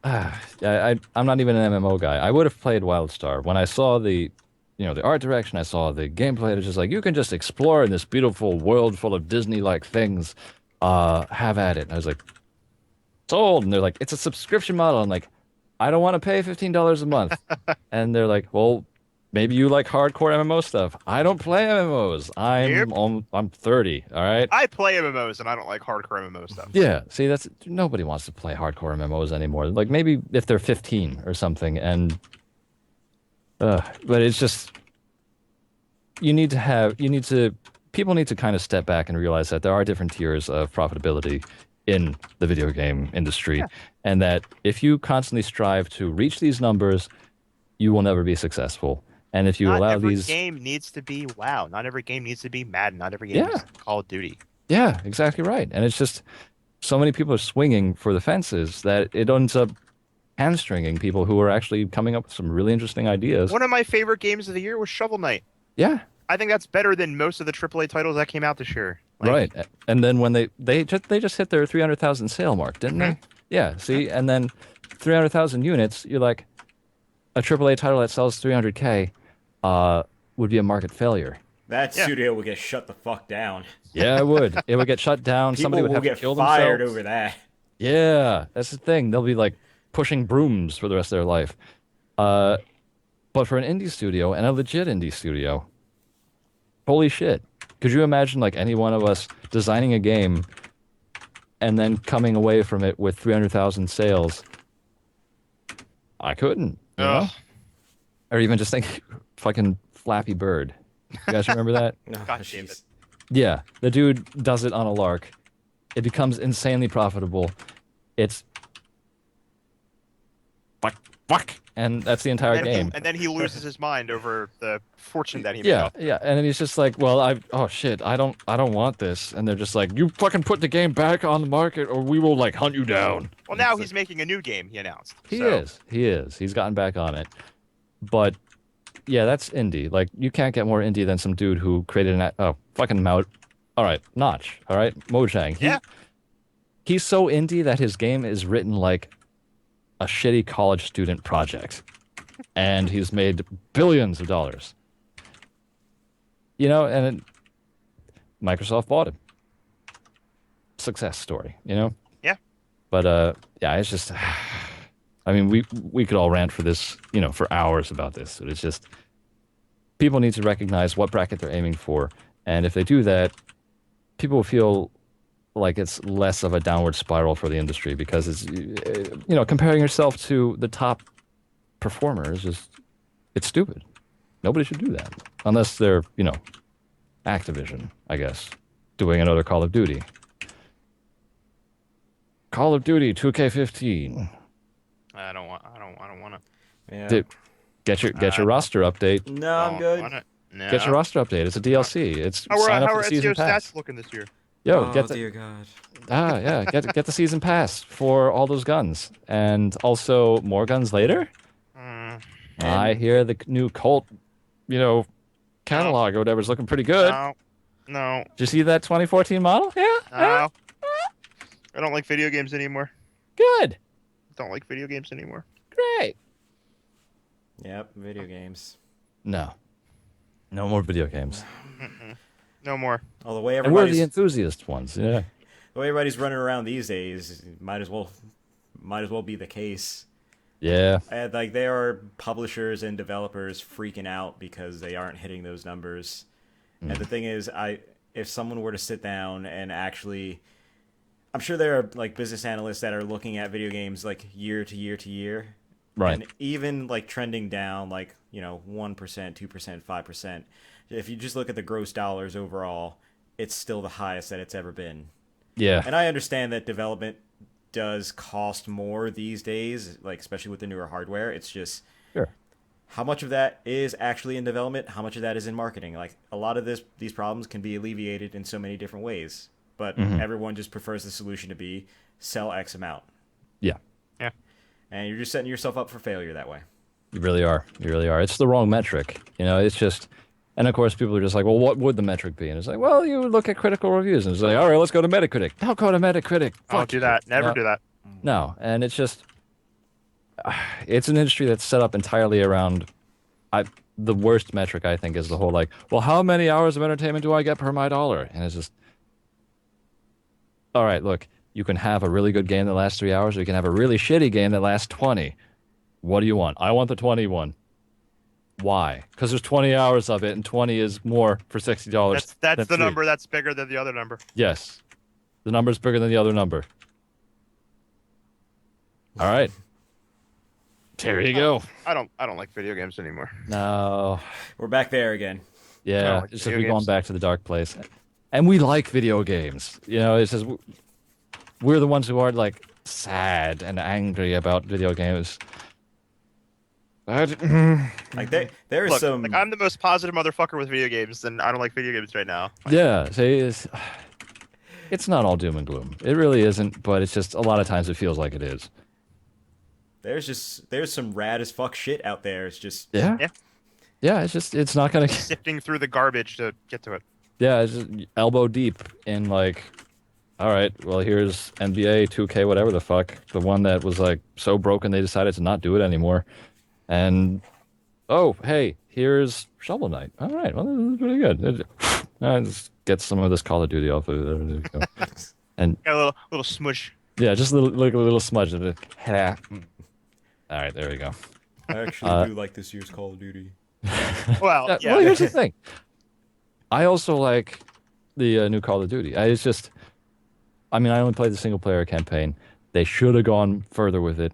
Speaker 3: I'm not even an MMO guy. I would have played WildStar when I saw the art direction. I saw the gameplay. It was just like, you can just explore in this beautiful world full of Disney-like things. Have at it. And I was like, sold. And they're like, it's a subscription model. I'm like, I don't want to pay $15 a month. And they're like, well, maybe you like hardcore MMO stuff. I don't play MMOs. I'm 30. All right.
Speaker 2: I play MMOs and I don't like hardcore MMO stuff.
Speaker 3: Yeah. See, that's nobody wants to play hardcore MMOs anymore. Like maybe if they're 15 or something. And but it's just people need to kind of step back and realize that there are different tiers of profitability in the video game industry, and that if you constantly strive to reach these numbers, you will never be successful. And if you allow these,
Speaker 2: not every game needs to be WoW. Not every game needs to be Madden. Not every game needs to be Call of Duty.
Speaker 3: Yeah, exactly right. And it's just so many people are swinging for the fences that it ends up hamstringing people who are actually coming up with some really interesting ideas.
Speaker 2: One of my favorite games of the year was Shovel Knight.
Speaker 3: Yeah.
Speaker 2: I think that's better than most of the AAA titles that came out this year.
Speaker 3: Right. And then when they just hit their 300,000 sale mark, didn't they? Yeah. See, and then 300,000 units, you're like a AAA title that sells 300K would be a market failure.
Speaker 1: That
Speaker 2: Yeah.
Speaker 1: studio would get shut the fuck down.
Speaker 3: Yeah, it would. It would get shut down.
Speaker 1: People
Speaker 3: Somebody would
Speaker 1: will
Speaker 3: have to
Speaker 1: get
Speaker 3: kill
Speaker 1: fired
Speaker 3: themselves.
Speaker 1: over that.
Speaker 3: Yeah, that's the thing. They'll be like pushing brooms for the rest of their life. But for an indie studio and a legit indie studio, holy shit. Could you imagine like any one of us designing a game and then coming away from it with 300,000 sales? I couldn't, you know?
Speaker 2: Ugh.
Speaker 3: Or even just think fucking Flappy Bird. You guys remember that?
Speaker 1: No,
Speaker 2: God damn
Speaker 1: jeez.
Speaker 2: it.
Speaker 3: Yeah, the dude does it on a lark. It becomes insanely profitable. It's fuck, and that's the entire
Speaker 2: And,
Speaker 3: game.
Speaker 2: and then he loses his mind over the fortune that he made.
Speaker 3: Yeah,
Speaker 2: off.
Speaker 3: yeah, and then he's just like, "Well, oh shit, I don't want this," and they're just like, "You fucking put the game back on the market, or we will like hunt you down."
Speaker 2: Well, now he's making a new game. He announced.
Speaker 3: He
Speaker 2: So,
Speaker 3: is. He's gotten back on it, but yeah, that's indie. Like, you can't get more indie than some dude who created fucking All right, Notch. All right, Mojang.
Speaker 2: Yeah.
Speaker 3: He's so indie that his game is written like a shitty college student project, and he's made billions of dollars. You know, and Microsoft bought him. Success story, you know?
Speaker 2: Yeah.
Speaker 3: But yeah, it's just I mean, we could all rant for this, you know, for hours about this. But it's just people need to recognize what bracket they're aiming for, and if they do that, people will feel like it's less of a downward spiral for the industry, because it's, you know, comparing yourself to the top performers is, it's stupid. Nobody should do that unless they're, you know, Activision, I guess, doing another Call of Duty. Call of Duty 2K15.
Speaker 2: I don't want to.
Speaker 1: Yeah.
Speaker 3: Dude, get your roster update.
Speaker 1: No, I'm good.
Speaker 2: No.
Speaker 3: Get your roster update. It's a DLC. It's
Speaker 2: How
Speaker 3: sign up
Speaker 2: are
Speaker 3: for the season
Speaker 2: SEO
Speaker 3: pass.
Speaker 2: stats looking this year?
Speaker 3: Yo,
Speaker 1: Oh,
Speaker 3: get the
Speaker 1: dear God.
Speaker 3: yeah, get the season pass for all those guns, and also more guns later. I hear the new Colt, you know, catalog or whatever is looking pretty good.
Speaker 2: No.
Speaker 3: Did you see that 2014 model? Yeah.
Speaker 2: No. I don't like video games anymore.
Speaker 3: Good.
Speaker 2: Don't like video games anymore.
Speaker 3: Great.
Speaker 1: Yep, video games.
Speaker 3: No. No more video games.
Speaker 2: No more.
Speaker 1: Oh, the way
Speaker 3: And we're
Speaker 1: everybody's
Speaker 3: the enthusiast ones. Yeah.
Speaker 1: the way everybody's running around these days, might as well be the case.
Speaker 3: Yeah.
Speaker 1: And like, there are publishers and developers freaking out because they aren't hitting those numbers. And the thing is, if someone were to sit down and actually, I'm sure there are like business analysts that are looking at video games like year to year to year,
Speaker 3: Right.
Speaker 1: and even like trending down, like, you know, 1%, 2%, 5%. If you just look at the gross dollars overall, it's still the highest that it's ever been.
Speaker 3: Yeah.
Speaker 1: And I understand that development does cost more these days, like especially with the newer hardware. It's just,
Speaker 3: Sure.
Speaker 1: how much of that is actually in development? How much of that is in marketing? Like, a lot of these problems can be alleviated in so many different ways, but everyone just prefers the solution to be sell X amount,
Speaker 3: Yeah.
Speaker 2: Yeah.
Speaker 1: and you're just setting yourself up for failure that way.
Speaker 3: You really are. You really are. It's the wrong metric. You know, it's just, and of course people are just like, well, what would the metric be? And it's like, well, you look at critical reviews, and it's like, all right, let's go to Metacritic. Don't go to Metacritic.
Speaker 2: Don't do that. Never do that.
Speaker 3: No, and it's just, it's an industry that's set up entirely around, the worst metric, I think, is the whole like, well, how many hours of entertainment do I get per my dollar? And it's just, all right, look, you can have a really good game that lasts 3 hours, or you can have a really shitty game that lasts 20. What do you want? I want the 21. Why? Because there's 20 hours of it, and 20 is more for $60.
Speaker 2: That's
Speaker 3: than
Speaker 2: the
Speaker 3: 3.
Speaker 2: number that's bigger than the other number.
Speaker 3: Yes. The number's bigger than the other number. All right. There you go.
Speaker 2: I don't like video games anymore.
Speaker 3: No.
Speaker 1: We're back there again.
Speaker 3: Yeah,
Speaker 2: like
Speaker 3: it's just
Speaker 2: video
Speaker 3: we've gone
Speaker 2: games.
Speaker 3: back to the dark place. And we like video games. You know, it's just we're the ones who are like sad and angry about video games.
Speaker 1: Like, there is
Speaker 2: Look,
Speaker 1: some.
Speaker 2: like, I'm the most positive motherfucker with video games, and I don't like video games right now.
Speaker 3: Yeah, see, it's not all doom and gloom. It really isn't, but it's just a lot of times it feels like it is.
Speaker 1: There's some rad as fuck shit out there. It's just
Speaker 3: Yeah.
Speaker 2: Yeah.
Speaker 3: Yeah, it's just, it's not going to...
Speaker 2: Sifting through the garbage to get to it.
Speaker 3: Yeah, it's just elbow deep in like, all right, well here's NBA 2K whatever the fuck, the one that was like so broken they decided to not do it anymore. And oh, hey, here's Shovel Knight. All right, well this is pretty good. Let's get some of this Call of Duty off of there. There you go. And
Speaker 2: Got a little smush.
Speaker 3: yeah, just a little like a little smudge of it. All right, there we go.
Speaker 1: I actually do like this year's Call of Duty.
Speaker 2: Well,
Speaker 3: Well,
Speaker 2: yeah.
Speaker 3: here's the thing. I also like the new Call of Duty. I mean, I only played the single player campaign. They should have gone further with it,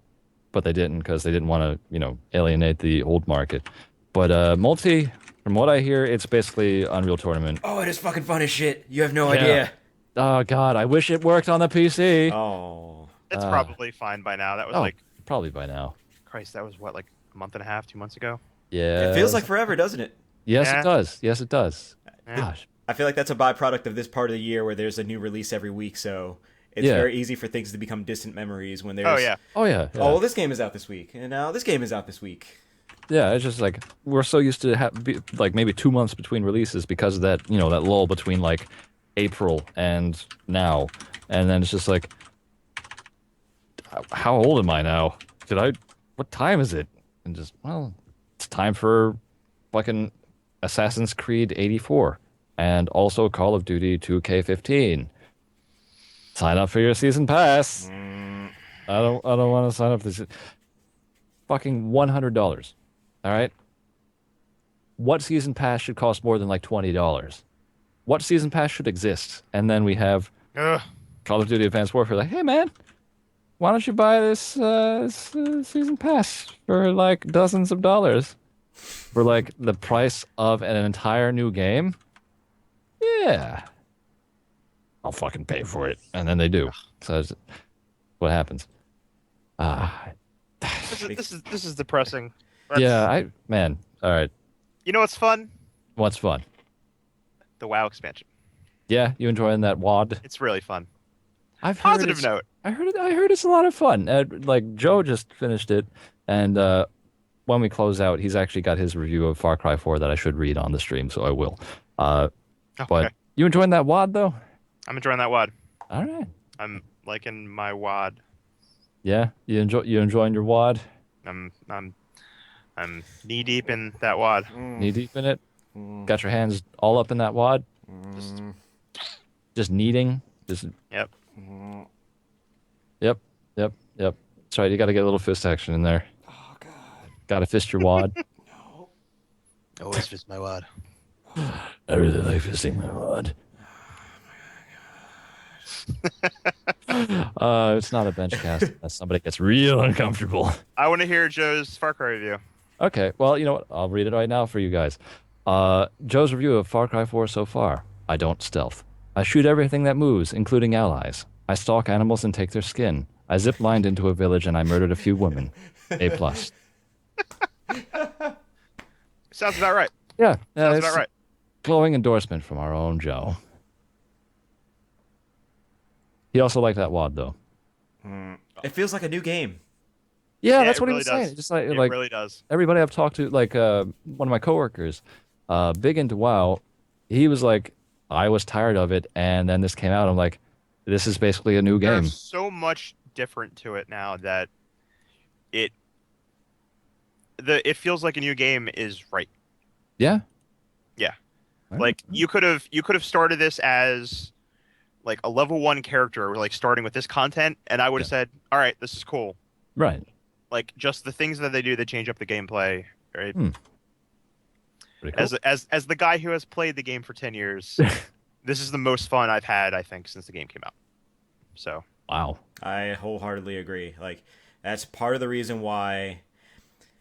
Speaker 3: but they didn't because they didn't want to, alienate the old market. But multi, from what I hear, it's basically Unreal Tournament.
Speaker 1: Oh, it is fucking fun as shit. You have no
Speaker 3: Yeah.
Speaker 1: idea.
Speaker 3: Oh God, I wish it worked on the PC.
Speaker 1: Oh.
Speaker 2: It's probably fine by now. That was like,
Speaker 3: Probably by now.
Speaker 2: Christ, that was what, like a month and a half, 2 months ago?
Speaker 3: Yeah.
Speaker 1: It feels like forever, doesn't it?
Speaker 3: Yes,
Speaker 2: Yeah.
Speaker 3: it does. Yes, it does.
Speaker 2: Yeah.
Speaker 3: Gosh.
Speaker 1: I feel like that's a byproduct of this part of the year where there's a new release every week, so it's
Speaker 3: Yeah.
Speaker 1: very easy for things to become distant memories when there's
Speaker 2: Oh, yeah.
Speaker 3: Oh yeah.
Speaker 1: oh, well, this game is out this week, and now this game is out this week.
Speaker 3: Yeah, it's just like we're so used to like maybe 2 months between releases because of that, that lull between like April and now, and then it's just like, how old am I now? What time is it? And just, well, it's time for fucking Assassin's Creed 84 and also Call of Duty 2K15. Sign up for your season pass. I don't want to sign up for this. Fucking $100. All right. What season pass should cost more than like $20? What season pass should exist? And then we have
Speaker 2: Ugh.
Speaker 3: Call of Duty Advanced Warfare. Like, hey man, why don't you buy this season pass for like dozens of dollars for like the price of an entire new game? Yeah, I'll fucking pay for it. And then they do. So it's, what happens? Ah,
Speaker 2: This is depressing.
Speaker 3: yeah, man. All right,
Speaker 2: You know what's fun?
Speaker 3: what's fun?
Speaker 2: The WoW expansion.
Speaker 3: Yeah, you enjoying that WAD?
Speaker 2: It's really fun.
Speaker 3: I've heard
Speaker 2: Positive
Speaker 3: it's-
Speaker 2: note.
Speaker 3: I heard it's a lot of fun. Like Joe just finished it, and when we close out, he's actually got his review of Far Cry 4 that I should read on the stream, so I will. But
Speaker 2: Okay.
Speaker 3: you enjoying that WAD though?
Speaker 2: I'm enjoying that WOD.
Speaker 3: All right.
Speaker 2: I'm liking my WOD.
Speaker 3: Yeah, you enjoying your WAD?
Speaker 2: I'm knee deep in that WOD.
Speaker 3: Knee deep in it? Got your hands all up in that WAD? Just kneading? Just
Speaker 2: Yep.
Speaker 3: Yep. That's right. You got to get a little fist action in there.
Speaker 1: Oh god.
Speaker 3: Got to fist your WAD.
Speaker 1: No.
Speaker 2: Always fist my WOD.
Speaker 3: I really like fisting my WAD. It's not a bench cast unless somebody gets real uncomfortable.
Speaker 2: I want to hear Joe's Far Cry review.
Speaker 3: Okay, well, you know what? I'll read it right now for you guys. Joe's review of Far Cry 4 so far. I don't stealth. I shoot everything that moves, including allies. I stalk animals and take their skin. I zip-lined into a village and I murdered a few women. A+.
Speaker 2: Sounds about right.
Speaker 3: Yeah,
Speaker 2: Sounds
Speaker 3: it's
Speaker 2: about right.
Speaker 3: glowing endorsement from our own Joe. He also liked that WAD, though.
Speaker 1: It feels like a new game.
Speaker 3: Yeah,
Speaker 2: Yeah,
Speaker 3: that's
Speaker 2: it
Speaker 3: what he
Speaker 2: really
Speaker 3: was
Speaker 2: does.
Speaker 3: saying. Just like
Speaker 2: It
Speaker 3: like
Speaker 2: really does.
Speaker 3: everybody I've talked to, like one of my coworkers, big into WoW, he was like, I was tired of it, and then this came out. I'm like, this is basically a new game.
Speaker 2: There's so much different to it now that it feels like a new game is right.
Speaker 3: Yeah.
Speaker 2: Yeah.
Speaker 3: Right.
Speaker 2: Like you could have started this as like a level 1 character, like starting with this content, and I would have said, all right, this is cool.
Speaker 3: Right.
Speaker 2: Like just the things that they do that change up the gameplay, right?
Speaker 3: Pretty cool.
Speaker 2: As the guy who has played the game for 10 years, this is the most fun I've had, I think, since the game came out. So
Speaker 3: Wow.
Speaker 1: I wholeheartedly agree. Like, that's part of the reason why.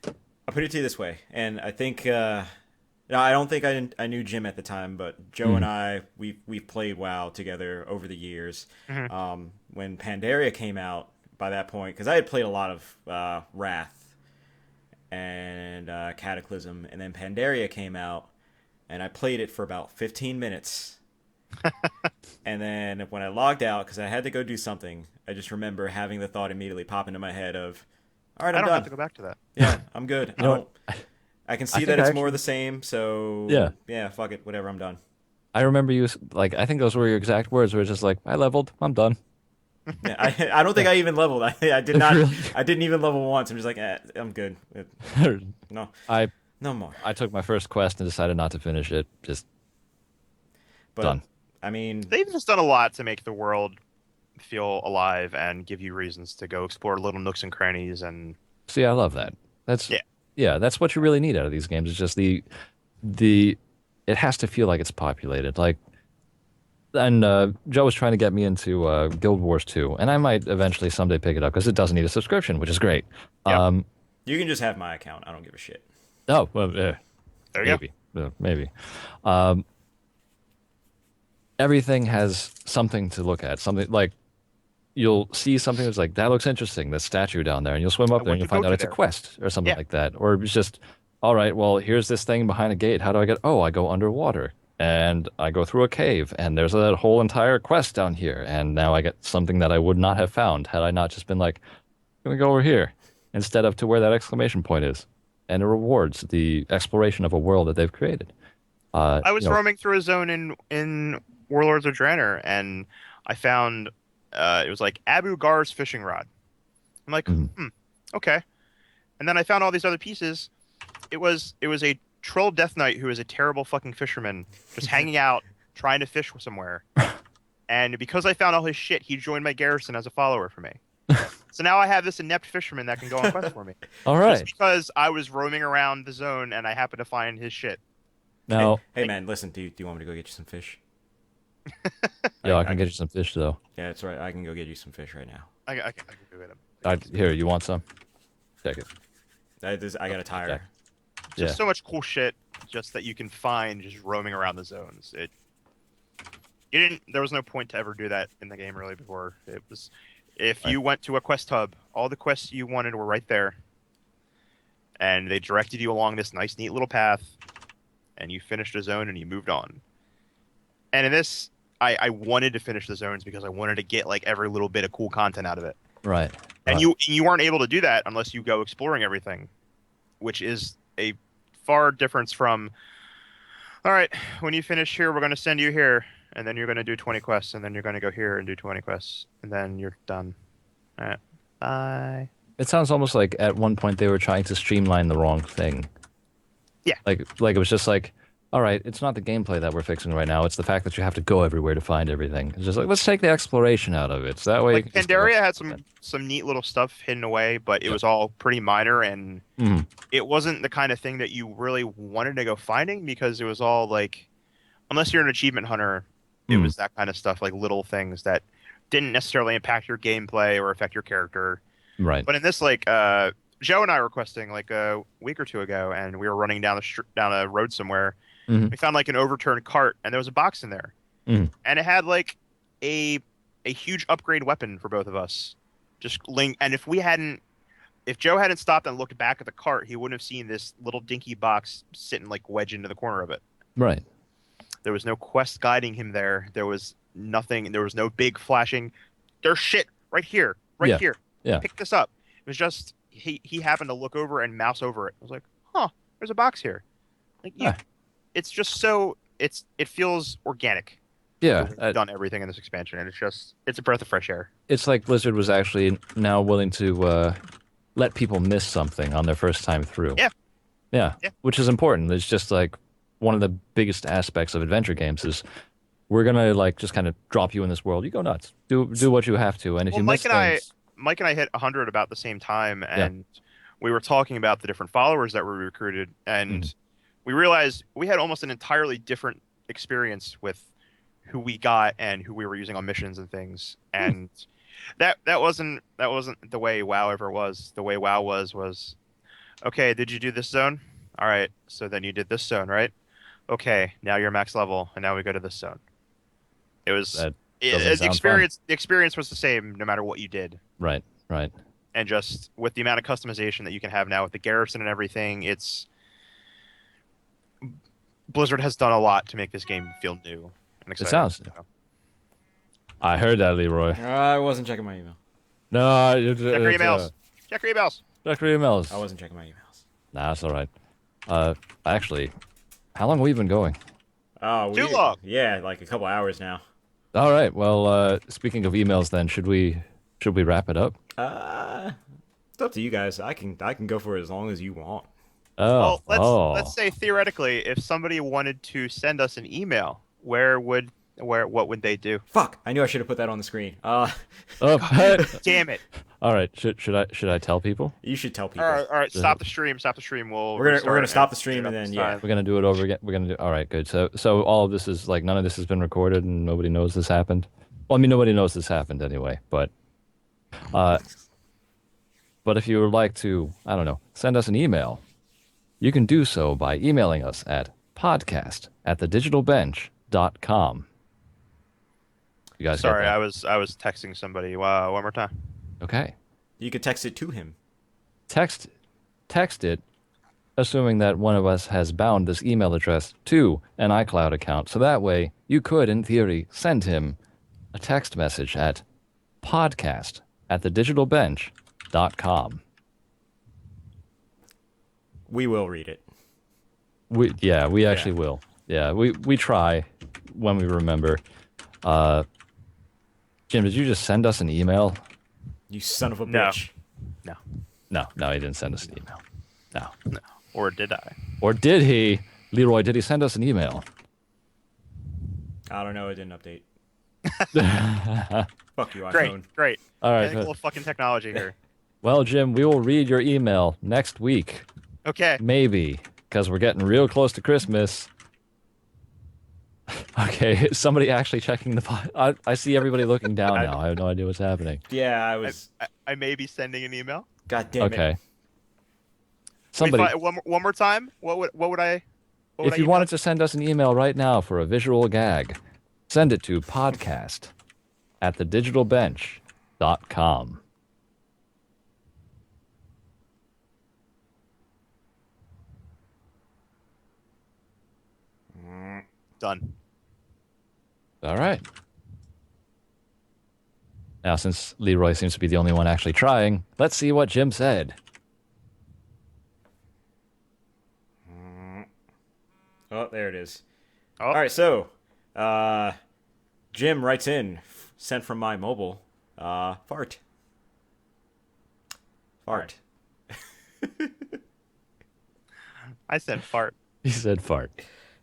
Speaker 1: I'll put it to you this way, and I think. No, I don't think I knew Jim at the time, but Joe and I we've played WoW together over the years. When Pandaria came out, by that point, because I had played a lot of Wrath and Cataclysm, and then Pandaria came out, and I played it for about 15 minutes. And then when I logged out, because I had to go do something, I just remember having the thought immediately pop into my head of, all right,
Speaker 2: I
Speaker 1: I'm
Speaker 2: don't
Speaker 1: done.
Speaker 2: have to go back to that.
Speaker 1: Yeah, I'm good. I
Speaker 3: know
Speaker 1: don't. I can see
Speaker 3: think
Speaker 1: that
Speaker 3: I
Speaker 1: it's more of the same, so
Speaker 3: Yeah,
Speaker 1: fuck it, whatever, I'm done.
Speaker 3: I remember you like I think those were your exact words. Were just like I leveled, I'm done.
Speaker 1: Yeah, I don't think I even leveled. I did not.
Speaker 3: Really?
Speaker 1: I didn't even level once. I'm just like, I'm good. No,
Speaker 3: I
Speaker 1: no more.
Speaker 3: I took my first quest and decided not to finish it. Just
Speaker 1: But
Speaker 3: done.
Speaker 1: I mean,
Speaker 2: They've just done a lot to make the world feel alive and give you reasons to go explore little nooks and crannies and
Speaker 3: See, I love that. That's
Speaker 2: yeah.
Speaker 3: yeah, that's what you really need out of these games. It's just the it has to feel like it's populated. Like and Joe was trying to get me into Guild Wars 2, and I might eventually someday pick it up because it doesn't need a subscription, which is great.
Speaker 2: Yep.
Speaker 1: you can just have my account. I don't give a shit.
Speaker 3: Oh, well,
Speaker 2: There you
Speaker 3: maybe, maybe. Um, everything has something to look at. Something like you'll see something that's like that looks interesting. That statue down there, and you'll swim up there and
Speaker 2: went
Speaker 3: you'll
Speaker 2: to go
Speaker 3: find out
Speaker 2: to
Speaker 3: it's a
Speaker 2: there.
Speaker 3: quest or something
Speaker 2: Yeah.
Speaker 3: like that. Or it's just, all right, well, here's this thing behind a gate. How do I get? Oh, I go underwater and I go through a cave, and there's a whole entire quest down here, and now I get something that I would not have found had I not just been like, I'm gonna go over here instead of to where that exclamation point is, and it rewards the exploration of a world that they've created.
Speaker 2: I was
Speaker 3: You know,
Speaker 2: roaming through a zone in Warlords of Draenor, and I found it was like Abu Gar's fishing rod. I'm like,
Speaker 3: mhm.
Speaker 2: okay. And then I found all these other pieces. It was a troll death knight who is a terrible fucking fisherman, just hanging out trying to fish somewhere. And because I found all his shit, he joined my garrison as a follower for me. So now I have this inept fisherman that can go on quests for me.
Speaker 3: All
Speaker 2: Just
Speaker 3: right.
Speaker 2: because I was roaming around the zone and I happened to find his shit.
Speaker 3: Now,
Speaker 1: Hey man, listen. Do you want me to go get you some fish?
Speaker 3: yeah, I
Speaker 1: I
Speaker 3: can get you some fish though.
Speaker 1: Yeah, that's right. I can go get you some fish right now.
Speaker 2: I can go get him.
Speaker 3: Here, you want some? Take it.
Speaker 1: I got a tire.
Speaker 3: Yeah.
Speaker 2: Just so much cool shit just that you can find just roaming around the zones. There was no point to ever do that in the game really before. It was if you went to a quest hub, all the quests you wanted were right there. And they directed you along this nice neat little path and you finished a zone and you moved on. And in this I wanted to finish the zones because I wanted to get like every little bit of cool content out of it.
Speaker 3: Right.
Speaker 2: And you weren't able to do that unless you go exploring everything, which is a far difference from, all right, when you finish here, we're going to send you here, and then you're going to do 20 quests, and then you're going to go here and do 20 quests, and then you're done. All right, bye.
Speaker 3: It sounds almost like at one point they were trying to streamline the wrong thing.
Speaker 2: Yeah.
Speaker 3: Like it was just like, all right, it's not the gameplay that we're fixing right now. It's the fact that you have to go everywhere to find everything. It's just like, let's take the exploration out of it. So that way,
Speaker 2: Like
Speaker 3: you can just
Speaker 2: Pandaria had some neat little stuff hidden away, but it was all pretty minor, and it wasn't the kind of thing that you really wanted to go finding because it was all like, unless you're an achievement hunter, it was that kind of stuff, like little things that didn't necessarily impact your gameplay or affect your character.
Speaker 3: Right.
Speaker 2: But in this, like, Joe and I were questing like a week or two ago, and we were running down a road somewhere. We found like an overturned cart, and there was a box in there, and it had like a huge upgrade weapon for both of us. Just link, and if Joe hadn't stopped and looked back at the cart, he wouldn't have seen this little dinky box sitting like wedged into the corner of it.
Speaker 3: Right.
Speaker 2: There was no quest guiding him there. There was nothing. There was no big flashing. There's shit right here, here.
Speaker 3: Yeah.
Speaker 2: Pick this up. It was just he happened to look over and mouse over it. I was like, huh, there's a box here. Like it's just so it feels organic.
Speaker 3: Yeah.
Speaker 2: We've done everything in this expansion, and it's a breath of fresh air.
Speaker 3: It's like Blizzard was actually now willing to let people miss something on their first time through. Yeah. Which is important. It's just like one of the biggest aspects of adventure games is we're gonna like just kind of drop you in this world. You go nuts. Do what you have to, and if you miss things,
Speaker 2: Mike and I hit 100 about the same time, and we were talking about the different followers that were recruited, and we realized we had almost an entirely different experience with who we got and who we were using on missions and things. And that wasn't the way WoW ever was. The way WoW was, okay, did you do this zone? All right, so then you did this zone, right? Okay, now you're max level, and now we go to this zone. It was the experience was the same no matter what you did.
Speaker 3: Right.
Speaker 2: And just with the amount of customization that you can have now with the garrison and everything, Blizzard has done a lot to make this game feel new and exciting.
Speaker 3: It sounds. I heard that, Leroy.
Speaker 1: I wasn't checking my email.
Speaker 3: No,
Speaker 2: Check your emails. Check your emails.
Speaker 3: Check your emails.
Speaker 1: I wasn't checking my emails.
Speaker 3: Nah, that's all right. Actually, how long have we been going?
Speaker 1: Oh,
Speaker 2: Too long.
Speaker 1: Yeah, like a couple hours now.
Speaker 3: All right. Well, speaking of emails, then should we wrap it up?
Speaker 1: It's up to you guys. I can go for it as long as you want.
Speaker 3: Oh,
Speaker 2: Well, let's
Speaker 3: oh.
Speaker 2: say theoretically, if somebody wanted to send us an email, what would they do?
Speaker 1: Fuck! I knew I should have put that on the screen.
Speaker 3: Oh,
Speaker 2: Damn it!
Speaker 3: all right. Should I tell people?
Speaker 1: You should tell people.
Speaker 2: All right. Stop the stream. Stop the stream. We'll
Speaker 1: We're
Speaker 2: restart
Speaker 1: gonna stop the
Speaker 2: and
Speaker 1: stream
Speaker 2: pick it
Speaker 1: and
Speaker 2: up
Speaker 1: then
Speaker 2: this
Speaker 1: yeah.
Speaker 2: time.
Speaker 3: We're gonna do it over again. We're gonna do. All right, good. So all of this is like none of this has been recorded and nobody knows this happened. Well, I mean nobody knows this happened anyway. But if you would like to, I don't know, send us an email, you can do so by emailing us at podcast@thedigitalbench.com. You guys got
Speaker 2: Sorry,
Speaker 3: that?
Speaker 2: I was texting somebody. Wow, one more time.
Speaker 3: Okay.
Speaker 1: You could text it to him.
Speaker 3: Text it, assuming that one of us has bound this email address to an iCloud account. So that way, you could, in theory, send him a text message at podcast@thedigitalbench.com.
Speaker 1: We will read it.
Speaker 3: We actually will. Yeah, we try when we remember. Jim, did you just send us an email?
Speaker 1: You son of a
Speaker 2: No.
Speaker 1: bitch.
Speaker 3: No, he didn't send us an email. No.
Speaker 2: Or did I?
Speaker 3: Or did he? Leroy, did he send us an email?
Speaker 1: I don't know. It didn't update. Fuck you, iPhone.
Speaker 2: Great.
Speaker 3: All right.
Speaker 2: Technical fucking technology here.
Speaker 3: Well, Jim, we will read your email next week.
Speaker 2: Okay.
Speaker 3: Maybe, because we're getting real close to Christmas. Okay, is somebody actually checking the pod? I see everybody looking down now. I have no idea what's happening.
Speaker 1: Yeah, I was.
Speaker 2: I may be sending an email.
Speaker 1: God damn it.
Speaker 3: Okay. Somebody,
Speaker 2: Wait, one more time. What would I?
Speaker 3: if you wanted to send us an email right now for a visual gag, send it to podcast@thedigitalbench.com.
Speaker 2: Done.
Speaker 3: All right. Now, since Leroy seems to be the only one actually trying, let's see what Jim said.
Speaker 1: Oh, there it is.
Speaker 2: Oh.
Speaker 1: All right, so Jim writes in, sent from my mobile. Fart.
Speaker 2: I said fart.
Speaker 3: He said fart.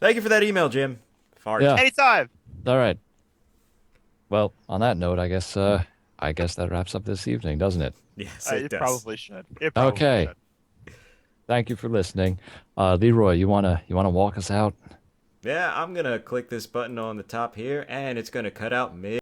Speaker 1: Thank you for that email, Jim. Fart.
Speaker 3: Yeah.
Speaker 2: Anytime.
Speaker 3: All right. Well, on that note, I guess that wraps up this evening, doesn't it?
Speaker 1: Yes, it
Speaker 2: It
Speaker 1: does.
Speaker 2: probably should. It probably
Speaker 3: Okay.
Speaker 2: should.
Speaker 3: Thank you for listening. Leroy, you wanna walk us out?
Speaker 1: Yeah, I'm gonna click this button on the top here, and it's gonna cut out mid.